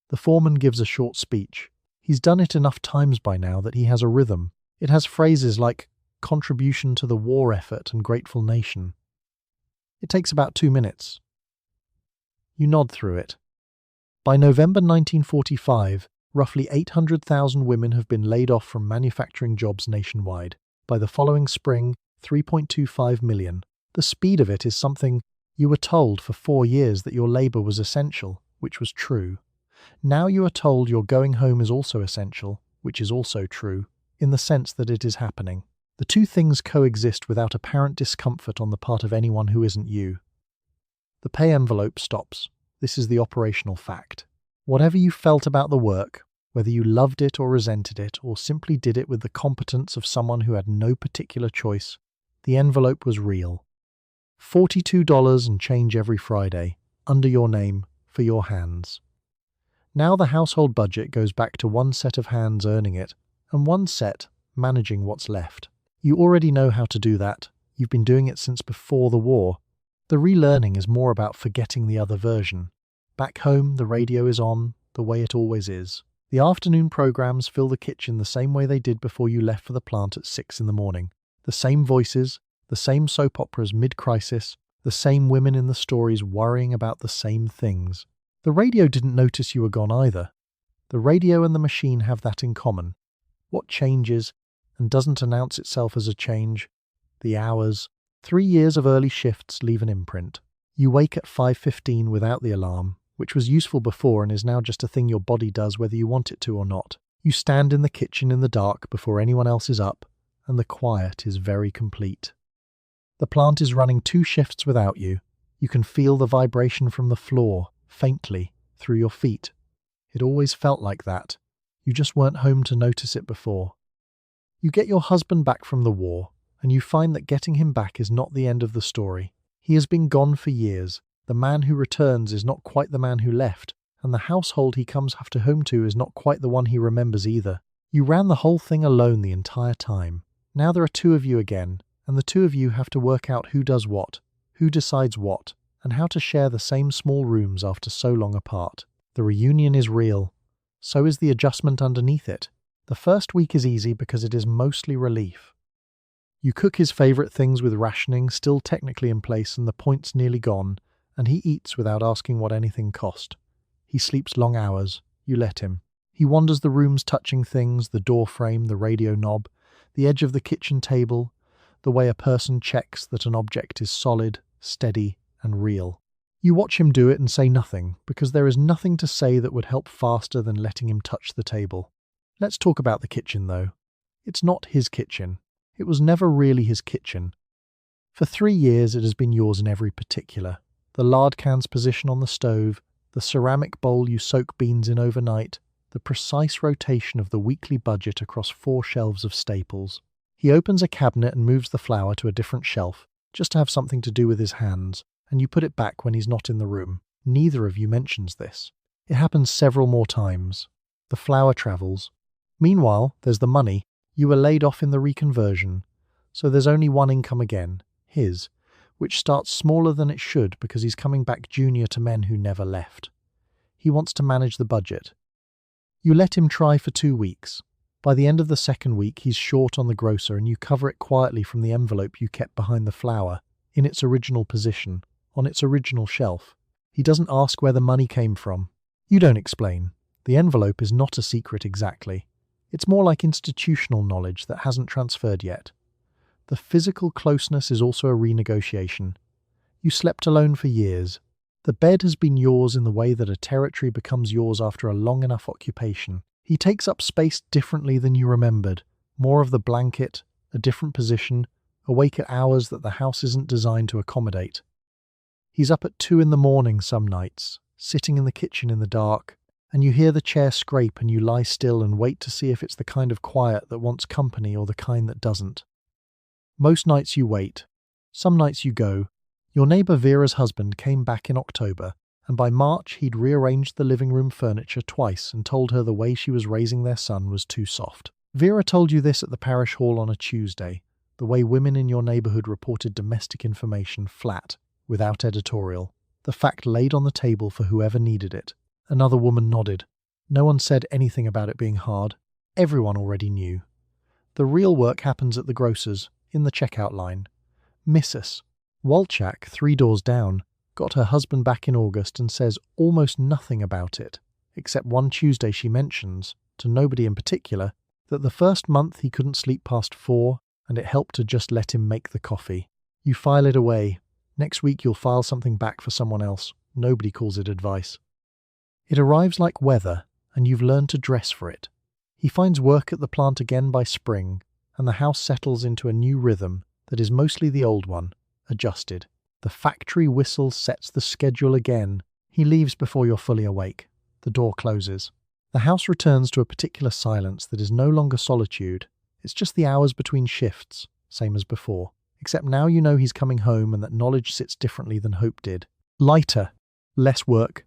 A: The foreman gives a short speech. He's done it enough times by now that he has a rhythm. It has phrases like contribution to the war effort and grateful nation. It takes about 2 minutes. You nod through it. By November 1945, roughly 800,000 women have been laid off from manufacturing jobs nationwide. By the following spring, 3.25 million. The speed of it is something you were told for 4 years that your labour was essential, which was true. Now you are told your going home is also essential, which is also true, in the sense that it is happening. The two things coexist without apparent discomfort on the part of anyone who isn't you. The pay envelope stops. This is the operational fact. Whatever you felt about the work, whether you loved it or resented it, or simply did it with the competence of someone who had no particular choice, the envelope was real. $42 and change every Friday, under your name, for your hands. Now the household budget goes back to one set of hands earning it, and one set managing what's left. You already know how to do that. You've been doing it since before the war. The relearning is more about forgetting the other version. Back home, the radio is on, the way it always is. The afternoon programs fill the kitchen the same way they did before you left for the plant at 6 in the morning. The same voices, the same soap operas mid-crisis, the same women in the stories worrying about the same things. The radio didn't notice you were gone either. The radio and the machine have that in common. What changes, and doesn't announce itself as a change? The hours. 3 years of early shifts leave an imprint. You wake at 5:15 without the alarm, which was useful before and is now just a thing your body does whether you want it to or not. You stand in the kitchen in the dark before anyone else is up, and the quiet is very complete. The plant is running 2 shifts without you. You can feel the vibration from the floor, faintly, through your feet. It always felt like that. You just weren't home to notice it before. You get your husband back from the war, and you find that getting him back is not the end of the story. He has been gone for years. The man who returns is not quite the man who left, and the household he comes after home to is not quite the one he remembers either. You ran the whole thing alone the entire time. Now there are 2 of you again, and the 2 of you have to work out who does what, who decides what, and how to share the same small rooms after so long apart. The reunion is real. So is the adjustment underneath it. The first week is easy because it is mostly relief. You cook his favourite things with rationing still technically in place and the points nearly gone, and he eats without asking what anything cost. He sleeps long hours. You let him. He wanders the rooms touching things, the door frame, the radio knob, the edge of the kitchen table, the way a person checks that an object is solid, steady, and real. You watch him do it and say nothing, because there is nothing to say that would help faster than letting him touch the table. Let's talk about the kitchen, though. It's not his kitchen. It was never really his kitchen. For 3 years it has been yours in every particular. The lard can's position on the stove, the ceramic bowl you soak beans in overnight, the precise rotation of the weekly budget across 4 shelves of staples. He opens a cabinet and moves the flour to a different shelf, just to have something to do with his hands, and you put it back when he's not in the room. Neither of you mentions this. It happens several more times. The flour travels. Meanwhile, there's the money. You were laid off in the reconversion, so there's only one income again, his, which starts smaller than it should because he's coming back junior to men who never left. He wants to manage the budget. You let him try for 2 weeks. By the end of the 2nd week, he's short on the grocer and you cover it quietly from the envelope you kept behind the flour, in its original position, on its original shelf. He doesn't ask where the money came from. You don't explain. The envelope is not a secret exactly. It's more like institutional knowledge that hasn't transferred yet. The physical closeness is also a renegotiation. You slept alone for years. The bed has been yours in the way that a territory becomes yours after a long enough occupation. He takes up space differently than you remembered. More of the blanket, a different position, awake at hours that the house isn't designed to accommodate. He's up at 2 in the morning some nights, sitting in the kitchen in the dark, and you hear the chair scrape and you lie still and wait to see if it's the kind of quiet that wants company or the kind that doesn't. Most nights you wait. Some nights you go. Your neighbour Vera's husband came back in October, and by March he'd rearranged the living room furniture twice and told her the way she was raising their son was too soft. Vera told you this at the parish hall on a Tuesday, the way women in your neighbourhood reported domestic information flat, without editorial. The fact laid on the table for whoever needed it. Another woman nodded. No one said anything about it being hard. Everyone already knew. The real work happens at the grocer's, in the checkout line. Mrs. Walchak, 3 doors down, got her husband back in August and says almost nothing about it, except one Tuesday she mentions, to nobody in particular, that the first month he couldn't sleep past 4 and it helped to just let him make the coffee. You file it away. Next week you'll file something back for someone else. Nobody calls it advice. It arrives like weather, and you've learned to dress for it. He finds work at the plant again by spring, and the house settles into a new rhythm that is mostly the old one, adjusted. The factory whistle sets the schedule again. He leaves before you're fully awake. The door closes. The house returns to a particular silence that is no longer solitude. It's just the hours between shifts, same as before. Except now you know he's coming home and that knowledge sits differently than hope did. Lighter. Less work.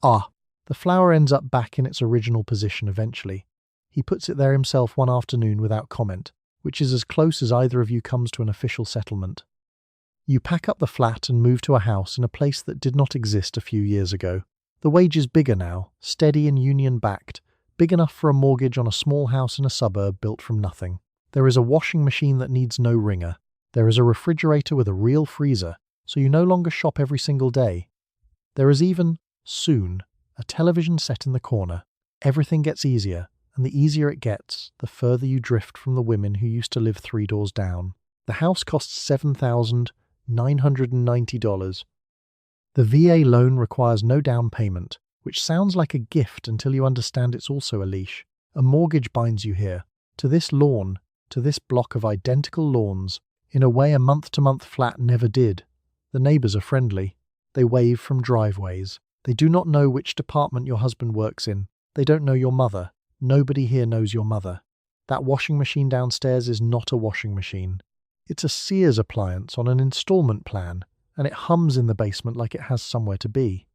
A: The flower ends up back in its original position eventually. He puts it there himself one afternoon without comment, which is as close as either of you comes to an official settlement. You pack up the flat and move to a house in a place that did not exist a few years ago. The wage is bigger now, steady and union-backed, big enough for a mortgage on a small house in a suburb built from nothing. There is a washing machine that needs no wringer. There is a refrigerator with a real freezer, so you no longer shop every single day. There is even, soon, a television set in the corner. Everything gets easier, and the easier it gets, the further you drift from the women who used to live 3 doors down. The house costs $7,990. The VA loan requires no down payment, which sounds like a gift until you understand it's also a leash. A mortgage binds you here, to this lawn, to this block of identical lawns, in a way a month-to-month flat never did. The neighbours are friendly. They wave from driveways. They do not know which department your husband works in. They don't know your mother. Nobody here knows your mother. That washing machine downstairs is not a washing machine. It's a Sears appliance on an installment plan, and it hums in the basement like it has somewhere to be.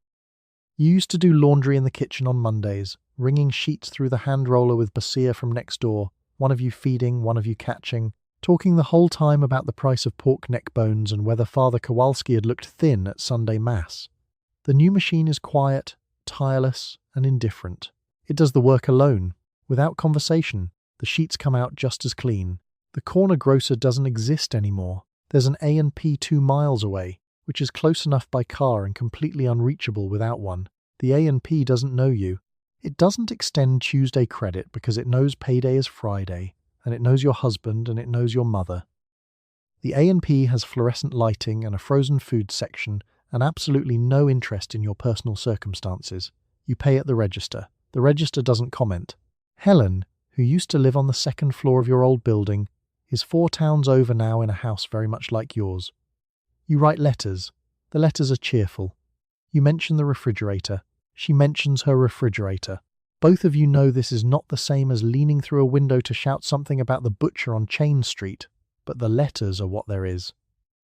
A: You used to do laundry in the kitchen on Mondays, wringing sheets through the hand roller with Basia from next door, one of you feeding, one of you catching, talking the whole time about the price of pork neck bones and whether Father Kowalski had looked thin at Sunday Mass. The new machine is quiet, tireless, and indifferent. It does the work alone, without conversation. The sheets come out just as clean. The corner grocer doesn't exist anymore. There's an A&P 2 miles away, which is close enough by car and completely unreachable without one. The A&P doesn't know you. It doesn't extend Tuesday credit because it knows payday is Friday, and it knows your husband and it knows your mother. The A&P has fluorescent lighting and a frozen food section and absolutely no interest in your personal circumstances. You pay at the register. The register doesn't comment. Helen, who used to live on the 2nd floor of your old building, is 4 towns over now in a house very much like yours. You write letters. The letters are cheerful. You mention the refrigerator. She mentions her refrigerator. Both of you know this is not the same as leaning through a window to shout something about the butcher on Chain Street, but the letters are what there is.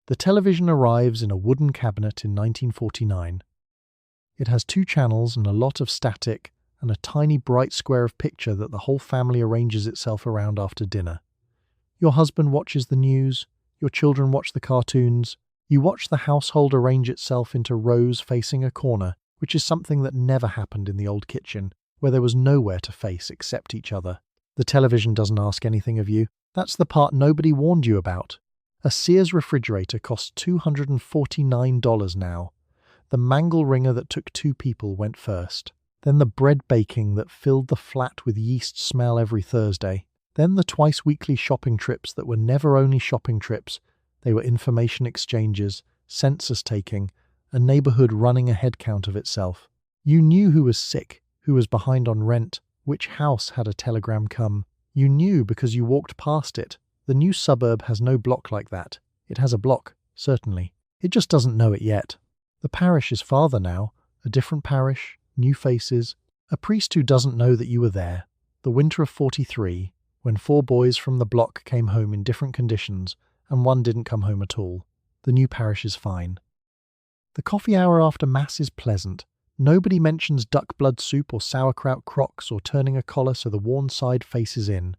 A: The television arrives in a wooden cabinet in 1949. It has 2 channels and a lot of static and a tiny bright square of picture that the whole family arranges itself around after dinner. Your husband watches the news, your children watch the cartoons, you watch the household arrange itself into rows facing a corner, which is something that never happened in the old kitchen, where there was nowhere to face except each other. The television doesn't ask anything of you. That's the part nobody warned you about. A Sears refrigerator costs $249 now. The mangle wringer that took 2 people went first. Then the bread baking that filled the flat with yeast smell every Thursday. Then the twice-weekly shopping trips that were never only shopping trips. They were information exchanges, census-taking, a neighborhood running a head count of itself. You knew who was sick, who was behind on rent, which house had a telegram come. You knew because you walked past it. The new suburb has no block like that. It has a block, certainly. It just doesn't know it yet. The parish is farther now, a different parish, new faces, a priest who doesn't know that you were there. The winter of 43, when 4 boys from the block came home in different conditions, and one didn't come home at all. The new parish is fine. The coffee hour after Mass is pleasant. Nobody mentions duck blood soup or sauerkraut crocks or turning a collar so the worn side faces in.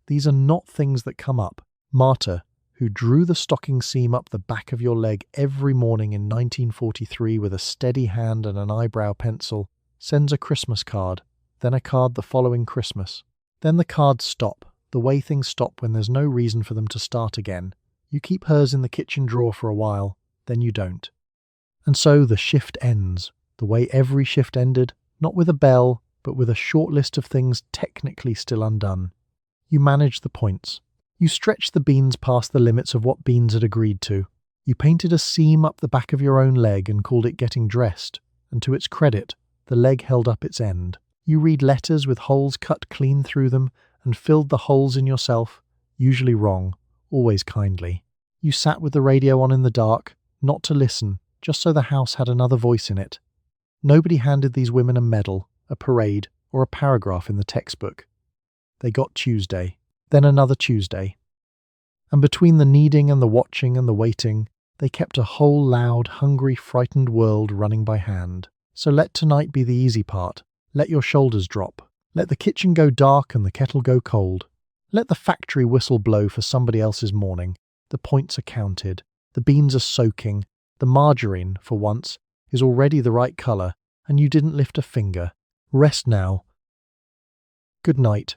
A: These are not things that come up. Marta, who drew the stocking seam up the back of your leg every morning in 1943 with a steady hand and an eyebrow pencil, sends a Christmas card, then a card the following Christmas. Then the cards stop, the way things stop when there's no reason for them to start again. You keep hers in the kitchen drawer for a while, then you don't. And so the shift ends, the way every shift ended, not with a bell, but with a short list of things technically still undone. You manage the points. You stretched the beans past the limits of what Beans had agreed to. You painted a seam up the back of your own leg and called it getting dressed, and to its credit, the leg held up its end. You read letters with holes cut clean through them and filled the holes in yourself. usually wrong, always kindly. You sat with the radio on in the dark, not to listen, just so the house had another voice in it. Nobody handed these women a medal, a parade, or a paragraph in the textbook. They got Tuesday, then another Tuesday. And between the kneading and the watching and the waiting, they kept a whole loud, hungry, frightened world running by hand. So let tonight be the easy part. Let your shoulders drop. Let the kitchen go dark and the kettle go cold. Let the factory whistle blow for somebody else's morning. The points are counted. The beans are soaking. The margarine, for once, is already the right colour, and you didn't lift a finger. Rest now. Good night.